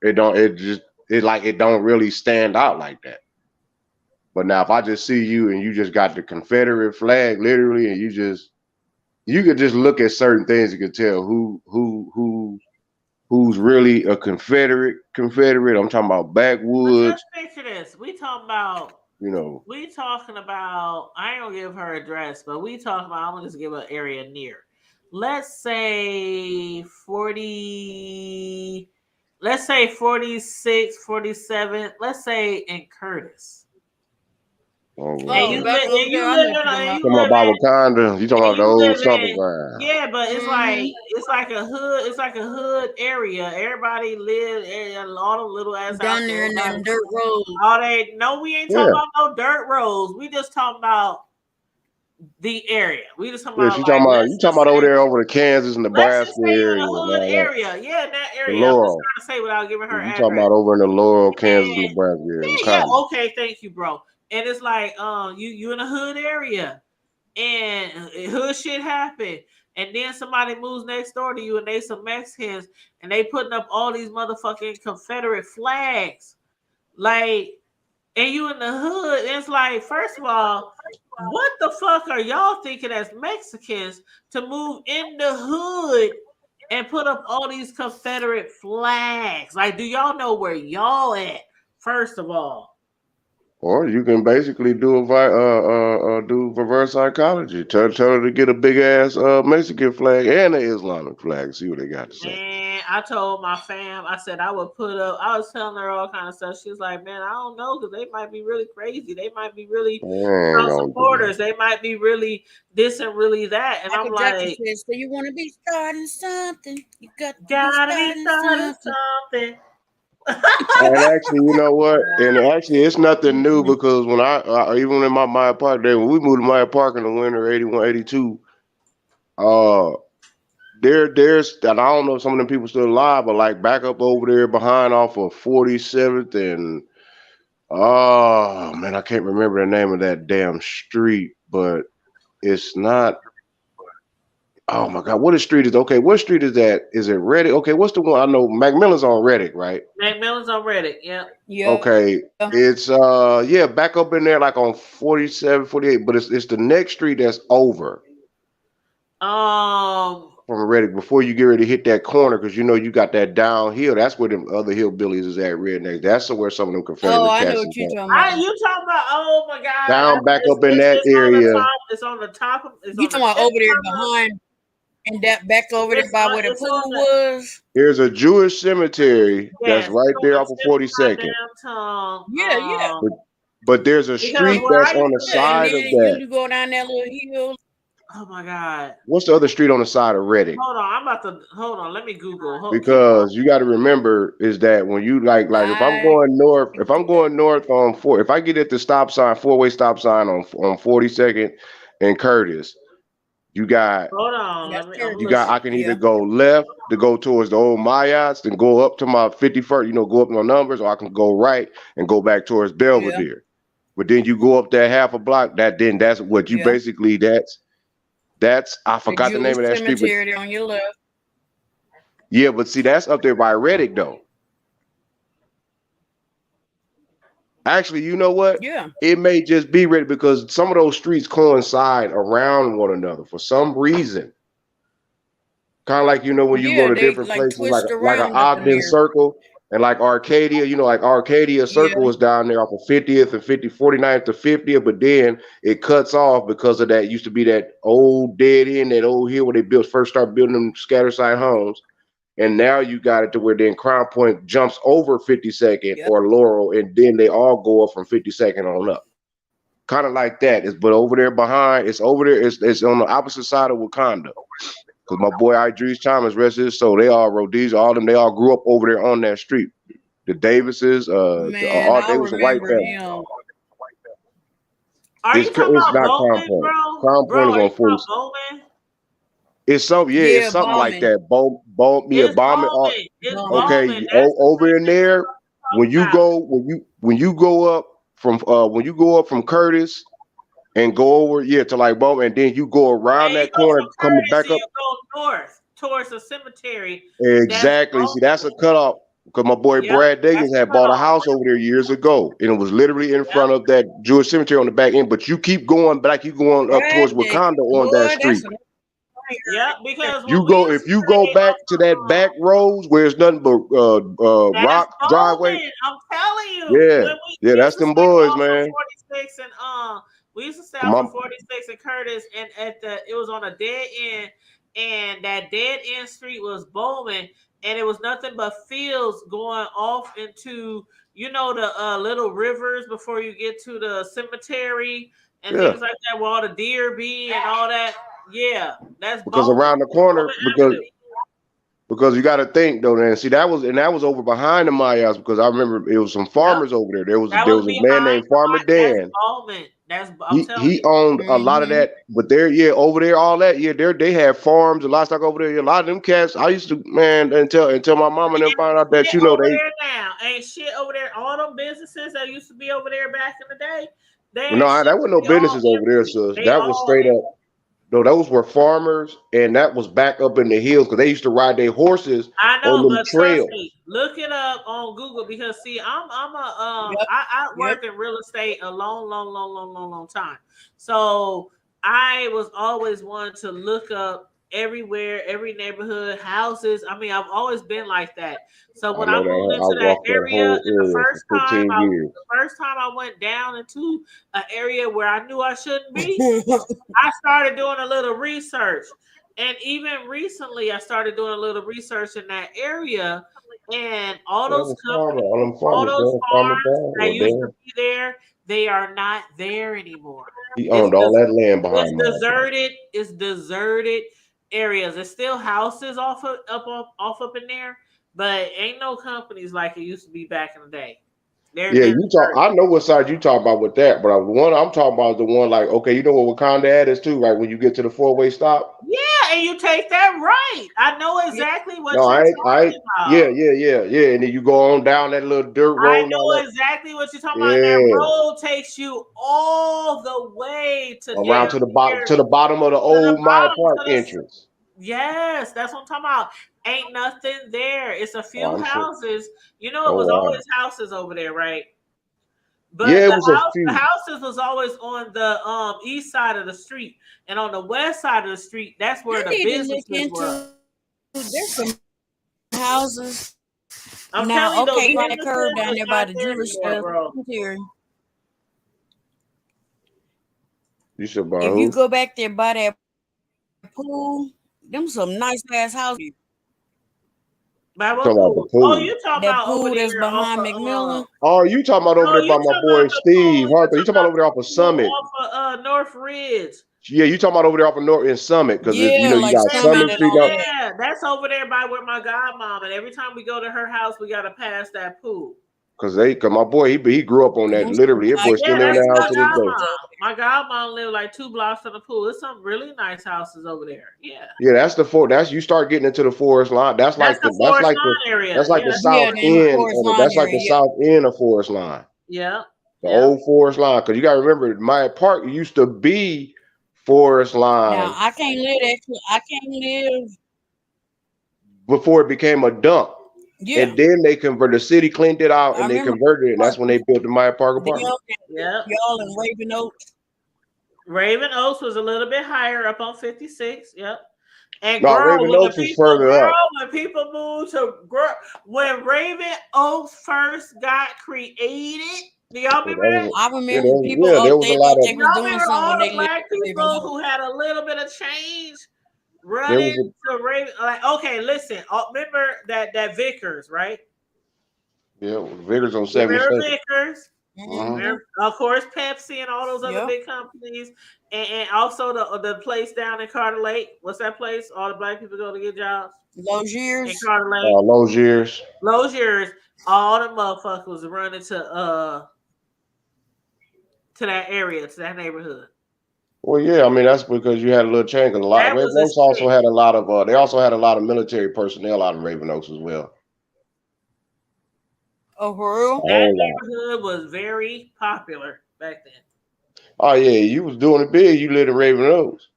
it don't really stand out like that. But now if I just see you and you just got the Confederate flag literally, and you could just look at certain things, you could tell who's really a Confederate. I'm talking about backwoods. Just picture this. We talking about I ain't gonna give her address, but we talking about, I'm gonna just give an area near. Let's say 46, 47, let's say in Curtis. And you live in Wakanda. You talking about the old Summer ground. Yeah, but it's like a hood. It's like a hood area. Everybody live in a lot of little ass down there in them dirt roads. We ain't talking about no dirt roads. We just talking about the area. We just talking about you talking about over there over the Kansas, Nebraska area. In a hood area. Yeah, in that area. Laurel. I'm just trying to say without giving her address. You talking about over in the Laurel, Kansas, Nebraska area. Yeah, okay, thank you, bro. And it's like, you in a hood area, and hood shit happen, and then somebody moves next door to you, and they some Mexicans, and they putting up all these motherfucking Confederate flags, like, and you in the hood. It's like, first of all, what the fuck are y'all thinking as Mexicans to move in the hood and put up all these Confederate flags? Like, do y'all know where y'all at? First of all. Or you can basically do reverse psychology. Tell her to get a big ass Mexican flag and an Islamic flag. See what they got to say. Man, I told my fam, I said I would put up. I was telling her all kind of stuff. She was like, "Man, I don't know, because they might be really crazy. They might be really supporters. They might be really this and really that." And I'm like, says, "So you want to be starting something? You got to be starting something." And actually, you know what? And actually, it's nothing new, because when I even in my Maya Park day, when we moved to Maya Park in the winter 81, 82, there's, and I don't know if some of them people still alive, but like back up over there behind off of 47th and oh man, I can't remember the name of that damn street, but it's not. Oh my God, what street is that? Is it Reddick? Okay, what's the one? I know Macmillan's on Reddick, right? Macmillan's on Reddick, yeah. Okay, it's back up in there like on 47, 48, but it's the next street that's over. From from Reddick before you get ready to hit that corner, because you know you got that downhill. That's where them other hillbillies is at, rednecks. That's where some of them Confederate Oh, I cats know is what you're at. talking about. You talking about? Oh my God! Down back up in that it's on the area. top. It's on the top of. You talking about over there behind and that back over there by where the pool was? There's a Jewish cemetery that's right there off of 42nd. Yeah. But there's a street that's on the side of that. You go down that little hill. Oh my God! What's the other street on the side of Reddick? Hold on, I'm about to hold on. Let me Google. Because you got to remember is that when you like if I'm going north on if I get at the stop sign, 4-way stop sign on 42nd and Curtis, you got hold on. I can either go left to go towards the old Mayats and go up to my 51st, go up my numbers, or I can go right and go back towards Belvedere. Yeah. But then you go up that half a block. That's what you basically That's I forgot the name of that street. Cemetery on your left. Yeah, but see, that's up there by Reddick, though. Actually, you know what? Yeah. It may just be Reddick because some of those streets coincide around one another for some reason. Kind of like when you go to different places, like an Ogden Circle and like Arcadia. Like Arcadia Circle is down there off of 50th and 49th to 50th, but then it cuts off because of that. It used to be that old dead end, that old hill where they first started building them scatter site homes. And now you got it to where then Crown Point jumps over 52nd or Laurel, and then they all go up from 52nd on up. Kind of like that. But over there behind, it's over there. It's on the opposite side of Wakanda. Because my boy Idris Thomas, rest his soul, they all Rhodesia, all them, they all grew up over there on that street. The Davises, they was a white family. Are you talking about Bowman, bro? Crown Point is on 40. It's something, it's something like that. Bowman. Okay, over in there, when you go up from Curtis and go over to like Bowman, and then you go around that corner, coming back up. You go north towards the cemetery. Exactly. See, that's a cutoff. Because my boy Brad Daggins had bought a house over there years ago, and it was literally in front of that Jewish cemetery on the back end. But you keep going back, you going up towards Wakanda on that street. Yeah, because if you go back to that back roads where it's nothing but rock driveway. I'm telling you. Yeah, that's them boys, man. 46 and we used to stay off of 46 and Curtis, and it was on a dead end, and that dead end street was Bowman, and it was nothing but fields going off into the little rivers before you get to the cemetery and things like that, where all the deer be and all that. Yeah, that's because around the corner, because you got to think though, man. See, that was over behind the Mayas, because I remember it was some farmers over there. There was a man named Farmer Dan. He owned a lot of that, but over there, all that, they had farms and livestock over there. A lot of them cats, I used to, man, until my mama and them found out that they now ain't shit over there. All them businesses that used to be over there back in the day. That wasn't no businesses over there, sis. That was straight up. No, those were farmers, and that was back up in the hills because they used to ride their horses on them trails. Look it up on Google, because see, I worked in real estate a long time. So I was always one to look up everywhere, every neighborhood, houses. I mean, I've always been like that. So when I moved into that area, the first time I went down into an area where I knew I shouldn't be, I started doing a little research. And even recently, I started doing a little research in that area, and all those companies, all those farms that used to be there, they are not there anymore. He owned all that land behind. It's deserted areas. There's still houses off up in there, but ain't no companies like it used to be back in the day. I know what side you talk about with that, but the one I'm talking about is the one like, okay, you know what Wakanda at is too, right? When you get to the 4-way stop. Yeah, and you take that right. I know exactly what you're talking about. Yeah. And then you go on down that little dirt road. I know exactly what you're talking about. That road takes you all the way to the bottom of the old Maya Park entrance. Yes, that's what I'm talking about. Ain't nothing there. It's a few houses. Sure. It was always houses over there, right? But Yeah, it the was a few. houses was always on the east side of the street, and on the west side of the street, that's where I the need to look businesses were. into. There's some houses I'm telling you, now. those Okay, by the businesses curve down was there by not the there jewelry anymore, stuff. bro. Here, You said about if who? you go back there by that pool, them some nice ass houses. By what Talking about the pool? pool. Oh, you talking That about over pool that's there off behind of McMillan. Oh, you talking about over no, there you by my talking boy about the pool. Steve Harper. You talking about over there off of Pool Summit. off of North Ridge. Yeah, you talking about over there off of North in Summit, because you Yeah, know you like got Summit Summit and Street all up. that. Yeah, that's over there by where my godmom. And every time we go to her house, we gotta pass that pool. Cause my boy he grew up on that. Them Literally, some that boy nice still Yeah, live in that's that my house to this day. godmom. My godmom lived like 2 blocks from the pool. There's some really nice houses over there. Yeah. Yeah, that's you start getting into the Forest Line. That's That's like the that's Forest like Line the area. that's like Yeah, the south Yeah, the end Forest of it. Line That's like area. the Yeah. south end of Forest Line. yeah. The Yeah. old Forest Line. Because you gotta remember, my park used to be Forest Now Line I can't live. before it became a dump. Yeah, And then they converted, the city cleaned it out I and they remember converted it. And that's when they built the Maya Park them apartment. Yeah. y'all in Raven Oaks. Raven Oaks was a little bit higher up on 56. Yep. And No, girl, Raven Oaks was further up. when people moved to when Raven Oaks first got created, do y'all remember that? I remember people there was they a lot thought of they was Y'all doing remember something all when the they lived black in Raven people Oaks. who had a little bit of change there running was to Raven? Like, okay, listen, remember that Vickers, right? Vickers on Remember 77. Vickers? Mhm. Remember, of course, Pepsi and all those other Yep. big companies, and also the place down in Carter Lake. What's that place? All the black people go to get jobs Those in years. Carter Lake. Those years. Those years, all the motherfuckers running to that area, to that neighborhood. Well, yeah, I mean that's because you had a little change. 'Cause a lot That Raven was a Oaks also shit. had a lot of they also had a lot of military personnel out in Raven Oaks as well. Oh, for real? A That whole lot. neighborhood was very popular back then. Oh yeah, you was doing it big. You lived in Raven Oaks.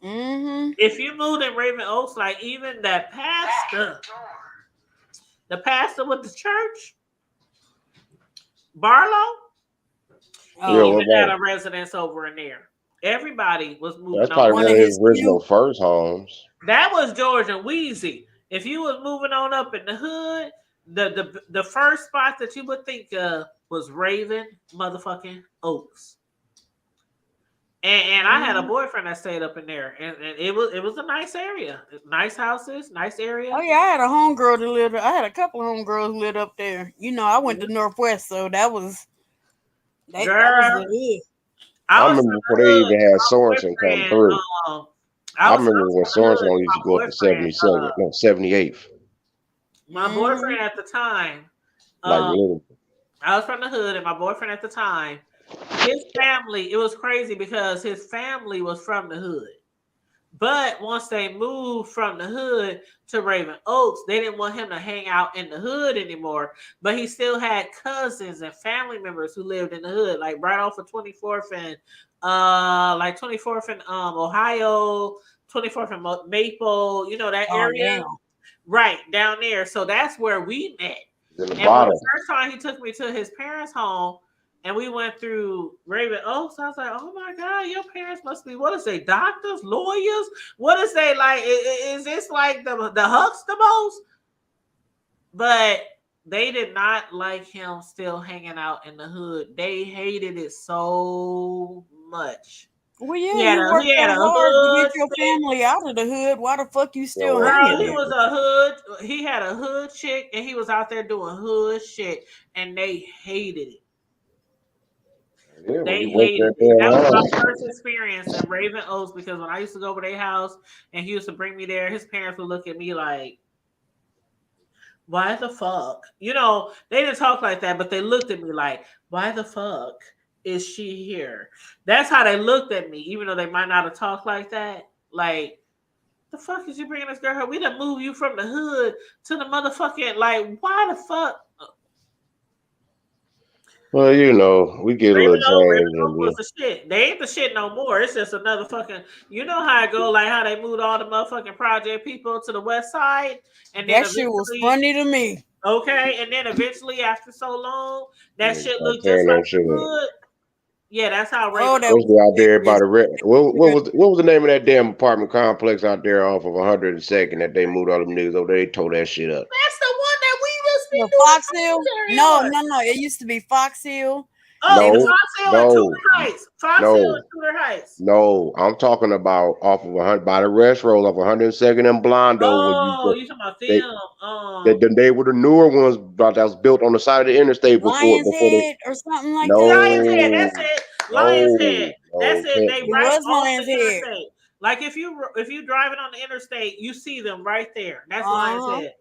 Mm-hmm. If you moved in Raven Oaks, like even that pastor, the pastor with the church, Barlow, he Yeah, even what had about a residence over in there. Everybody was moving that's on. probably One one of of his his original few. first homes. That was George and Wheezy. If you was moving on up in the hood, the first spot that you would think of was Raven motherfucking Oaks. And I had a boyfriend that stayed up in there, and it was a nice area, nice houses, nice area. Oh yeah, I had a homegirl that lived. I had a couple of homegirls who lived up there. You know, I went to Northwest, so that was that was Girl, the hood. I was remember from before the they hood. even had My Sorensen come boyfriend, through. I I remember when was from the hood. Sorensen used to go up to 77, no 78th. My boyfriend at the time, Like um, literally. I was from the hood, and my boyfriend at the time, his family, it was crazy because his family was from the hood. But once they moved from the hood to Raven Oaks, they didn't want him to hang out in the hood anymore. But he still had cousins and family members who lived in the hood, like right off of 24th and like 24th and Ohio, 24th and Maple, you know, that Oh area. damn. Right, down there. So that's where we met. In the And when bottom. the first time he took me to his parents' home and we went through Raven Oaks, I was like, oh my God, your parents must be, what is they, doctors, lawyers? What is they like? Is this like the Huxtables? But they did not like him still hanging out in the hood. They hated it so much. Well, yeah, He had you a- worked he had so a hard to hood get your family out of the hood. Why the fuck you still Yeah, Girl, hanging he there? was a hood. He had a hood chick, and he was out there doing hood shit, and they hated it. Yeah, when They you work hated that it. That was damn my house. first experience in Raven Oaks because when I used to go over their house and he used to bring me there, his parents would look at me like, "Why the fuck?" You know, they didn't talk like that, but they looked at me like, "Why the fuck is she here?" That's how they looked at me, even though they might not have talked like that. Like, the fuck is you bringing this girl here? We done move you from the hood to the motherfucking, like, why the fuck? Well, you know, we get a Raven little Oak change and was the shit. They ain't the shit no more. It's just another fucking, you know how it go, like how they moved all the motherfucking project people to the west side. And then That shit was eventually, funny to me. Okay, and then eventually, after so long, that Yeah, shit start looked tearing just that like shit the up. hood. Yeah, that's how Oh, Raven. that was Especially out there by serious. the red. What was the name of that damn apartment complex out there off of 102nd that they moved all them niggas over there? They tore that shit up. That's the one that we was The doing Fox Hill? No, commentary on. It used to be Fox Hill. Oh, They the moved. Fox Hill and No, Tudor Heights. Fox Hill and Tudor Heights. no. I'm talking about off of 100 by the rest road off 102nd and Blondo. When Oh, you talking about they them? they were the newer ones that was built on the side of the interstate before Lion's they. Head or something like No, that. Lion's Head. That's it. Lion's Head. That's no. it. They It right was off Lion's the Head. interstate. Like if you driving on the interstate, you see them right there. That's Lion's Uh-huh. Head.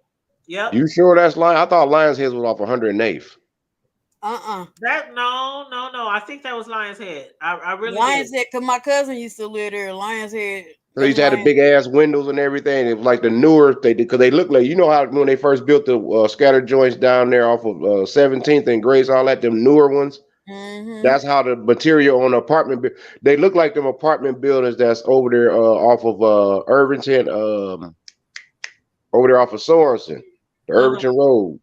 Yep. You sure that's Lion? I thought Lion's Head was off 108th. That no. I think that was Lion's Head. I really Lion's did. Head, because my cousin used to live there. Lion's Head. They used to have the big ass windows and everything. It was like the newer they did because they look like, you know how when they first built the scatter joints down there off of 17th and Grace, all that, them newer ones. Mm-hmm. That's how the material on the apartment. They look like them apartment buildings that's over there off of Irvington, over there off of Sorensen, the Irvington Road.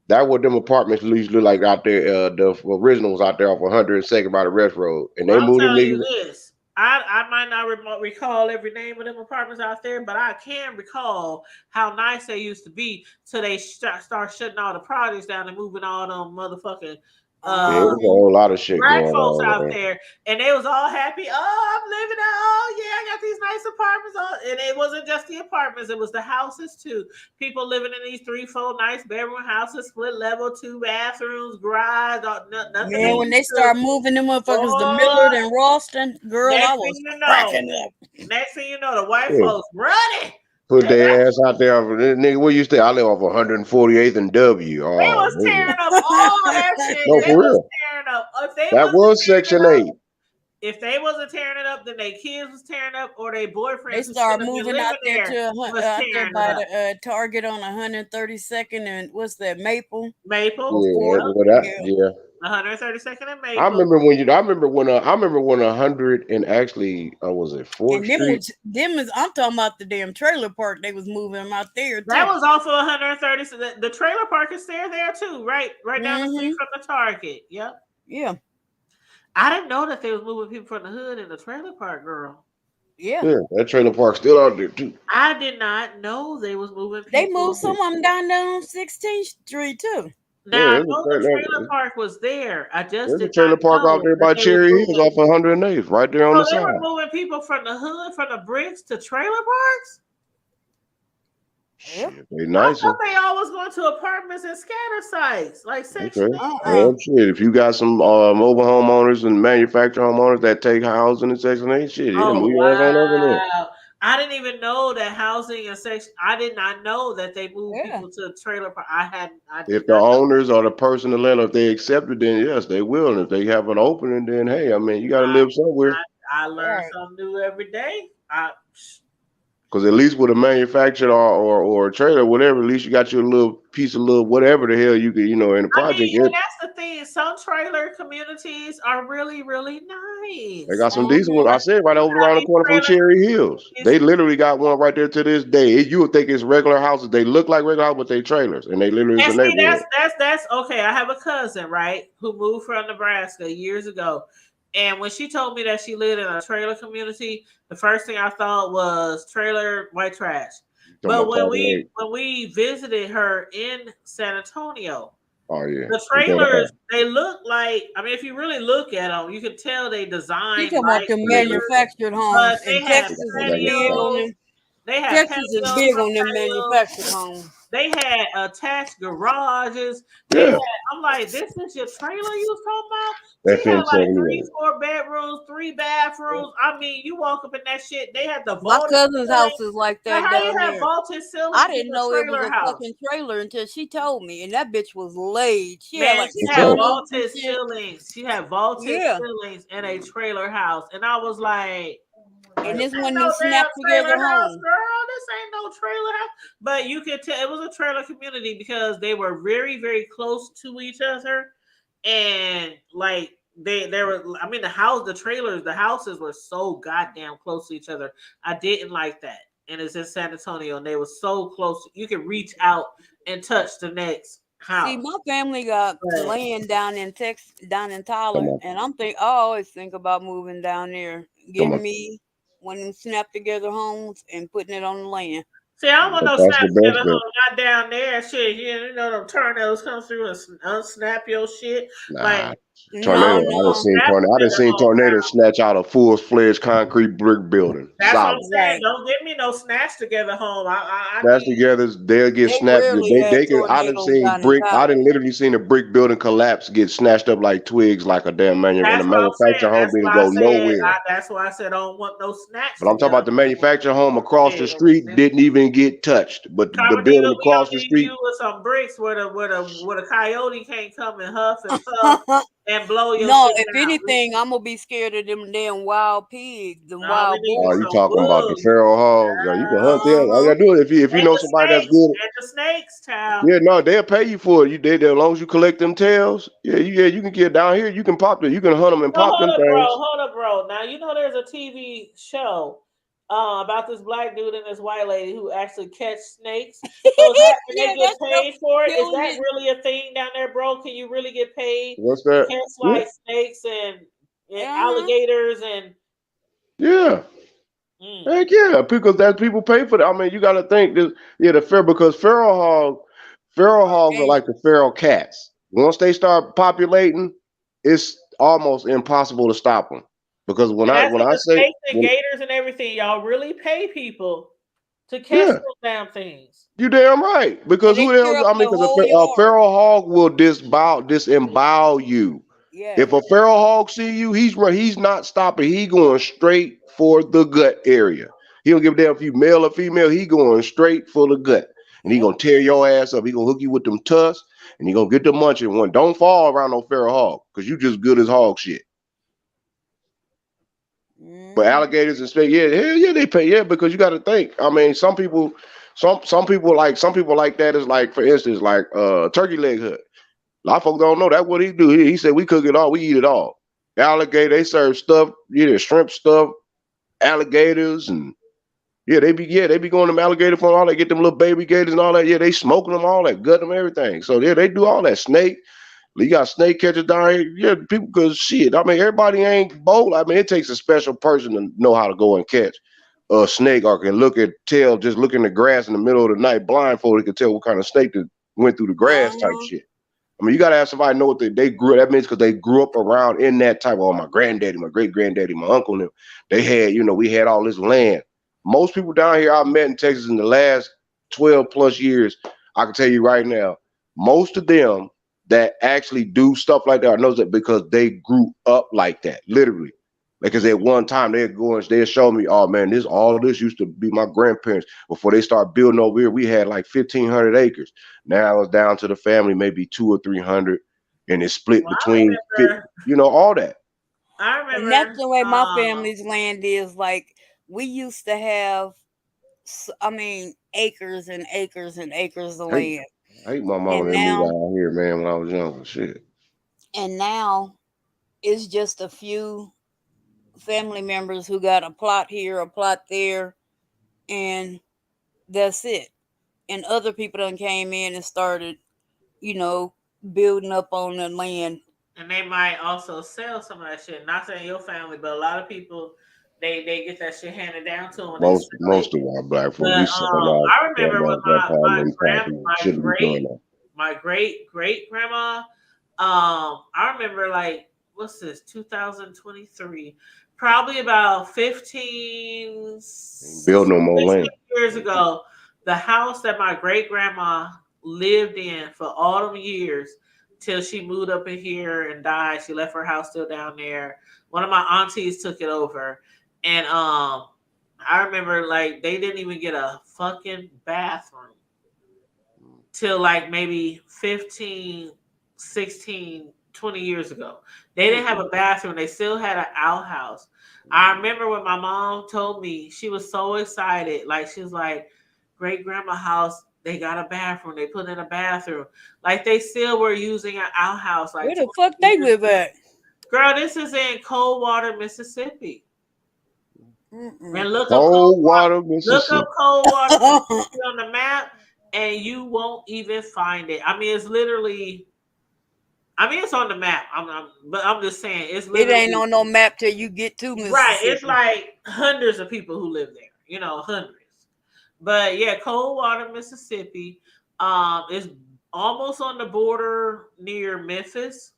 That what them apartments usually look like out there. The originals out there off 102nd by the rest road, and they I'm moved them telling you niggas. this. I might not recall every name of them apartments out there, but I can recall how nice they used to be till they start shutting all the projects down and moving all them motherfucking Yeah, there's a whole lot of shit black going folks on out there. there, and they was all happy. Oh, I'm living out. Oh, yeah, I got these nice apartments. And it wasn't just the apartments; it was the houses too. People living in these 3-4 nice bedroom houses, split level, 2 bathrooms, garage. Nothing. Man, when they start moving them motherfuckers to Millard and Ralston, girl, I was cracking up. Next thing you know, the white Yeah. folks running. Put their ass out there. Nigga, where you stay? I live off 148th and W. They was tearing up all that shit. No, They for was real. tearing up. If they That wasn't was tearing Section it up- 8. If they wasn't tearing it up, then their kids was tearing up, or their boyfriends. They who start should've been moving out living there to was out there tearing by it up. the Target on 132nd and what's that, Maple? Maple. Yeah. 132nd and Maple. I remember when 100 and actually was it 4th And Street? them is I'm talking about the damn trailer park. They was moving them out there too. That was off of 130. So the trailer park is there too, right down the street from the Target. Yep. Yeah. I didn't know that they was moving people from the hood in the trailer park, girl. Yeah. That trailer park's still out there too. I did not know they was moving people. They moved some of them down on 16th Street too. Now I there's know a the trailer park was there. I just There's a did trailer not park know out there that by they Cherry was Hills moving. off 108th, right there on So the they side. were moving people from the hood, from the bricks to trailer parks. Shit, they I nicer. thought they all was going to apartments and scatter sites, like Section Okay. 8. Well, shit. If you got some mobile homeowners and manufacturer homeowners that take housing in Section 8, shit, yeah, Oh move your ass on over there. wow! I didn't even know that housing and section. I did not know that they moved people to trailer park. I did If the not know. owners or the person, the landlord, if they accept it, then yes, they will. And if they have an opening, then hey, I mean, you got to live somewhere. I learn something new every day. Because at least with a manufacturer or a trailer, whatever, at least you got your little piece of little whatever the hell you could, in the project. And that's the thing. Some trailer communities are really, really nice. They got some decent ones. I said right over around the corner from Cherry Hills. They literally got one right there to this day. You would think it's regular houses. They look like regular houses, but they trailers, and they literally is a neighborhood. That's okay. I have a cousin, right, who moved from Nebraska years ago. And when she told me that she lived in a trailer community, the first thing I thought was trailer white trash. But when we visited her in San Antonio, the trailers, they look like, I mean, if you really look at them, you can tell they designed. You talking about the manufactured homes in Texas is big on them. Texas is big on them manufactured homes. They had attached garages. I'm like, this is your trailer you was talking about? She had like 3-4 bedrooms, 3 bathrooms. I mean, you walk up in that shit. They had the my cousin's house is like that down there. Vaulted ceilings. I didn't know it was a fucking trailer until she told me, and that bitch was laid. She had vaulted ceilings. She had vaulted ceilings in a trailer house, and I was like. And this one you snap together home. Girl, this ain't no trailer house. But you could tell it was a trailer community because they were very, very close to each other. And like they were, I mean, the houses were so goddamn close to each other. I didn't like that. and it's in San Antonio, and they were so close. You could reach out and touch the next house. See, my family got But- land down in Texas, down in Come Tyler, on. and I always think about moving down there, Come getting on. me one of them snap together homes and putting it on the land. See, I don't want no That's snap the best together bet. home, not down there. Shit, you know them tornadoes come through and unsnap your shit. Like, Tornado. No, I done seen snap tornado. I done together seen home tornadoes snatch out a full-fledged concrete brick building. That's what I'm Solid. saying. Right. Don't give me no snatch together home. I Snatch need together, they'll get They snapped. rarely have They could. I done tornadoes seen down in brick. I Tyler. done literally seen a brick building collapse, get snatched up like twigs, like a damn in That's a what I'm manufactured saying. home That's didn't why go I said. nowhere. That's why I said I don't want no snatch. But I'm talking about the manufactured home across the Yeah. street didn't even get touched. But the Carmelita, building we across don't the need street, you with some bricks where the coyote can't come and huff and puff and blow your No, shit if down. anything, I'm gonna be scared of them damn wild pigs, them No, wild we need boars. you some talking about the wood. feral hogs? Yeah, you can hunt them. All you gotta do it if you And know the somebody that's snakes, good. and the snakes, child. Yeah, no, they'll pay you for it. As long as you collect them tails. Yeah, you can get down here. You can pop them. You can hunt them and No, pop them things. hold up, bro. Now you know there's a TV show about this black dude and this white lady who actually catch snakes. So is that and Yeah, they get that paid for it? Is killing that it. really a thing down there, bro? Can you really get paid What's to that? catch Yeah. like snakes and Uh-huh. alligators and Yeah. Heck yeah, because that people pay for that. I mean, you got to think this. Yeah, because feral hogs are like the feral cats. Once they start populating, it's almost impossible to stop them. Because when I the say snakes and gators and everything, y'all really pay people to catch Yeah. those damn things. you damn right. Because And who they else? tear I up mean, the because whole a yard. feral hog will disembowel you. Yeah. If a feral hog see you, he's not stopping. He going straight for the gut area. He don't give a damn if you male or female. He going straight for the gut, and he gonna tear your ass up. He gonna hook you with them tusks, and he gonna get the munching one. Don't fall around no feral hog, cause you just good as hog shit. But alligators and snakes, yeah, hell yeah, they pay, yeah, because you got to think. I mean, some people like that is like, for instance, like turkey leg hut. A lot of folks don't know that's what he do. He said we cook it all, we eat it all. Alligator, they serve stuff, shrimp stuff, alligators, and they be going to them alligator farm, all that, get them little baby gators and all that. Yeah, they smoking them, all that, gut them, everything. So yeah, they do all that. Snake, you got snake catchers down here. Yeah, people, because shit, I mean, everybody ain't bold. I mean, it takes a special person to know how to go and catch a snake, or can just look in the grass in the middle of the night blindfolded, can tell what kind of snake that went through the grass type shit. I mean, you gotta have somebody know what they grew. That means because they grew up around in that type. Oh, my granddaddy, my great granddaddy, my uncle, and them, they had, we had all this land. Most people down here I met in Texas in the last 12 plus years, I can tell you right now, most of them that actually do stuff like that, I know that because they grew up like that, literally. Because at one time they'd show me, oh man, all this used to be my grandparents. Before they start building over here, we had like 1,500 acres. Now it's down to the family, maybe 200 or 300, and it's split between, all that. I remember. And that's the way my family's land is. Like, we used to have, acres and acres and acres of land. I hate my mama and moved out here, man, when I was younger. Shit. And now it's just a few family members who got a plot here, a plot there, and that's it. And other people done came in and started, building up on the land. And they might also sell some of that shit. Not saying your family, but a lot of people, they get that shit handed down to them. Most of our black folks, we sell I remember when my great grandma, I remember, like, what's this, 2023, probably about 15 build no more land years ago, the house that my great grandma lived in for all them years till she moved up in here and died. She left her house still down there. One of my aunties took it over, and I remember, like, they didn't even get a fucking bathroom till like maybe 15, 16, 20 years ago. They didn't have a bathroom. They still had an outhouse. I remember when my mom told me, she was so excited. Like, she was like, great grandma house, they got a bathroom. They put in a bathroom. Like, they still were using an outhouse. Like, where the fuck they live at? Girl, this is in Coldwater, Mississippi. Mm-mm. And look up Coldwater, Look Mississippi. up Coldwater Mississippi on the map, and you won't even find it. I mean, it's literally. I mean, it's on the map. But I'm just saying, it's It literally ain't on no map till you get to Mississippi. right. It's like hundreds of people who live there. You know, hundreds. But yeah, Coldwater, Mississippi, is almost on the border near Memphis.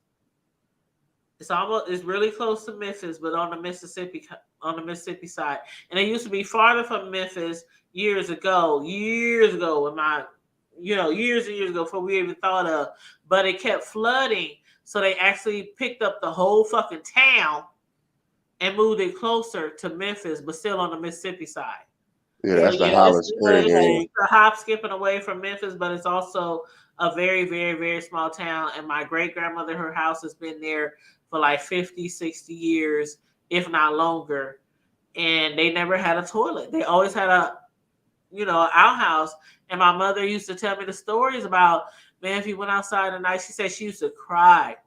It's really close to Memphis, but on the Mississippi side. And it used to be farther from Memphis years ago when years and years ago before we even thought of, but it kept flooding. So they actually picked up the whole fucking town and moved it closer to Memphis, but still on the Mississippi side. Yeah, that's the Holland Spring area. It's a hop, skipping away from Memphis, but it's also a very, very, very small town. And my great-grandmother, her house has been there for like 50, 60 years, if not longer. And they never had a toilet. They always had a outhouse. And my mother used to tell me the stories about, man, if you went outside at night, she said she used to cry.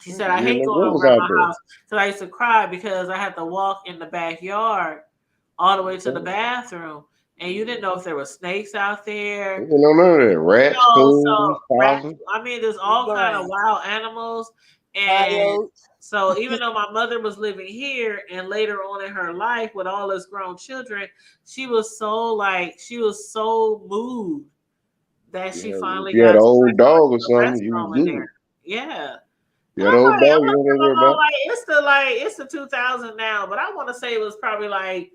She said, I hate going over at my house. So I used to cry because I had to walk in the backyard all the way to the bathroom. And you didn't know if there were snakes out there. You don't know that. Rats, I mean, there's all kind of wild animals. And so even though my mother was living here and later on in her life with all us grown children, she was so moved that she finally got an old dog or something. You was good. Yeah. You old dog. It's the 2000 now, but I want to say it was probably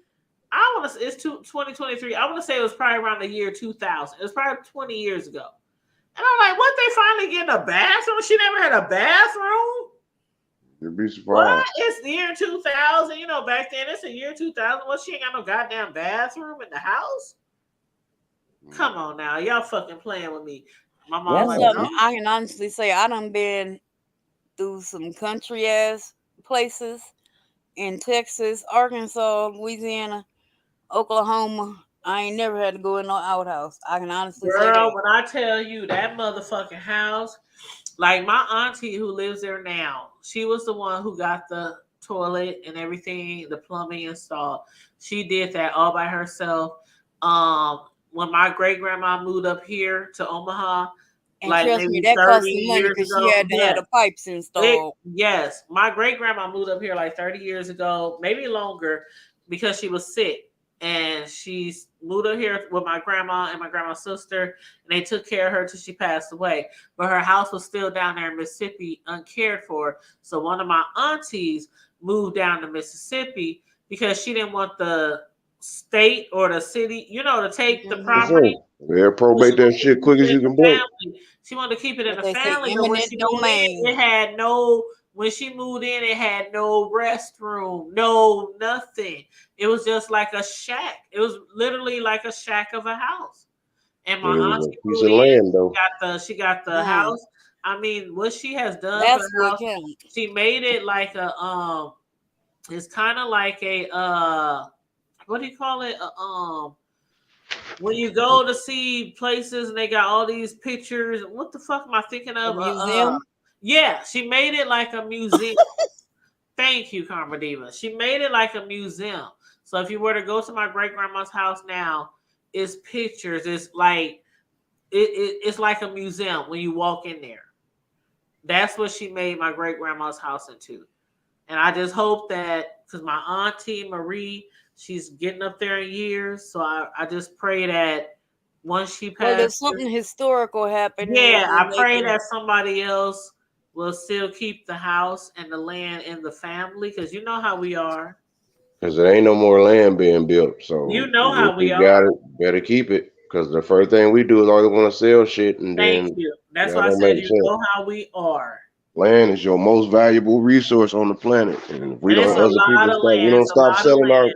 it's 2023. I want to say it was probably around the year 2000. It was probably 20 years ago. And I'm like, what? They finally getting a bathroom? She never had a bathroom? You'd be surprised. What? It's the year 2000. You know, back then it's the year 2000. Well, she ain't got no goddamn bathroom in the house? Come on now. Y'all fucking playing with me. My mom I can honestly say I done been through some country ass places in Texas, Arkansas, Louisiana, Oklahoma. I ain't never had to go in no outhouse. I can honestly say that. Girl, when I tell you that motherfucking house, like my auntie who lives there now, she was the one who got the toilet and everything, the plumbing installed. She did that all by herself. When my great grandma moved up here to Omaha, and like trust me, that cost some money because she had to have the pipes installed. Yes, my great grandma moved up here like 30 years ago, maybe longer, because she was sick. And she moved up here with my grandma and my grandma's sister, and they took care of her till she passed away. But her house was still down there in Mississippi, uncared for. So one of my aunties moved down to Mississippi because she didn't want the state or the city, to take the property. Yeah, probate that shit quick as you can blink. She wanted to keep it in the family, but when she moved in, when she moved in, it had no restroom, no nothing. It was just like a shack. It was literally like a shack of a house. And my auntie moved in, she got the house. I mean, what she has done for the house, she made it like a it's kind of like a what do you call it? When you go to see places and they got all these pictures, what the fuck am I thinking of? A museum? Yeah, she made it like a museum. Thank you, Karma Diva. She made it like a museum. So if you were to go to my great grandma's house now, it's pictures. It's like it's like a museum when you walk in there. That's what she made my great grandma's house into. And I just hope that because my auntie Marie, she's getting up there in years, so I just pray that once she passes, there's something historical happening. Yeah, I pray that somebody else will still keep the house and the land in the family, because you know how we are. Because there ain't no more land being built, so you know how we are. Got it, better keep it. Because the first thing we do is always want to sell shit, and Thank you. That's why I said you know how we are. Land is your most valuable resource on the planet, and if we don't, other people stop, we don't stop selling our.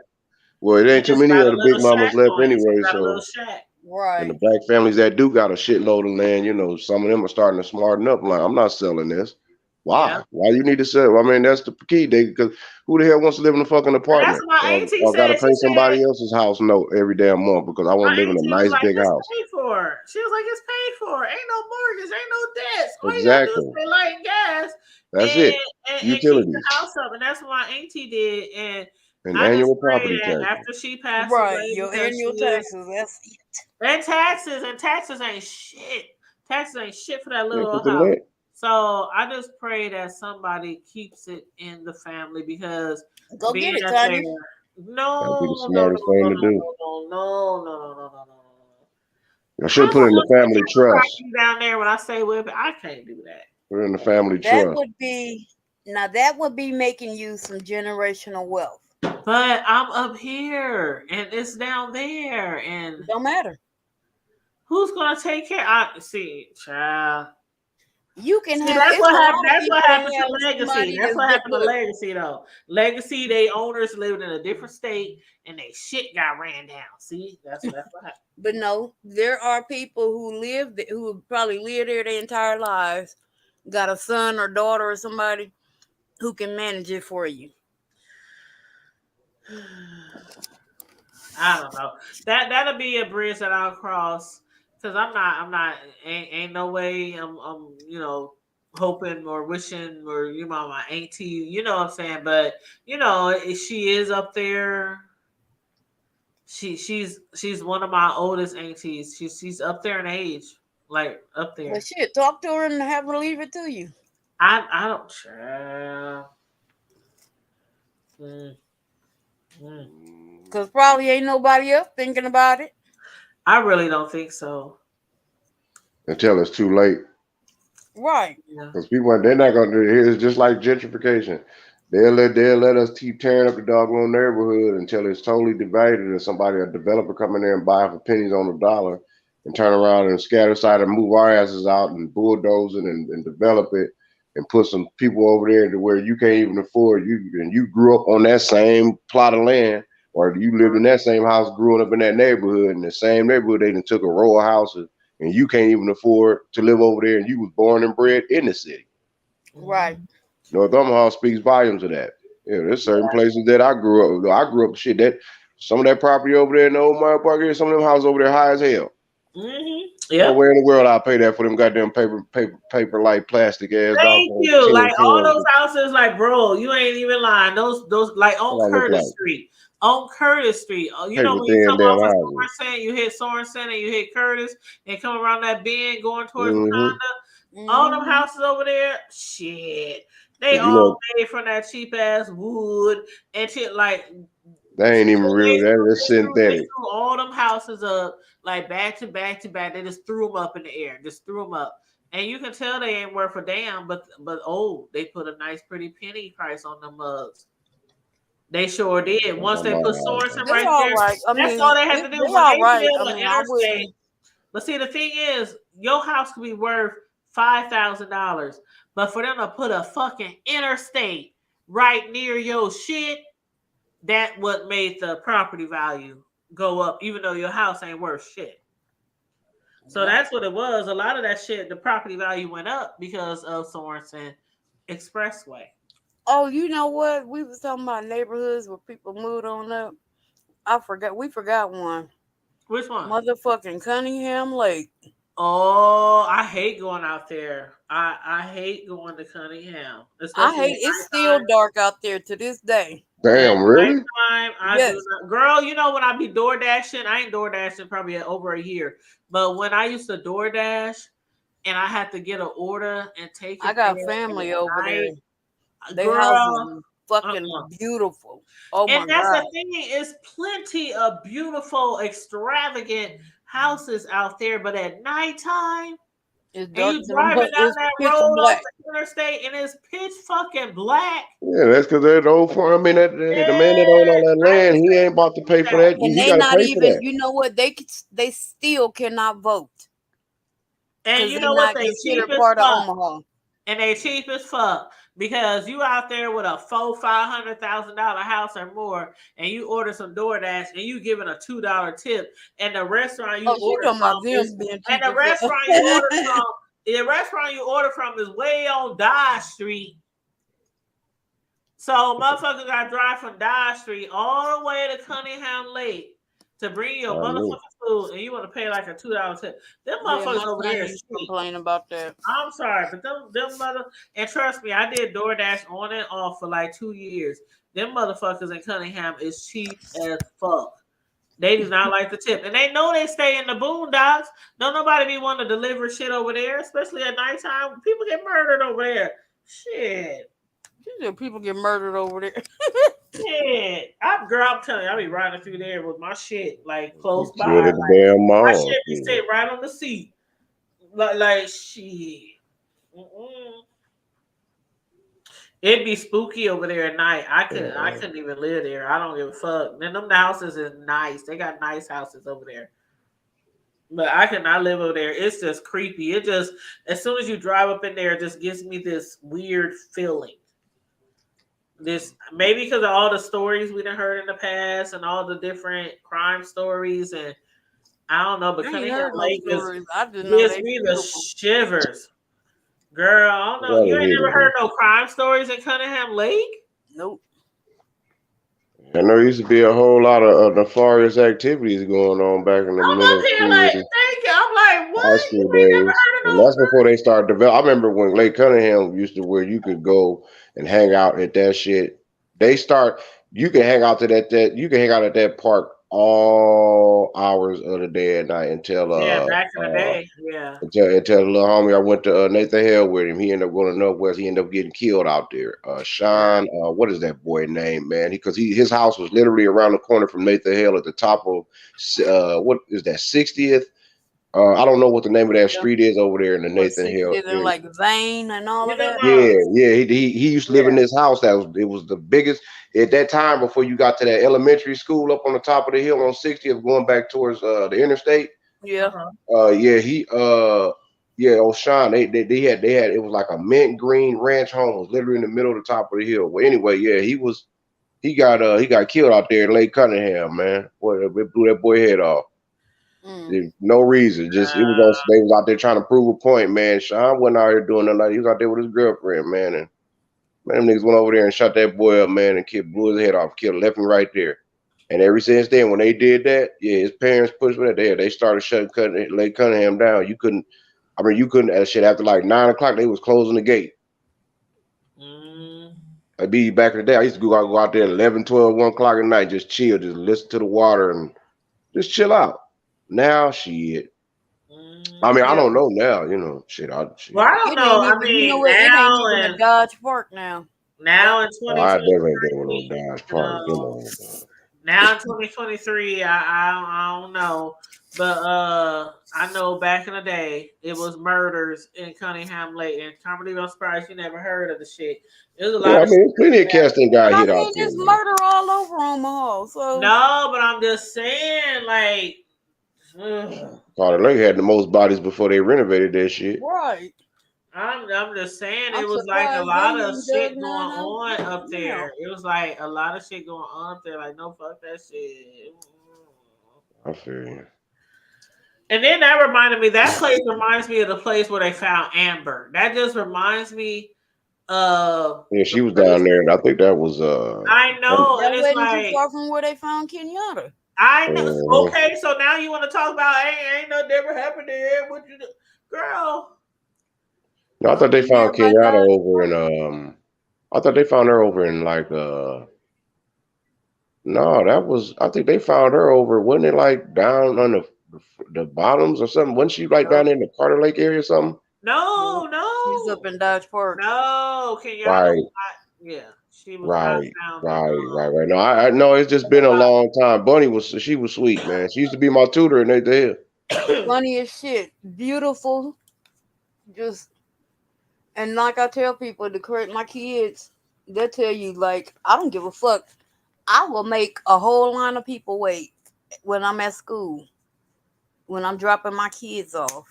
Well, it ain't too many of the big mamas left anyway, so. Right. And the black families that do got a shitload of land, some of them are starting to smarten up. Like, I'm not selling this. Why? Yeah. Why you need to sell? I mean, that's the key. Because who the hell wants to live in a fucking apartment? Or got to pay somebody else's house note every damn month because I want to live in a nice big house. Paid for. She was like, it's paid for. Ain't no mortgage. Ain't no debts. All exactly. You gotta do is pay light and gas. That's it. And utilities. Keep the house up. And that's what my auntie did. And And I just annual pray property that tax. after she passes Right, away, your because annual she is, taxes. That's it. and taxes ain't shit. Taxes ain't shit for that Yeah, little 'cause old the house. land, So I just pray that somebody keeps it in the family, because Go being get it, up Tanya. there, that'd be the no, no, smartest no, thing no, to do. no, no, no, no, no, no, no, no. I I should don't put it in the want to family trust. down there when I stay with it. I can't do that. Put it in the family That trust. would be that would be making you some generational wealth. But I'm up here and it's down there, and Don't matter. who's gonna take care? I see, child. You can See, have. that's It's what a lot happened. of That's people what that happened have to Legacy. somebody That's that's what happened to look. Legacy, though. Legacy, they owners lived in a different state, and they shit got ran down. See, that's what happened. But no, there are people who probably lived there their entire lives, got a son or daughter or somebody who can manage it for you. I don't know. That'll be a bridge that I'll cross, because I'm not. Ain't no way. I'm hoping or wishing, or my auntie. You know what I'm saying? But she is up there. She's one of my oldest aunties. She's up there in age, like up there. Well, shit, talk to her and have her leave it to you. I don't. Because probably ain't nobody else thinking about it. I really don't think so. Until it's too late. Right. Because people, they're not going to do it. It's just like gentrification. They'll let us keep tearing up the doggone neighborhood until it's totally divided, and somebody, a developer, come in there and buy for pennies on the dollar and turn around and scatter side and move our asses out and bulldoze it and develop it and put some people over there to where you can't even afford. You grew up on that same plot of land, or you lived in that same house, growing up in that neighborhood, in the same neighborhood. They done took a row of houses, and you can't even afford to live over there, and you was born and bred in the city. Right. North Omaha speaks volumes of that. Yeah, there's certain places that I grew up. I grew up shit that some of that property over there in the old Meyer Park area, some of them houses over there high as hell. Yeah. Where in the world I pay that for them goddamn paper like plastic ass? Thank you. Like all those houses, like, bro, you ain't even lying. Those like on Curtis Street. On Curtis Street. You know when you come off of Sorensen, you hit Sorensen and you hit Curtis and come around that bend going towards Wakanda. All them houses over there, shit. They all made from that cheap ass wood and shit. Like, they ain't even real. That's synthetic. They threw all them houses up like back to back to back. They just threw them up in the air. Just threw them up. And you can tell they ain't worth a damn, but they put a nice pretty penny price on them mugs. They sure did. Once they put Sorensen right there, right. that's all they had to do. They all right. I mean, interstate. But see, the thing is, your house could be worth $5,000, but for them to put a fucking interstate right near your shit, that what made the property value go up, even though your house ain't worth shit. So that's what it was. A lot of that shit, the property value went up because of Sorensen Expressway. Oh, you know what? We was talking about neighborhoods where people moved on up. We forgot one. Which one? Motherfucking Cunningham Lake. Oh, I hate going out there. I hate going to Cunningham. It's still dark out there to this day. Damn, really? Yes. Girl, you know when I be door dashing, I ain't door dashing probably over a year. But when I used to door dash and I had to get an order and take it, I got family over there. Their house is fucking beautiful. Oh my God. And that's the thing, is plenty of beautiful, extravagant houses out there, but at nighttime, and you driving down that road off the interstate and it's pitch fucking black. Yeah, that's because they're the old farm. I mean, the man that owned all that land, he ain't about to pay for that. And they not even, you know what? They still cannot vote. And you know what? They cheap as fuck. And they cheap as fuck. Because you out there with a $500,000 house or more, and you order some DoorDash, and you giving a $2 tip, and the restaurant you order from is way on Dodge Street. So motherfuckers got to drive from Dodge Street all the way to Cunningham Lake to bring your I knew. motherfucking food, and you want to pay like a $2 tip. Them Yeah, motherfuckers my over son there is used to cheap. complain about that. I'm sorry, but them mother, and trust me, I did DoorDash on and off for like 2 years. Them motherfuckers in Cunningham is cheap as fuck. They do not like the tip, and they know they stay in the boondocks. Don't nobody be wanting to deliver shit over there, especially at nighttime. People get murdered over there. Shit. People get murdered over there. Shit. I'm telling you, I be riding through there with my shit like close by. Shit at the Like, damn my mall. shit be sitting right on the seat. Like shit. It'd be spooky over there at night. I couldn't even live there. I don't give a fuck. Then them houses is nice. They got nice houses over there. But I could not live over there. It's just creepy. It just, as soon as you drive up in there, it just gives me this weird feeling. This maybe because of all the stories we done heard in the past and all the different crime stories, and I don't know, but Cunningham Lake gives me the shivers. Girl, I don't know. You ain't never heard no crime stories in Cunningham Lake? Nope. I know there used to be a whole lot of nefarious activities going on back in the middle school. Like, thank you. I'm like, what? High school days. And that's before they started developing. I remember when Lake Cunningham used to where you could go and hang out at that shit. You can hang out at that park all hours of the day and night until back in the day. Yeah. Until the little homie I went to Nathan Hale with him. He ended up going to Northwest. He ended up getting killed out there. Sean, what is that boy name, man? His house was literally around the corner from Nathan Hale at the top of what is that 60th? I don't know what the name of that street is over there in the Nathan Hale. Like Vane and all of that. Yeah. He used to live in this house it was the biggest at that time before you got to that elementary school up on the top of the hill on 60th going back towards the interstate. Yeah. Sean, they had it was like a mint green ranch home. It was literally in the middle of the top of the hill. Well, anyway, yeah, he got killed out there in Lake Cunningham, man. Boy, it blew that boy head off. There's no reason. Just they was out there trying to prove a point, man. Sean wasn't out here doing nothing. He was out there with his girlfriend, man. And them niggas went over there and shot that boy up, man, and blew his head off, killed left and right there. And ever since then, when they did that, his parents pushed for that. They started shutting Lake Cunningham down. You couldn't that shit after like 9 o'clock. They was closing the gate. I'd be back in the day. I used to go out there at 11, 12, 1 o'clock at night, just chill, just listen to the water and just chill out. Now, shit. I mean, I don't know now, shit. Well, I don't know. I mean, now it ain't even a Dodge Park now. Now in 2023, I never ain't been with no Dodge Park. Now in 2023, I don't know, but I know back in the day it was murders in Cunningham Lake, and Carmelita, I'm surprised you never heard of the shit. There's a lot. Plenty of cats that got hit out there. There's murder all over Omaha. So no, but I'm just saying, like. Carter Lake had the most bodies before they renovated that shit. Right. I'm just saying it was like a lot of shit going on up there. It was like a lot of shit going on up there. Like, no, fuck that shit. I feel you. And then that place reminds me of the place where they found Amber. That just reminds me of. Yeah, she was down there, and I think that was. I know, and it's like too far from where they found Kenyatta. I know. Okay, so now you want to talk about ain't no never happened there? What you do, girl? No, I thought they found Kenyatta over in I thought they found her over in like no, I think they found her over, wasn't it like down on the bottoms or something? Wasn't she like down in the Carter Lake area or something? No. She's up in Dodge Park. No, Kenyatta. Right. Yeah. She was right. No, I know it's just been a long time. Bunny she was sweet, man. She used to be my tutor in Nathan Hale. Funny as shit. Beautiful. And like I tell people to correct my kids, they'll tell you, like, I don't give a fuck. I will make a whole line of people wait when I'm at school, when I'm dropping my kids off,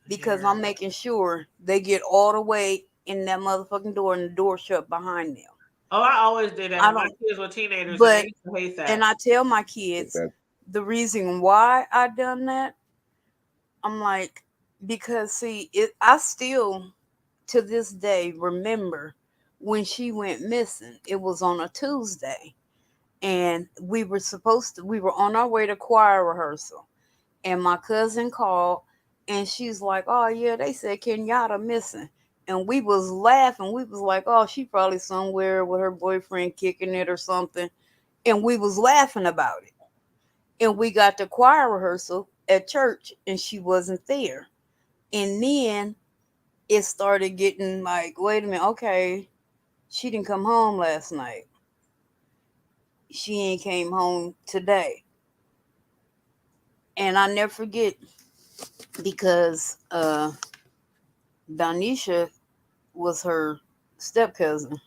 because I'm making sure they get all the way in that motherfucking door and the door shut behind them. Oh, I always did that. My kids were teenagers, but and they hate that. And I tell my kids the reason why I done that. I'm like, because see, I still to this day remember when she went missing. It was on a Tuesday, And we were on our way to choir rehearsal. And my cousin called and she's like, oh yeah, they said Kenyatta missing. And we was laughing. We was like, oh, she probably somewhere with her boyfriend kicking it or something. And we was laughing about it. And we got to choir rehearsal at church and she wasn't there. And then it started getting like, wait a minute, okay, she didn't come home last night. She ain't came home today. And I never forget because Donisha was her step cousin.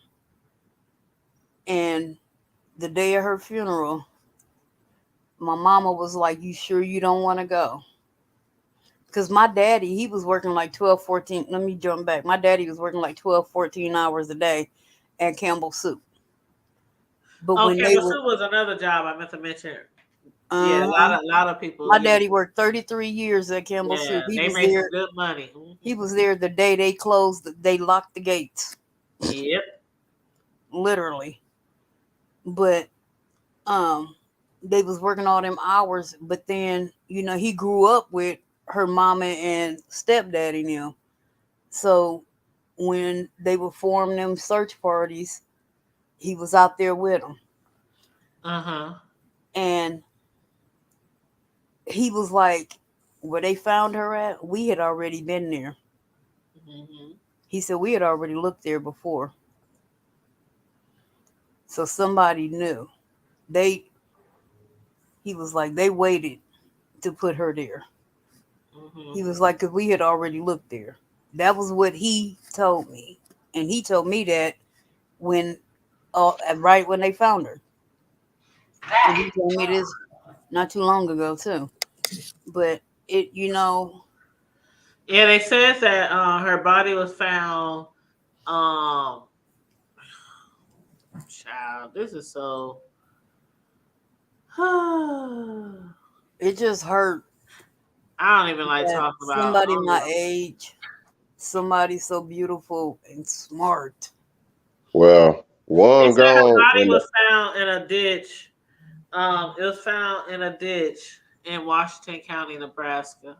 And the day of her funeral, my mama was like, you sure you don't want to go? Because my daddy, he was working like 12, 14. Let me jump back. My daddy was working like 12, 14 hours a day at Campbell Soup. But when Campbell Soup was another job I meant to mention. Yeah, a lot of people. My daddy worked 33 years at Campbell Soup. They made some good money. He was there the day they closed. They locked the gates. Yep. Literally. But they was working all them hours. But then, he grew up with her mama and stepdaddy now. So when they would form them search parties, he was out there with them. And he was like, where they found her at, we had already been there. He said, we had already looked there before. So somebody knew. He was like, they waited to put her there. He was like, because we had already looked there. That was what he told me. And he told me that right when they found her. And he told me this not too long ago, too. But it, Yeah, they said that her body was found. Child, this is so. It just hurt. I don't even like talking about somebody my age, somebody so beautiful and smart. Well, one her gone. body was found in a ditch. It was found in a ditch in Washington County, Nebraska.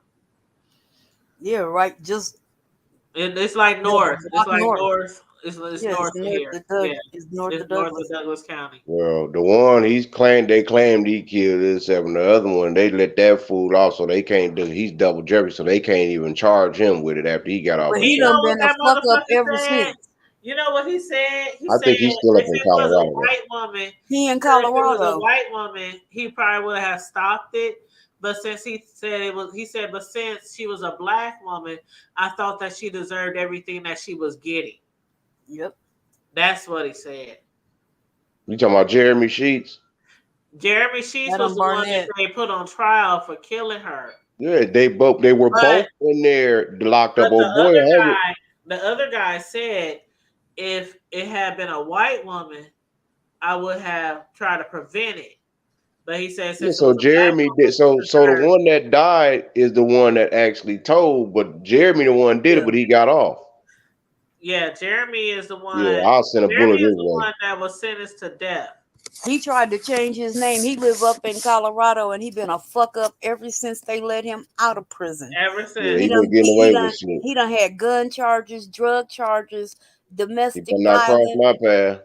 Yeah, right. It's like north. It's like north. It's north of here. It's north of Douglas County. Well, the one they claimed he killed himself, and the other one they let that fool off, so they can't do. He's double jeopardy, so they can't even charge him with it after he got off. But he done been a fuck up ever since. You know what he said? I think he's still up in Colorado. If it was a white woman, he in Colorado. If it was a white woman, he probably would have stopped it. But since but since she was a black woman, I thought that she deserved everything that she was getting. Yep. That's what he said. You talking about Jeremy Sheets? Jeremy Sheets was the one that they put on trial for killing her. Yeah, they were both in there locked up. The other guy said if it had been a white woman, I would have tried to prevent it. But he said so Jeremy did so the one that died is the one that actually told, but Jeremy the one did it, but he got off. Yeah, Jeremy is the one. Yeah, I'll send a bullet his way. One that was sentenced to death. He tried to change his name. He live up in Colorado, and he been a fuck up ever since they let him out of prison. Ever since he been getting away with shit. He done had gun charges, drug charges, domestic violence. Not cross my path.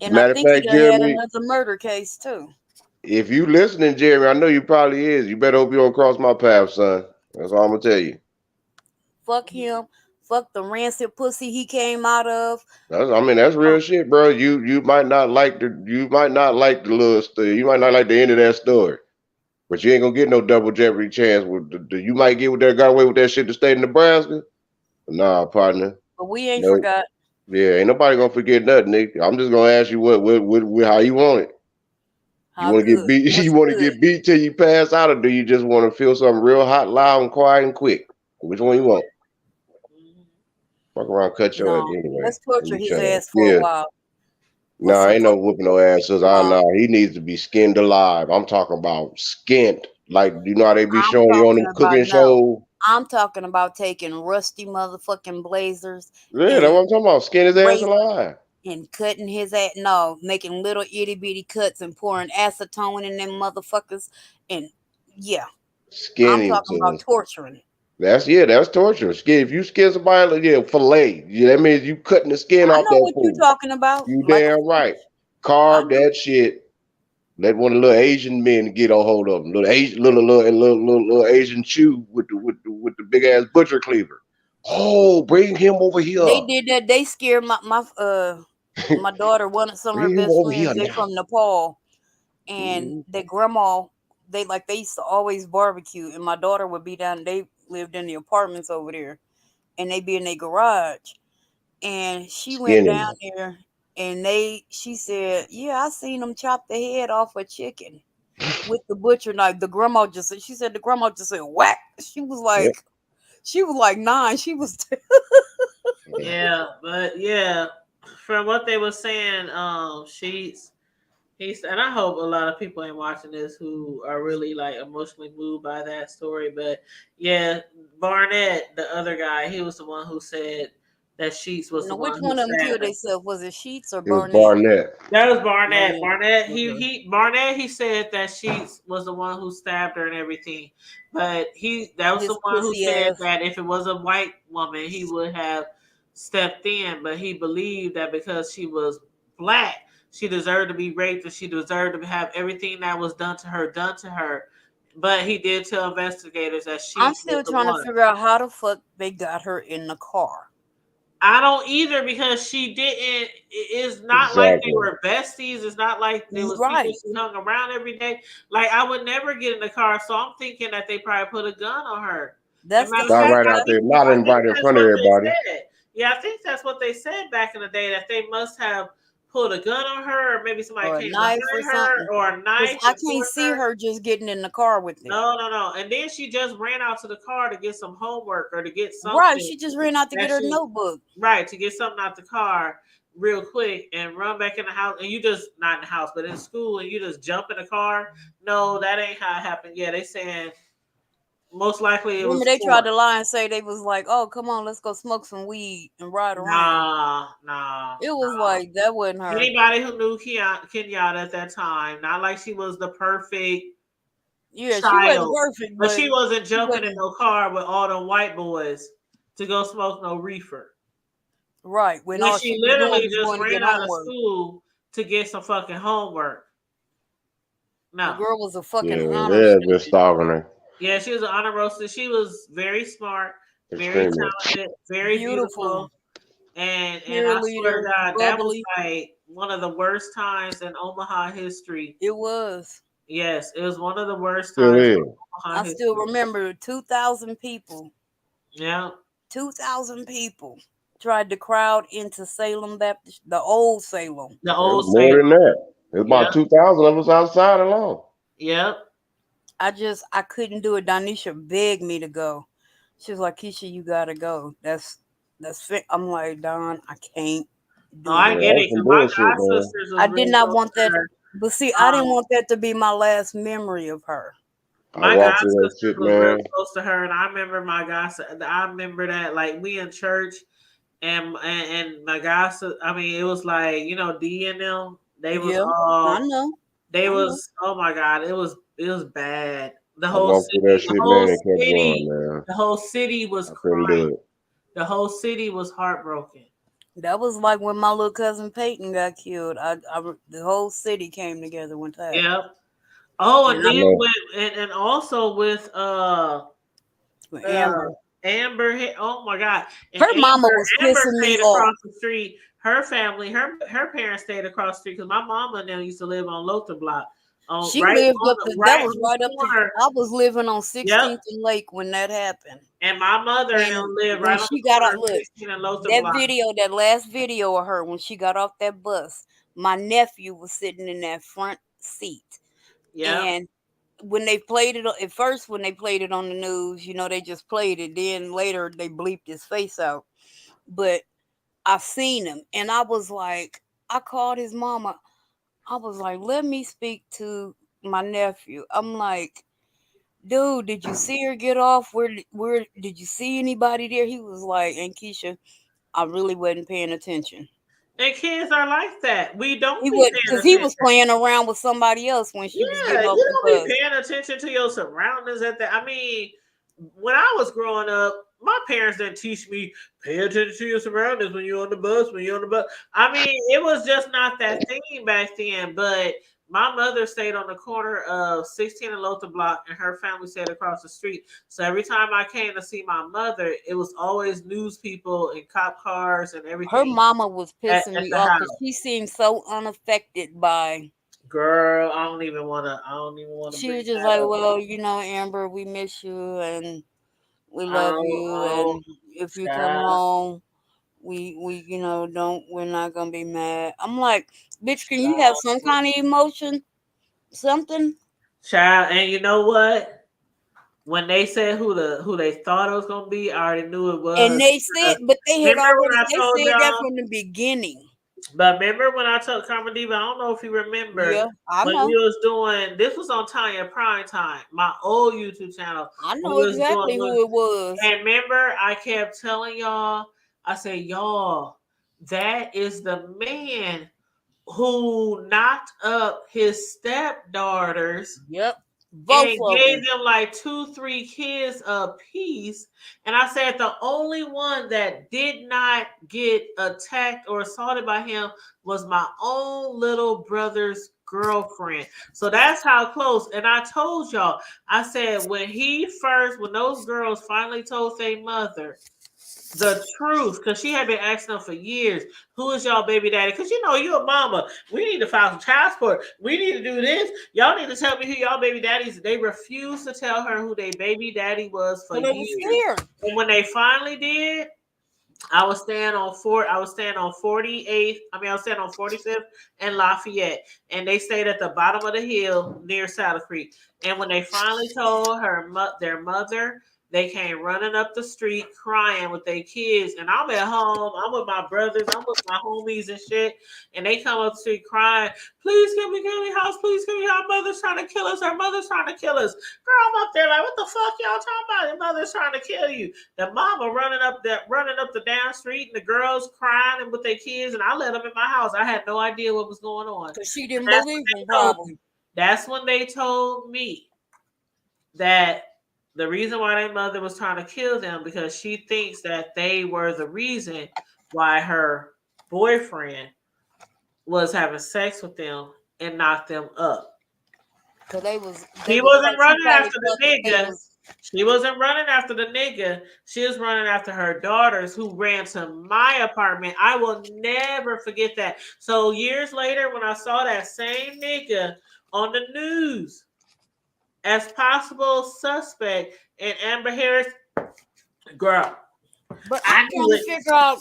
And I think he done had another murder case too. If you listening, Jeremy, I know you probably is. You better hope you don't cross my path, son. That's all I'm gonna tell you. Fuck him. Fuck the rancid pussy he came out of. That's real shit, bro. You might not like the little story. You might not like the end of that story, but you ain't gonna get no double jeopardy chance with you might get with that got away with that shit to state of Nebraska. Nah, partner. But we ain't forgot. Yeah, ain't nobody gonna forget nothing, Nick. I'm just gonna ask you what how you want it. You want to get beat? You want to get beat till you pass out, or do you just want to feel something real hot, loud, and quiet and quick? Which one you want? Fuck around, cut your ass anyway. Let's torture his ass for a while. Nah, ain't no whooping no asses. He needs to be skinned alive. I'm talking about skinned. Like, you know how they be showing you on them cooking shows? I'm talking about taking rusty motherfucking blazers. Yeah, that's what I'm talking about. Skin his ass alive. and cutting his ass. No, making little itty bitty cuts and pouring acetone in them motherfuckers. And yeah, I'm Skinning talking about to torturing. that's torture. Skin. If you skin somebody, yeah, fillet. Yeah, that means you cutting the skin I off know that what you're food. talking about. You Like a damn right. fish. I Carve know. that shit. Let one of the little Asian men get a hold of them. Little Asian, little Asian Chew with the big ass butcher cleaver. Oh, bring him over here. They did that. They scared my daughter. Some of her Bring him best over here friends. They now. from Nepal, and Mhm. their grandma. They used to always barbecue, and my daughter would be down. They lived in the apartments over there, and they be in their garage. And she went Skinning. down there, and she said, "Yeah, I seen them chop the head off a chicken with the butcher knife." She said the grandma just said whack. She was like 9. She was Yeah, but yeah, from what they were saying, he's, and I hope a lot of people ain't watching this who are really like emotionally moved by that story. But yeah, Barnett, the other guy, he was the one who said that Sheets was the No, which one who one of them stabbed killed him. themselves? Was it Sheets or It was Barnett? Barnett. That was Barnett. Barnett. Barnett. He said that Sheets was the one who stabbed her and everything, but that was His the one who pussy said ass. that if it was a white woman, he would have stepped in, but he believed that because she was black, she deserved to be raped and she deserved to have everything that was done to her done to her. But he did tell investigators that I'm Sheets was still the trying to one. figure out how the fuck they got her in the car. I don't either because she didn't. It's not like they Exactly. were besties. It's not like there was people Right. she hung around every day. Like I would never get in the car, so I'm thinking that they probably put a gun on her. And That's matter the of Not fact, right out there. Not I think right in that's front of what they everybody. said. Yeah, I think that's what they said back in the day that they must have put a gun on her, or maybe somebody or a came knife or behind something. her, or a Because knife I and can't forced see her. her just getting in the car with them. No. And then she just ran out to the car to get some homework or to get Right. something. She just ran out to that get her she notebook. Right, to get something out the car real quick and run back in the house, and you just not in the house but in school, and you just jump in the car. No, that ain't how it happened. Yeah, they saying most likely it Remember was they tried to forced. lie and say they was like, "Oh, come on, let's go smoke some weed and ride around." Nah. It was like that wasn't her. Anybody who knew Kenyatta at that time, not like she was the perfect Yeah, she wasn't child, perfect, but but she wasn't she jumping in wasn't no car with all them white boys to go smoke no reefer. right when When all she she was doing literally was just going to get ran out of homework. school to get some fucking homework. The No. girl was a fucking Yeah, honor they're just student. stalking her. Yeah, she was an honor roasted. She was very smart, very Extremely. talented, very Beautiful. beautiful. And I swear Cheerleader, to God, that was bubbly. like one of the worst times in Omaha history. It was. Yes, it was one of the worst Still times is. in Omaha I still history. remember 2,000 people. Yeah. 2,000 people tried to crowd into Salem Baptist, the old Salem. The It old was more than Salem. that. It was Yep. about 2,000 of us outside alone. Yep. I couldn't do it. Donisha begged me to go. She was like, "Keisha, you gotta go." I'm like, Don, I can't do Oh, I it. Yeah, get that's it. some Cause my bullshit, god man. sisters was I did real not close want to that, her. but see, I didn't want that to be my last memory of her. I My god walked through that sisters shit, was real man. close to her, and I remember I remember that like we in church, and my god, I mean, it was like D and them. They was Yeah, I all. know. They I know. was. Oh my god, it was bad. The I whole walked through that city. shit, man, and kept going, man. The whole city was I couldn't do crying. it. The whole city was heartbroken. That was like when my little cousin Peyton got killed. The whole city came together one time. Yep. Oh, and And I then know. and also with with Amber. Amber. Oh my God! And Her mama was Amber pissing me stayed off. across the street. Her family, her parents stayed across the street because my mama and them used to live on Lotha Block. She Right lived on up the, the, right that was on the right up corner. I was living on 16th Yep. and Lake when that happened. And my mother and them And lived when right on she the got corner out, of look, 16 and Lotha that Block. video, that last video of her when she got off that bus, my nephew was sitting in that front seat. Yeah. And when they played it, at first when they played it on the news, they just played it. Then later they bleeped his face out. But I seen him, and I was like, I called his mama. I was like, let me speak to my nephew. I'm like, dude, did you see her get off? Where did you see anybody there? He was like, and Keisha, I really wasn't paying attention. And kids are like that. We don't He be was paying because he was attention. playing around with somebody else when she was Yeah, getting off you the don't bus. be paying attention to your surroundings at that. I mean, when I was growing up, my parents didn't teach me pay attention to your surroundings when you're on the bus, I mean, it was just not that thing back then. But my mother stayed on the corner of 16 and Lotha Block, and her family stayed across the street. So every time I came to see my mother, it was always news people and cop cars and everything. Her mama was pissing at me the off house. because she seemed so unaffected by. Girl, I don't even want to. She was just like, well, you know, Amber, we miss you and we love you, and if you come home, we you know we're not gonna be mad. I'm like, bitch, can you have some kind of emotion, something? Child, and you know what? When they said who they thought it was gonna be, I already knew it was. And they said, but they had remember when already I told said that y'all from the beginning. But remember when I told Carmen Diva, I don't know if you remember. Yeah, I when know. we was doing this was on Tanya Prime Time, my old YouTube channel. I know exactly who it was. And remember, I kept telling y'all, I said, y'all, that is the man who knocked up his stepdaughters. Yep. And gave them like 2-3 kids a piece. And I said the only one that did not get attacked or assaulted by him was my own little brother's girlfriend. So that's how close. And I told y'all, I said when those girls finally told their mother the truth, because she had been asking them for years, who is y'all baby daddy? Because you know you're a mama. We need to file some child support. We need to do this. Y'all need to tell me who y'all baby daddies. They refused to tell her who their baby daddy was for years. And when they finally did, I was staying on 48th. I was staying on 45th and Lafayette, and they stayed at the bottom of the hill near Saddle Creek. And when they finally told their mother, they came running up the street crying with their kids. And I'm at home. I'm with my brothers. I'm with my homies and shit. And they come up the street crying, please give me house. Please give me our mother's trying to kill us. Our mother's trying to kill us. Girl, I'm up there like, what the fuck y'all talking about? Your mother's trying to kill you. The mama running up the down street, and the girls crying and with their kids. And I let them in my house. I had no idea what was going on. Because she didn't believe them. That's when they told me that the reason why their mother was trying to kill them because she thinks that they were the reason why her boyfriend was having sex with them and knocked them up. He wasn't running after the nigga. She wasn't running after the nigga. She was running after her daughters who ran to my apartment. I will never forget that. So years later, when I saw that same nigga on the news as possible suspect in Amber Harris, girl. But I'm trying to figure out.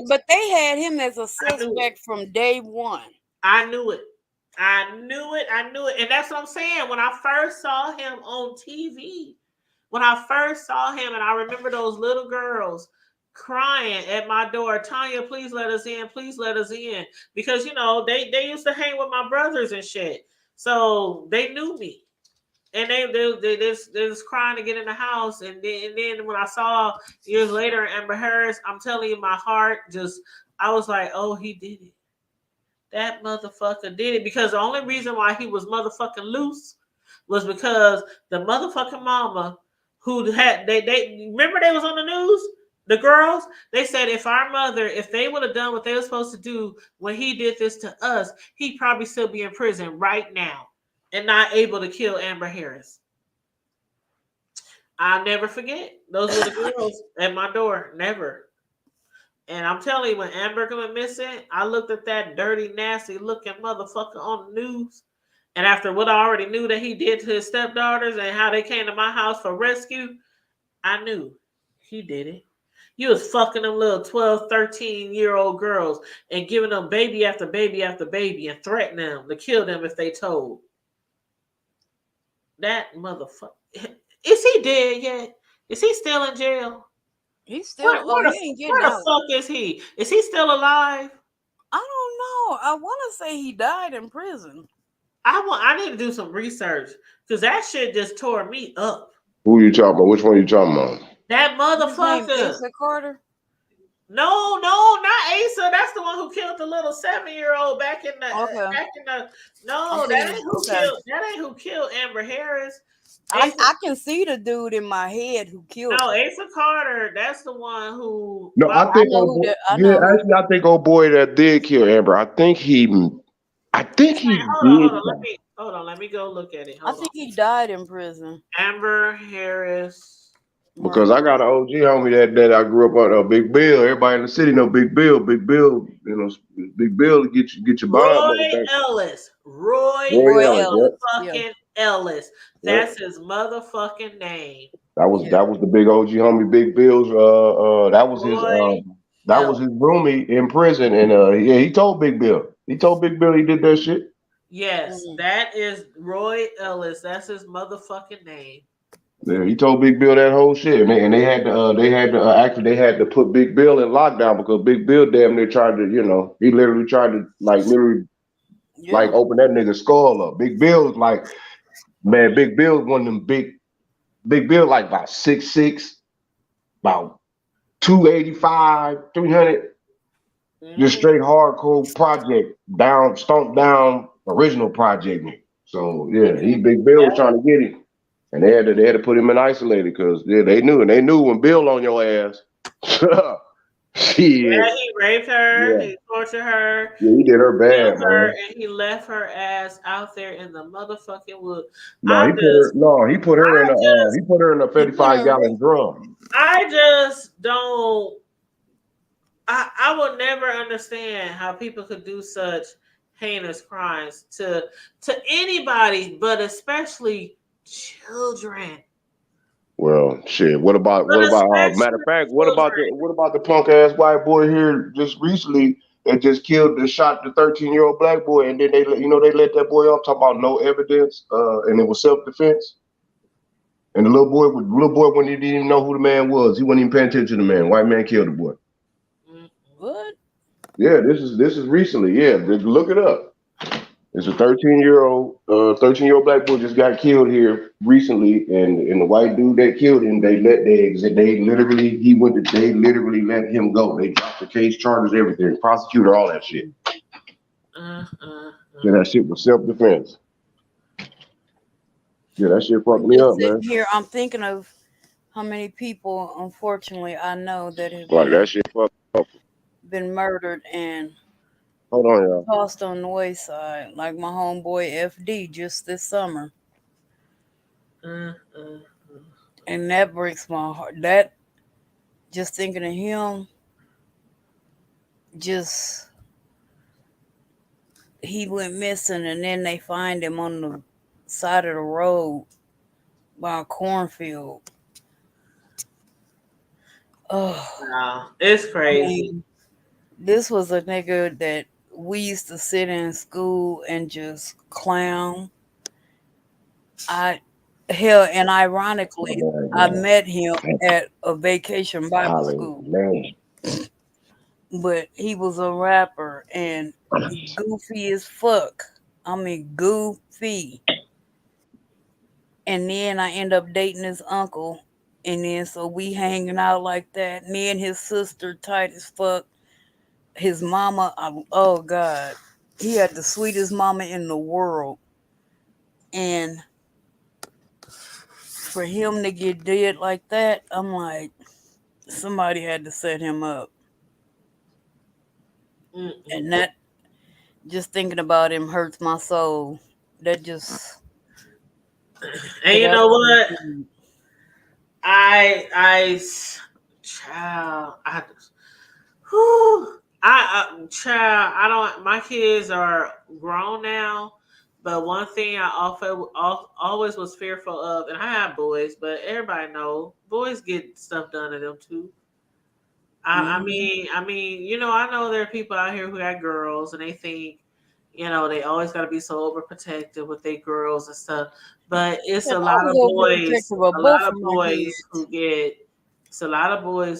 But they had him as a suspect from day one. I knew it. And that's what I'm saying. When I first saw him on TV, and I remember those little girls crying at my door, Tanya, please let us in. Please let us in. Because, you know, they used to hang with my brothers and shit. So they knew me. And they was crying to get in the house. And then when I saw years later Amber Harris, I'm telling you, my heart I was like, oh, he did it. That motherfucker did it. Because the only reason why he was motherfucking loose was because the motherfucking mama who had, they remember they was on the news? The girls, they said if they would have done what they were supposed to do when he did this to us, he'd probably still be in prison right now and not able to kill Amber Harris. I'll never forget. Those were the girls at my door. Never. And I'm telling you, when Amber went missing, I looked at that dirty, nasty looking motherfucker on the news. And after what I already knew that he did to his stepdaughters and how they came to my house for rescue, I knew he did it. You was fucking them little 12, 13-year-old girls and giving them baby after baby after baby and threatening them to kill them if they told. That motherfucker. Is he dead yet? Is he still in jail? He's still. Where the fuck is he? Is he still alive? I don't know. I want to say he died in prison. I need to do some research because that shit just tore me up. Who are you talking about? Which one are you talking about? That motherfucker. Asa Carter. No, not Asa. That's the one who killed the little 7-year-old back in the. No, that ain't who killed. That ain't who killed Amber Harris. I can see the dude in my head who killed No, her. Asa Carter. That's the one who. No, I think actually, I think old boy that did kill Amber. I think he did. Hold on. Let me go look at it. I think he died in prison. Amber Harris. Because I got an OG homie that I grew up on, Big Bill. Everybody in the city know Big Bill. Big Bill, Big Bill get your bond. Roy Ellis. Fucking Ellis. That's his motherfucking name. That was the big OG homie, Big Bill's. That was his roomie in prison, and he told Big Bill. He told Big Bill he did that shit. Yes, that is Roy Ellis. That's his motherfucking name. Yeah, he told Big Bill that whole shit, and they had to put Big Bill in lockdown because Big Bill damn near tried to, he literally tried to like open that nigga's skull up. Big Bill was like, man, Big Bill was one of them Big Bill like about 6'6", about 285, 300, just straight hardcore project stomped down original project. So yeah, Big Bill was trying to get him. And they had to put him in isolated because they knew when Bill on your ass. Shit. Yeah, he raped her. Yeah. He tortured her. Yeah, he did her bad, man. And he left her ass out there in the motherfucking woods. He put her in a 35-gallon drum. I just don't. I will never understand how people could do such heinous crimes to anybody, but especially children. Well, shit. What about matter of fact, what about the punk ass white boy here just recently that just shot the 13-year-old black boy, and then they let that boy off talking about no evidence, and it was self-defense. And the little boy when he didn't even know who the man was, he wasn't even paying attention to the man. White man killed the boy. What? Yeah, this is recently. Yeah, look it up. It's a 13-year-old black boy just got killed here recently, and the white dude that killed him, they literally let him go. They dropped the case, charges, everything, prosecutor, all that shit. Yeah, that shit was self-defense. Yeah, that shit fucked me up, man. Here, I'm thinking of how many people, unfortunately, I know that have that shit fucked up. Been murdered and hold on, y'all. Tossed on the wayside, like my homeboy FD just this summer. And that breaks my heart. That, just thinking of him, he went missing, and then they find him on the side of the road by a cornfield. Oh, wow. It's crazy. I mean, this was a nigga that we used to sit in school and just clown. And ironically, I met him at a vacation Bible school. But he was a rapper and goofy as fuck. I mean, goofy. And then I end up dating his uncle. And then so we hanging out like that. Me and his sister tight as fuck. His mama, oh God, he had the sweetest mama in the world. And for him to get dead like that, I'm like, somebody had to set him up. And that, just thinking about him hurts my soul. That just. And you know what? My kids are grown now, but one thing I always was fearful of, and I have boys, but everybody know boys get stuff done to them too. I mean, I know there are people out here who got girls and they think, they always got to be so overprotective with their girls and stuff. But it's a lot of boys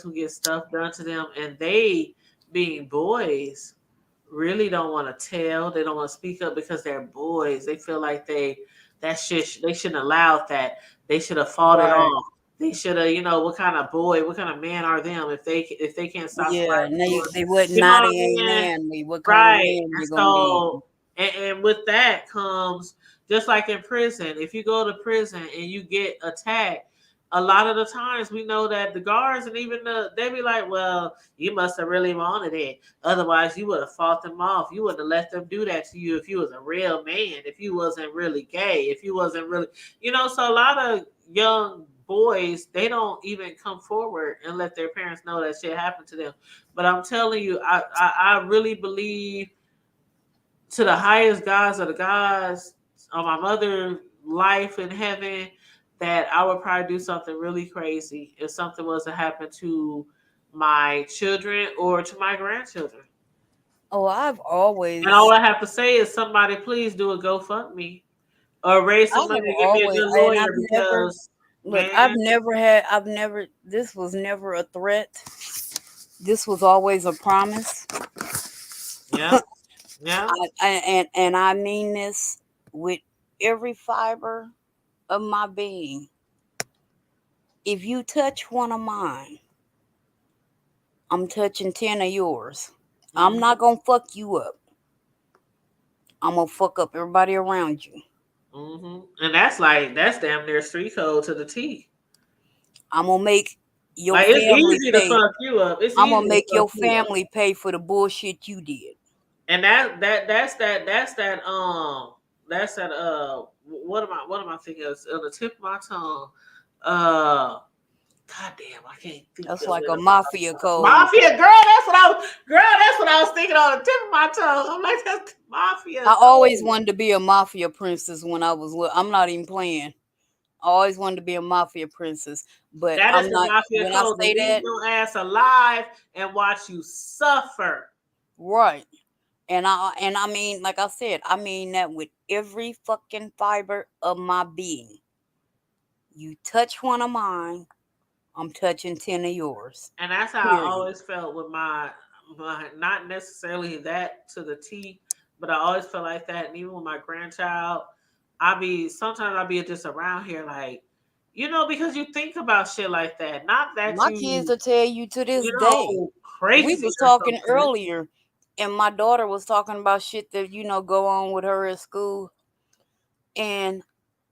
who get stuff done to them, and they, being boys, really don't want to tell. They don't want to speak up because they're boys. They feel like they shouldn't allow that. They should have fought it off. they should have, what kind of boy, what kind of man are them if they can't stop Yeah, somebody? and they wasn't You know what naughty I'm and saying? manly. What kind of Right. man And you gonna be? so, and with that comes, just like in prison, if you go to prison and you get attacked, a lot of the times we know that the guards and even they be like, well, you must have really wanted it. Otherwise, you would have fought them off. You wouldn't have let them do that to you if you was a real man, if you wasn't really gay, if you wasn't really, so a lot of young boys, they don't even come forward and let their parents know that shit happened to them. But I'm telling you, I really believe to the highest gods of the gods of my mother's life in heaven that I would probably do something really crazy if something was to happen to my children or to my grandchildren. Oh, I've always, And all I have to say is somebody please do a GoFundMe or raise some money to give me a good and I've lawyer never, because look, man, this was never a threat. This was always a promise. yeah. Yeah. And I mean this with every fiber of my being. If you touch one of mine, I'm touching 10 of yours. I'm not gonna fuck you up. I'm gonna fuck up everybody around you. And that's damn near street code to the T. I'm gonna make your Like, family it's easy pay. to fuck you up. It's I'm easy gonna to make your fuck you up. family pay for the bullshit you did. And that's that what am I thinking of? On the tip of my tongue. God damn, I can't think That's of like it. a mafia code. Mafia, girl, that's what I was thinking on the tip of my tongue. I'm like, that's mafia. I always wanted to be a mafia princess when I was little. I'm not even playing. I always wanted to be a mafia princess, but That I'm is the not. mafia When I code. To say leave that, your ass alive and watch you suffer. right? And I mean, like I said, I mean that with every fucking fiber of my being. You touch one of mine, I'm touching 10 of yours. And that's how I always felt with my not necessarily that to the T, but I always felt like that. And even with my grandchild, sometimes I'll be just around here like, because you think about shit like that. Not that My kids will tell you to this day. crazy. We was talking earlier, and my daughter was talking about shit that go on with her at school, and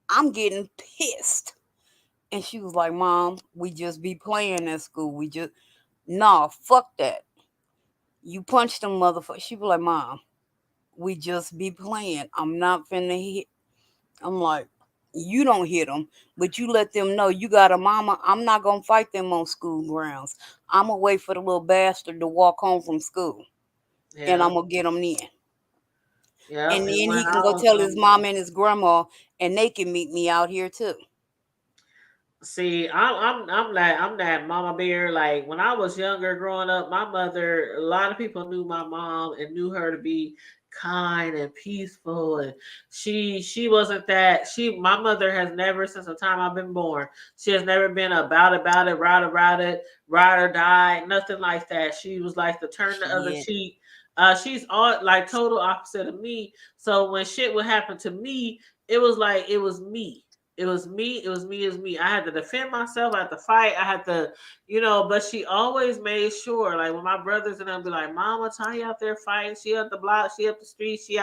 I'm getting pissed. And she was like, "Mom, we just be playing at school. Nah, fuck that. You punch them motherfuckers." She was like, "Mom, we just be playing. I'm not finna hit." I'm like, you don't hit them, but you let them know you got a mama. I'm not gonna fight them on school grounds. I'm gonna wait for the little bastard to walk home from school, and I'm gonna get him in. Yeah, and then he can go tell his mom and his grandma, and they can meet me out here too. See, I'm that mama bear. Like when I was younger, growing up, my mother. A lot of people knew my mom and knew her to be kind and peaceful, and she wasn't that. My mother has never, since the time I've been born, she has never been about it, ride or die, nothing like that. She was like the turn the other cheek. She's all like total opposite of me. So when shit would happen to me, it was like it was me. It was me. It was me. It was me. I had to defend myself. I had to fight. I had to, but she always made sure, like when my brothers and them be like, Mama, Tanya out there fighting. She up the block. She up the street. She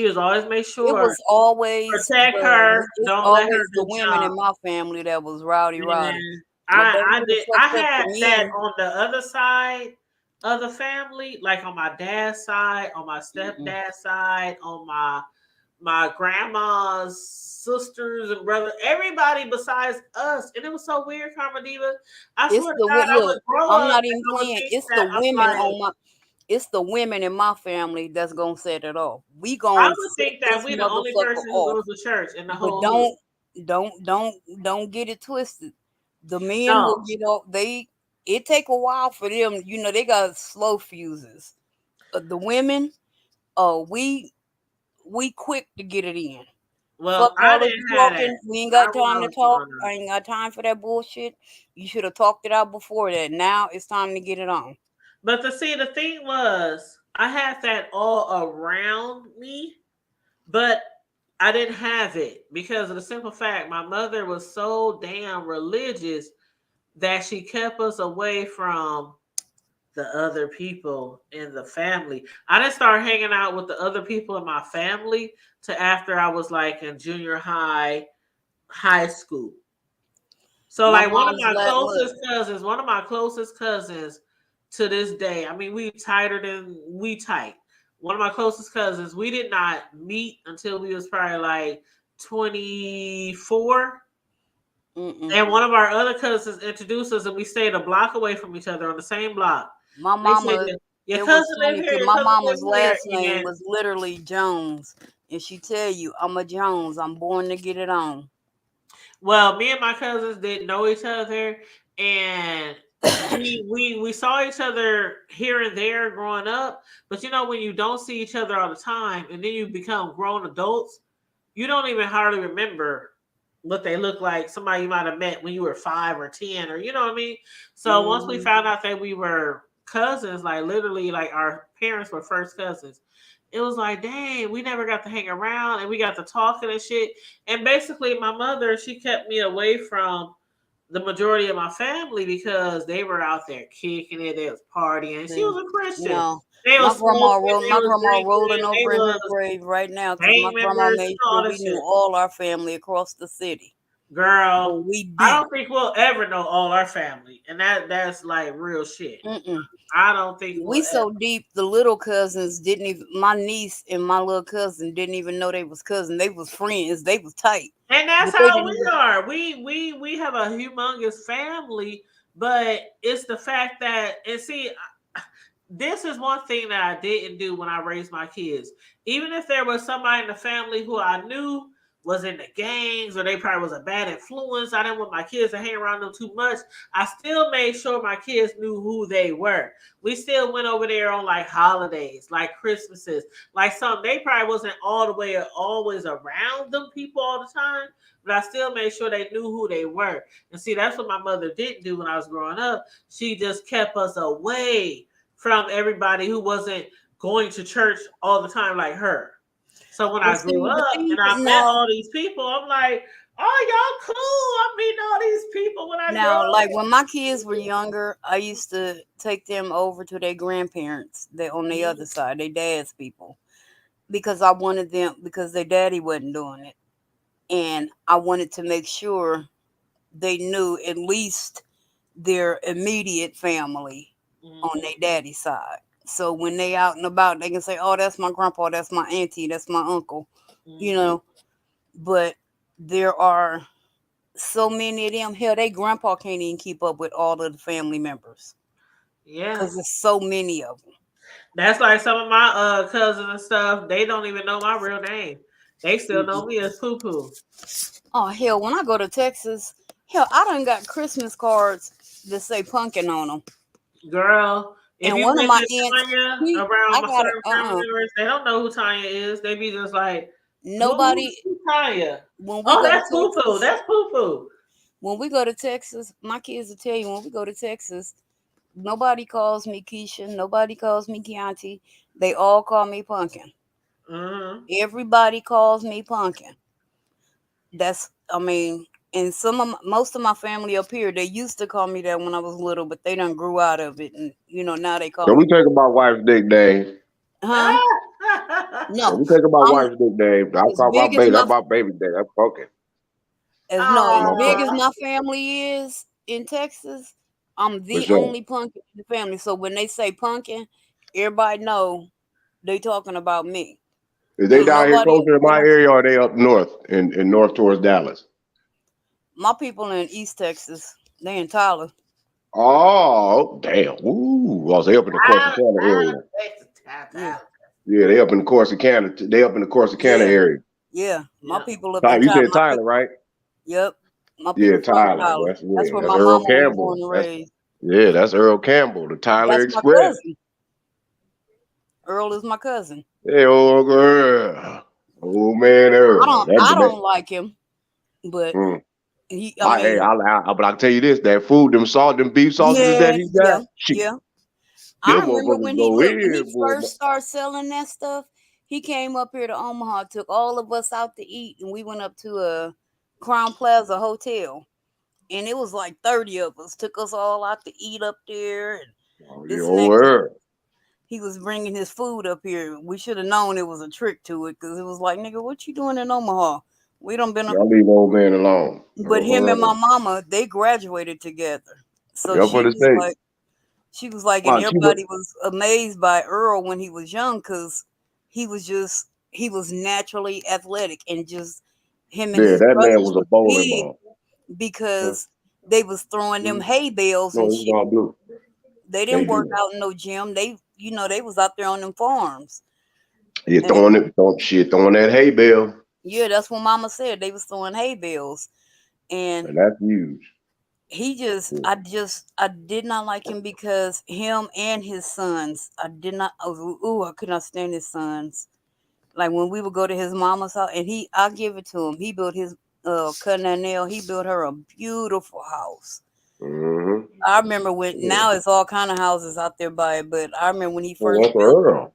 was always make sure. It was always protect her. Don't let her do the women in my family that was rowdy. I had that on the other side of the family, like on my dad's side, on my stepdad's side, on my grandma's sisters and brothers, everybody besides us. And it was so weird, Karma Diva. I swear to God, I would grow up. I'm not even playing. It's the women it's the women in my family that's gonna set it off. I would think that we're the only person who goes to church in the whole. Don't get it twisted. The men will get off. It take a while for them. They got slow fuses. The women, we quick to get it in. Well, I didn't have that. We ain't got time to talk. I ain't got time for that bullshit. You should have talked it out before that. Now it's time to get it on. But the thing was, I had that all around me, but I didn't have it because of the simple fact my mother was so damn religious that she kept us away from the other people in the family. I didn't start hanging out with the other people in my family to after I was like in junior high, high school. So My like one of mom's my like, look, closest cousins to this day. I mean, we tighter than we tight. One of my closest cousins, we did not meet until we was probably like 24. mm-mm. And one of our other cousins introduced us, and we stayed a block away from each other on the same block. My They said, mama, your it was cousin live funny here, because your my cousin mama's live here. last name And was literally Jones. And she tell you, I'm a Jones. I'm born to get it on. well, me and my cousins didn't know each other, and we saw each other here and there growing up. But you know, when you don't see each other all the time, and then you become grown adults, you don't even hardly remember what they look like. Somebody you might have met when you were 5 or 10, or you know what I mean. So once we found out that we were cousins, like literally, like our parents were first cousins, it was like, dang, we never got to hang around and we got to talking and shit. And basically, my mother, she kept me away from the majority of my family because they were out there kicking it, they was partying. She was a Christian. No, They my was grandma, smoking, they my was grandma drinking, rolling they over in her was grave right now because my gang grandma members made and sure all we that knew shit. all our family across the city. Girl, But we I deep. don't think we'll ever know all our family, and that's like real shit. Mm-mm. I don't think We so deep. The little cousins didn't even. My niece and my little cousin didn't even know they was cousins. They was friends. They was tight. And that's But they how didn't we even. are. We have a humongous family, but it's the fact that, and see, this is one thing that I didn't do when I raised my kids. Even if there was somebody in the family who I knew was in the gangs or they probably was a bad influence, I didn't want my kids to hang around them too much. I still made sure my kids knew who they were. We still went over there on like holidays, like Christmases, like some. They probably wasn't all the way always around them people all the time, but I still made sure they knew who they were. And see, that's what my mother didn't do when I was growing up. She just kept us away from everybody who wasn't going to church all the time like her. So when But I grew see, the up thing and I met now, all these people, I'm like, oh, y'all cool. I'm meeting all these people when I grow now, up. like when my kids were younger, I used to take them over to their grandparents. They on the other side, their dad's people, because I wanted them because their daddy wasn't doing it, and I wanted to make sure they knew at least their immediate family on their daddy's side. So when they out and about, they can say, "Oh, that's my grandpa, that's my auntie, that's my uncle," you know. But there are so many of them. Hell, they grandpa can't even keep up with all of the family members. Yeah, because there's so many of them. That's like some of my cousins and stuff. They don't even know my real name. They still know me as Poo Poo. Oh hell, when I go to Texas, hell, I done got Christmas cards that say pumpkin on them. Girl, if And you one of mention my aunts, Tanya around I my got it. certain family members, they don't know who Tanya is. They be just like, Nobody. who's Tanya? When we Oh, go that's to Poo Poo. Texas, That's Poo Poo. when we go to Texas, my kids will tell you when we go to Texas, nobody calls me Keisha, nobody calls me Keontae. They all call me Pumpkin. Everybody calls me Pumpkin. That's, I mean, and most of my family up here, they used to call me that when I was little, but they done grew out of it, and now they call Don't me. we take my wife's nickname? Huh? No, we take my wife's nickname. I call my baby. That's my baby name. That's Pumpkin. As big as my family is in Texas, I'm the only Pumpkin in the family. So when they say Pumpkin, everybody know they talking about me. Is they down here closer to my area, or are they up north in north towards Dallas? My people in East Texas, they in Tyler. Oh, damn. Ooh. Well, they up in the Corsicana area. Yeah, they up in the Corsicana. They up in the Corsicana area. Yeah, my people up Tyler, in you Tyler. said Tyler, right? Yep. My Yeah, people from Tyler. Tyler. That's where my Earl mama Campbell. was born and raised. Yeah, that's Earl Campbell, the Tyler That's Express. my cousin. Earl is my cousin. Hey, old girl. Old man Earl. I don't like him, but he. But I'll tell you this: that food, them beef sausages that he got. Yeah. Them I remember when motherfuckers go in, he boy. first started selling that stuff. He came up here to Omaha, took all of us out to eat, and we went up to a Crown Plaza hotel. And it was like 30 of us. Took us all out to eat up there. And this and that. He was bringing his food up here. We should have known it was a trick to it, because it was like, nigga, what you doing in Omaha? We don't been. Y'all leave old man alone. But him and my mama, they graduated together. So she was like, and everybody was amazed by Earl when he was young, because he was naturally athletic, and just him and his that brothers man was a bowling ball. Because they was throwing them hay bales and shit. They didn't work out in no gym. They was out there on them farms. You throwing that hay bale. Yeah, that's what Mama said. They was throwing hay bales, and that's huge. I did not like him, because him and his sons, I could not stand his sons. Like when we would go to his mama's house, and I'll give it to him. He built his Cousin Annelle, he built her a beautiful house. Mm-hmm. I remember now it's all kind of houses out there by it, but I remember when he first built,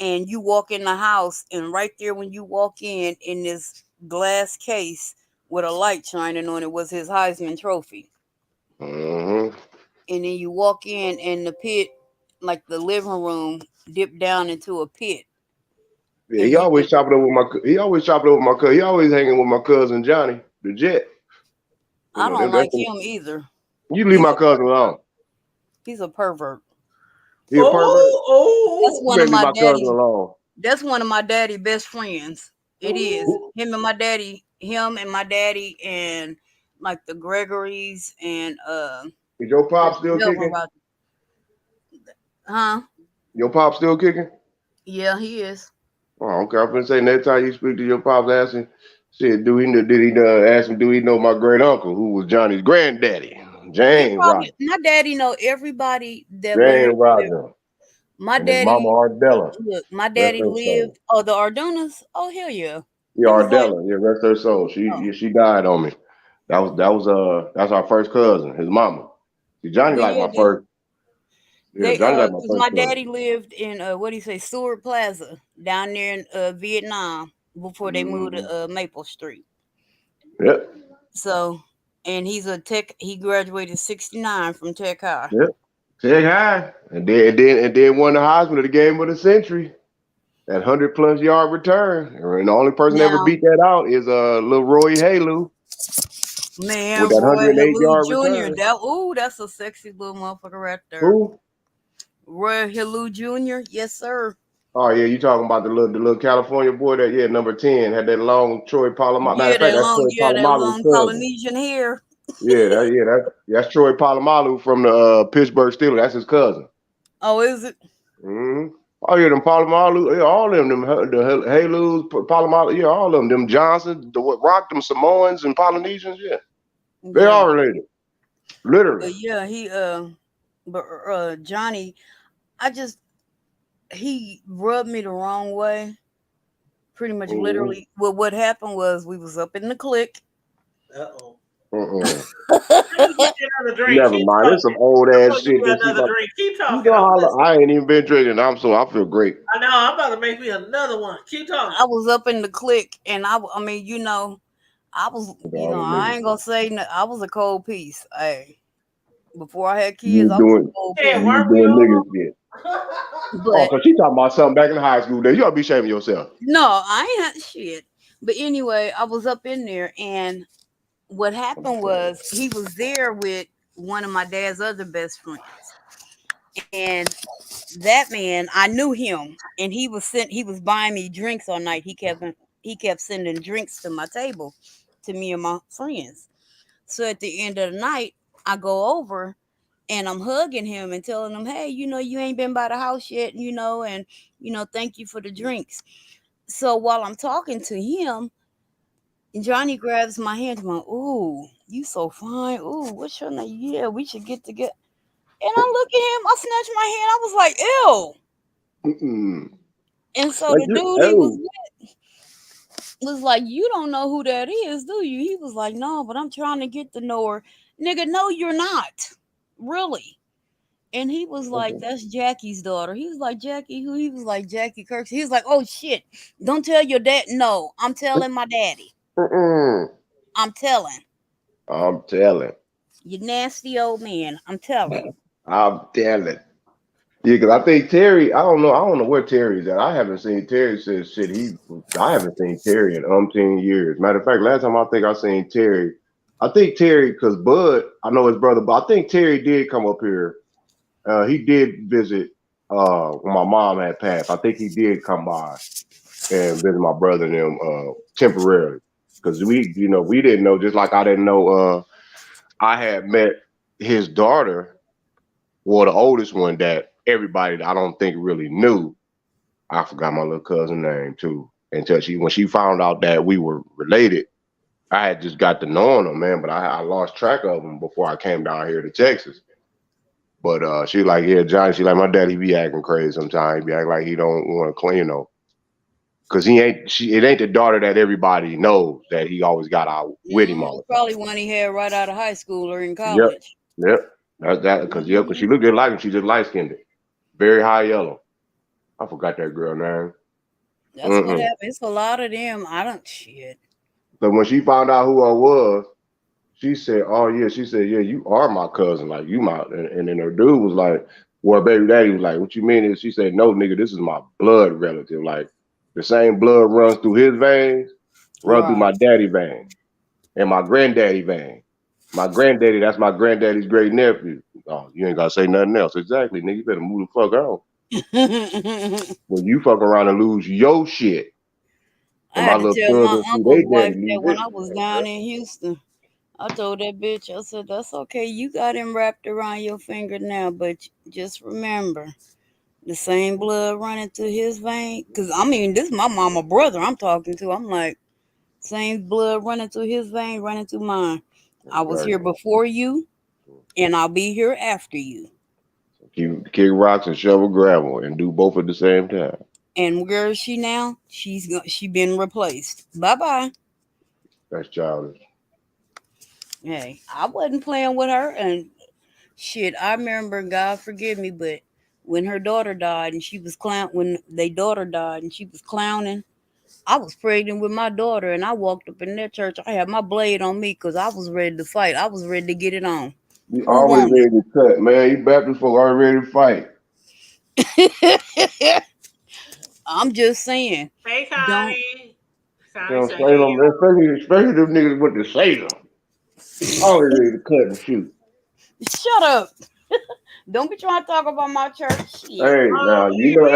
and you walk in the house, and right there when you walk in this glass case with a light shining on it was his Heisman Trophy. Mm-hmm. And then you walk in, and the pit, like the living room, dipped down into a pit. Yeah, he always chopping over my cousin. He always hanging with my cousin Johnny, the Jet. I don't like him either. You leave my cousin alone. He's a pervert. He a pervert? That's one of my daddy. That's one of my daddy best friends. It is. Him and my daddy, and like the Gregorys and Is your pop still kicking? Huh? Your pop still kicking? Yeah, he is. Oh, okay. I'm gonna say next time you speak to your pops, ask him, shit, did he ask him, do he know my great uncle who was Johnny's granddaddy? James Roger. My daddy know everybody that James Roger. My and daddy, his mama Ardella. Look, my daddy lived. Oh, the Ardunas. Oh, hell yeah. Yeah, Ardella. Yeah, rest her soul. She died on me. That's our first cousin, his mama. See, Johnny my first. Yeah, Johnny like my first. My daddy lived in Seward Plaza down there in Vietnam before they moved to Maple Street. Yep. So, and he's a tech. He graduated '69 from Tech High. Yep. Tech High, and then won the Heisman of the game of the century. That 100+ yard return, and the only person ever beat that out is little Roy Halou. Man, with that Roy 108-yard Jr. return. That's a sexy little motherfucker right there. Who? Roy Halou Jr. Yes, sir. Oh yeah, you talking about the little California boy that number 10 had that long Troy Polamalu. Yeah, that long Polynesian hair. That's Troy Polamalu from the Pittsburgh Steelers. That's his cousin. Oh, is it? Mm-hmm. Oh yeah, them Polamalu, all of them, the Halous, Polamalu, all of them Johnsons, Rock, them Samoans and Polynesians, they all related, literally. But Johnny, he rubbed me the wrong way. Pretty much, literally. Well, what happened was we was up in the clique. Never mind. It's some old ass shit. Keep talking. I ain't even been drinking. I feel great. I know. I'm about to make me another one. Keep talking. I was up in the clique, and I was, I ain't gonna say I was a cold piece. Hey, before I had kids, I was a cold piece. So she talking about something back in high school days. You ought to be shaming yourself. No, I ain't had shit. But anyway, I was up in there, and what happened was he was there with one of my dad's other best friends, and that man, I knew him, and he was buying me drinks all night. He kept sending drinks to my table, to me and my friends. So at the end of the night, I go over and I'm hugging him and telling him, hey, you ain't been by the house yet, and thank you for the drinks. So while I'm talking to him, Johnny grabs my hand and goes, ooh, you so fine. Ooh, what's your name? Yeah, we should get together. And I look at him, I snatched my hand. I was like, ew. Mm-mm. And so the dude he was with was like, you don't know who that is, do you? He was like, no, but I'm trying to get to know her. Nigga, no, you're not. Really. And he was like, "That's Jackie's daughter." He was like, "Jackie who?" He was like, "Jackie Kirk." He was like, "Oh shit! Don't tell your dad." No, I'm telling my daddy. I'm telling. I'm telling. You nasty old man. I'm telling. I'm telling. Yeah, because I think Terry, I don't know where Terry's at. I haven't seen Terry since shit. I haven't seen Terry in umpteen years. Matter of fact, last time I think I seen Terry, because Bud, I know his brother, but I think Terry did come up here. He did visit when my mom had passed. I think he did come by and visit my brother and them temporarily. Because we didn't know, just like I didn't know I had met his daughter, the oldest one that everybody I don't think really knew. I forgot my little cousin's name too. Until when she found out that we were related, I had just got to knowing him, man, but I lost track of him before I came down here to Texas. But she like, yeah, Johnny, she like, my daddy be acting crazy sometimes. He be acting like he don't want to clean, because it ain't the daughter that everybody knows that he always got out with him all the time. Probably one he had right out of high school or in college. Yep. That's that, because she looked just like him. She just light skinned, very high yellow. I forgot that girl name. That's what happened. It's a lot of them. I don't shit. So when she found out who I was, she said, "Oh yeah," she said, "Yeah, you are my cousin, like you my." And then her dude was like, "Well, baby daddy was like, what you mean?" Is she said, "No, nigga, this is my blood relative. Like the same blood runs through his veins, through my daddy vein, and my granddaddy vein. My granddaddy, that's my granddaddy's great nephew." Oh, you ain't gotta say nothing else. Exactly, nigga. You better move the fuck on. When you fuck around and lose your shit. I had to tell my uncle's wife that when I was down in Houston. I told that bitch, I said, "That's okay. You got him wrapped around your finger now, but just remember, the same blood running through his vein." Because, I mean, this is my mama brother I'm talking to. I'm like, same blood running through his vein, running through mine. I was here before you, and I'll be here after you. Kick rocks and shovel gravel and do both at the same time. And where is she now? She been replaced. Bye-bye. That's childish. Hey, I wasn't playing with her, and shit, I remember, God forgive me, but when her daughter died and she was when their daughter died and she was clowning, I was pregnant with my daughter, and I walked up in that church. I had my blade on me because I was ready to fight. I was ready to get it on. You always ready to cut, man. You Baptist folk are ready to fight. I'm just saying. Hey, Connie. Salem, especially them niggas with the Salem. Always ready to cut and shoot. Shut up. Don't be trying to talk about my church. Shit. Hey, now you know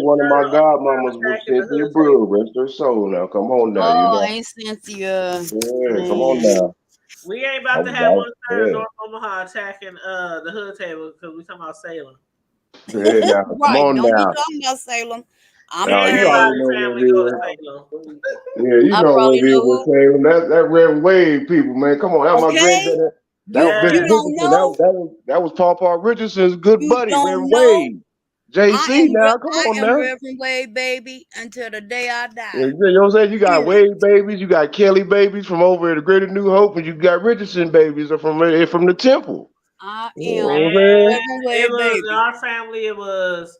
one of my godmamas was Cynthia Brew. Rest her soul. Now, come on now. Ain't Cynthia. Yeah, come on now. We ain't about to have one third North Omaha attacking the hood table because we talking about Salem. Yeah, now, come on don't now. be talking about Salem. You already know what it is. Yeah, you know what it is with Salem. That Red Wave people, man. Come on, that my granddaddy. That was Paul Richardson's good buddy, Red Wave. JC now, come on now. Reverend Wade baby until the day I die. You know what I'm saying? You got Wade babies, you got Kelly babies from over at the Greater New Hope, and you got Richardson babies from the Temple. I am Reverend Wade baby. Our family. It was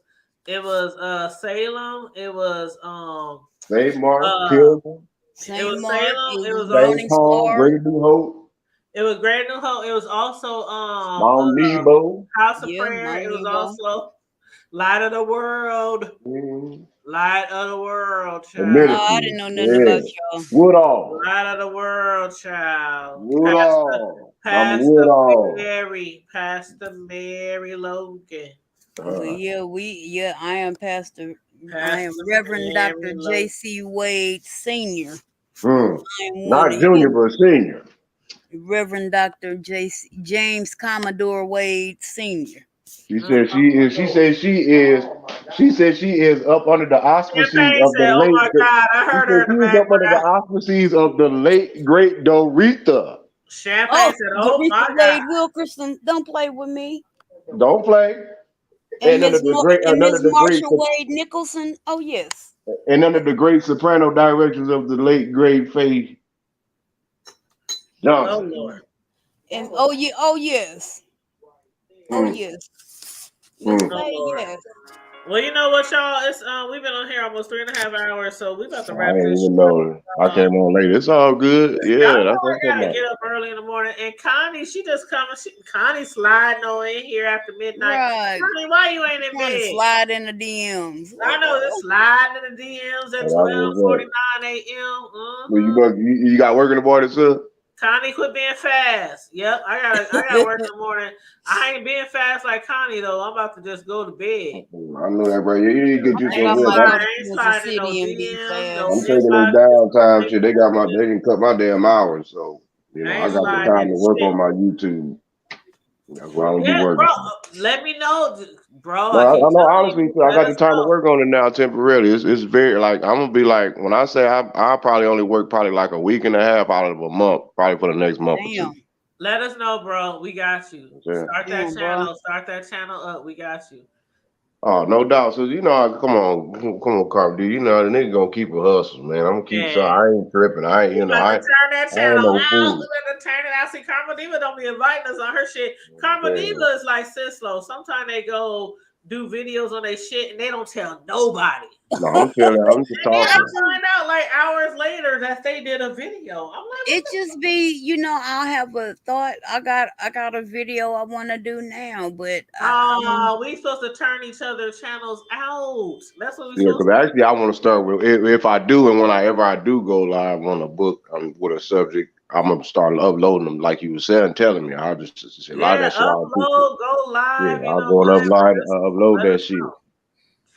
Salem. It was St. Mark, Pilgrim. It was Salem. It was St. Paul, Greater New Hope. It was Greater New Hope. It was also Mount Nebo. House of Prayer. It was also Light of the World. Mm-hmm. Light of the World, child. I didn't know nothing about y'all. Woodall. Light of the World, child. Woodall. Pastor Mary Logan. I am Pastor. I am Reverend Dr. J.C. Wade Sr. Not junior, but senior. Reverend Dr. James Commodore Wade Sr. She said she is up under the auspices of the late. Oh my God, I heard her. She was up under the auspices of the late great Doretha. Champagne said, "Oh my God, Wade Wilkerson, don't play with me. Don't play." And Miss Marsha Wade Nicholson. Oh yes. And under the great soprano directions of the late great Faye Oh Johnson. Lord. And oh yeah, oh yes, oh Mm. yes. Mm. Miss Oh Bay, Lord. yes. Well, you know what, y'all? It's we've been on here almost 3.5 hours, so we about to I wrap didn't this even shit up. know. I came on late. It's all good. Y'all Yeah, know that's what I I'm talking gotta about. get up early in the morning. And Connie, she just coming. Connie sliding on in here after midnight. Right. Connie, why you ain't in Trying to bed? slide in the DMs. I know this sliding in the DMs at Hey, that's what's 12:49 up. a.m. Well, you got work in the morning, sir? Connie, quit being fast. Yep, I gotta work in the morning. I ain't being fast like Connie though. I'm about to just go to bed. I know that, bro. You need to get you I some think I rest. might go I to ain't Kansas sliding in no City and be DMs. fast. No I'm taking this downtime shit. They can cut my damn hours, so I I ain't got the sliding time in to work shit. on my YouTube. That's why I don't be Yeah, working. bro. Let me know, bro. No, I I keep know telling honestly, you. too, I Let got the us time to know. work on it now temporarily. It's very like I'm gonna be like when I say I probably only work probably like a week and a half out of a month, probably for the next month or two. Let us know, bro. We got you. Yeah. Start that channel. Start that channel up. We got you. Oh, no doubt. So come on, Carp D. You know the nigga gonna keep a hustle, man. I'm gonna keep so I ain't tripping. I ain't We about to turn that I ain't channel no out. fool. We about to turn it out. See, Karma Diva don't be inviting us on her shit. Karma Yeah. Diva is like Sislo. Sometimes they go do videos on their shit and they don't tell nobody. No, I'm chilling. I'm just And then I talking. find out like hours later that they did a video. I'm like, It just be, I'll have a thought. I got a video I want to do now, but we supposed to turn each other's channels out. That's what we Yeah, supposed because to actually I want to start with if I do and whenever I do go live on a book with a subject, I'm gonna start uploading them like you were saying, telling me. I'll just a lot of that shit I'll keep. go live. Yeah, I'll go and upload that shit.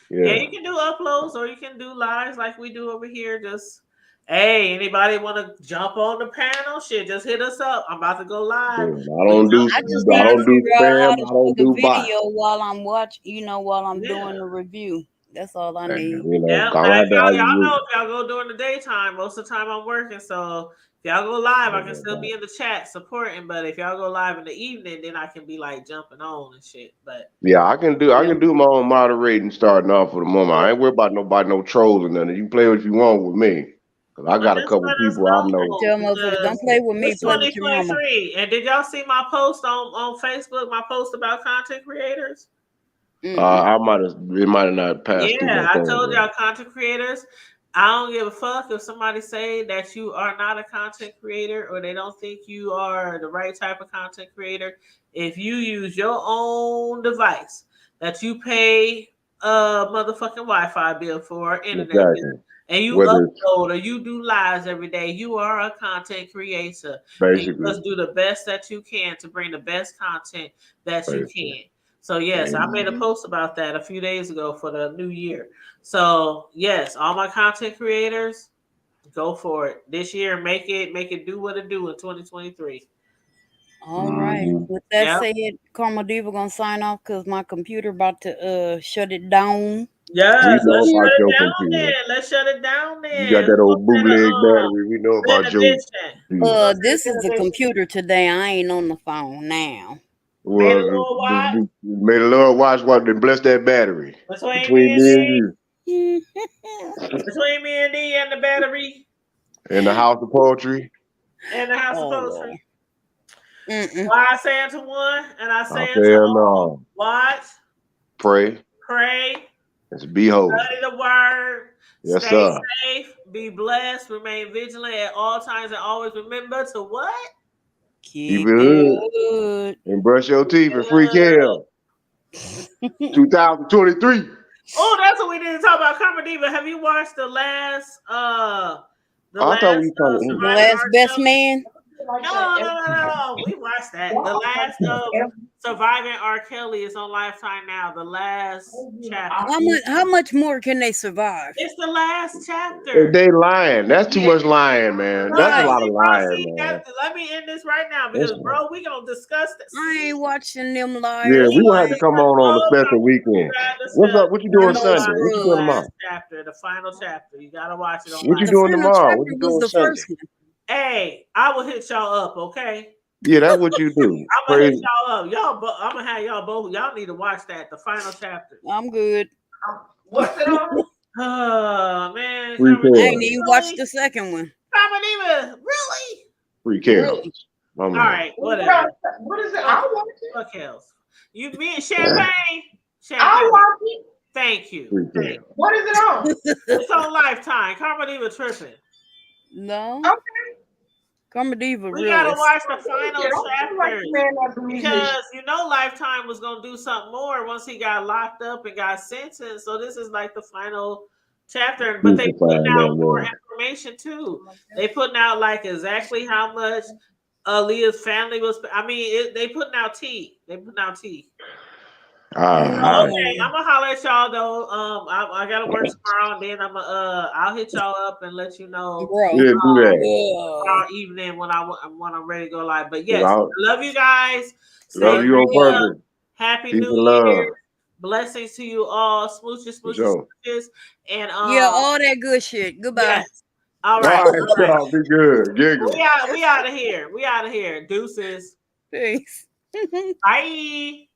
Yeah, you can do uploads or you can do lives like we do over here. Just hey, anybody want to jump on the panel? Shit, just hit us up. I'm about to go live. I don't do I just need to figure out how to spam. I don't shoot a do bots. video while I'm watching, while I'm doing the review. That's all I need. Yeah, now, y'all know if y'all go during the daytime, most of the time I'm working. So if y'all go live, I can still be in the chat supporting. But if y'all go live in the evening, then I can be like jumping on and shit. But yeah, I can do my own moderating starting off for the moment. I ain't worried about no trolls or nothing. You can play what you want with me. Cause I got a couple people I know. Tell motherfuckers, don't play with me, it's play with your mama. 2023. And did y'all see my post on Facebook? My post about content creators? It might have not passed through my Yeah, I phone. told y'all content creators. I don't give a fuck if somebody say that you are not a content creator or they don't think you are the right type of content creator. If you use your own device that you pay a motherfucking Wi-Fi bill for, internet bill, and you upload or you do lives every day, you are a content creator. And you must do the best that you can to bring the best content that you can. So yes, I made a post about that a few days ago for the new year. So yes, all my content creators, go for it this year. Make it do what it do in 2023. All right. With that said, Karma Diva gonna sign off because my computer about to shut it down. Yes, let's shut it down then. Let's shut it down then. You got that old bootleg battery. We know about your. This is the computer today. I ain't on the phone now. Made a little watch. Made a little watch what to bless that battery. Between me and you. Between me and D and the battery. In the house of poetry. In the house of poetry. Why I say unto one and I say unto all. Watch. Pray. And be holy. Study the word. Yes, stay sir. safe. Be blessed. Remain vigilant at all times and always remember to what? Keep it good. And brush your teeth and free Kale. 2023. Oh, that's what we didn't talk about. Karma Diva, have you watched the last last Best Man? No. We watched that. The last of Surviving R. Kelly is on Lifetime now. The last chapter. How much more can they survive? It's the last chapter. They lying. That's too much lying, man. That's a lot of lying, man. Let me end this right now because, bro, we gonna discuss this. I ain't watching them liars. Yeah, we gonna have to come on the special weekend. What's up? What you doing Sunday? What you doing tomorrow? The final chapter. You gotta watch it on. What you doing tomorrow? What you doing Sunday? Hey, I will hit y'all up, okay? Yeah, that's what you do. I'm gonna hit y'all up. I'm gonna have y'all both. Y'all need to watch that. The final chapter. I'm good. What's it on? Oh man, I ain't even watched the second one. Really? Free Kels. Really? All All right, whatever. What is it? I want it. Fuck else. You me and champagne. I Champagne. want it. Thank you. Free Kels. What is it on? It's on Lifetime. Karma Diva tripping. No. Okay. Karma Diva, We really. gotta watch the final Yeah, don't like chapters the man that's a musician. because you know Lifetime was gonna do something more once he got locked up and got sentenced. So this is like the final chapter, but they putting out more information too. They putting out like exactly how much Aaliyah's family was. I mean, they putting out tea. They putting out tea. Okay, I'm gonna holler at y'all though. I gotta work tomorrow, and then I'll hit y'all up and let you know. Bro. Yeah, do that. Tomorrow evening when I'm ready to go live. But yes, Yeah. love you guys. Love you on purpose. Happy Peace New and love. Year. Blessings to you all. Smooches, smooches, Sure. smooches. And Yeah, all that good shit. Goodbye. yes. All All right. right, All right. y'all be good. Giggle. We out of here. We out of here. Deuces. Peace. Bye.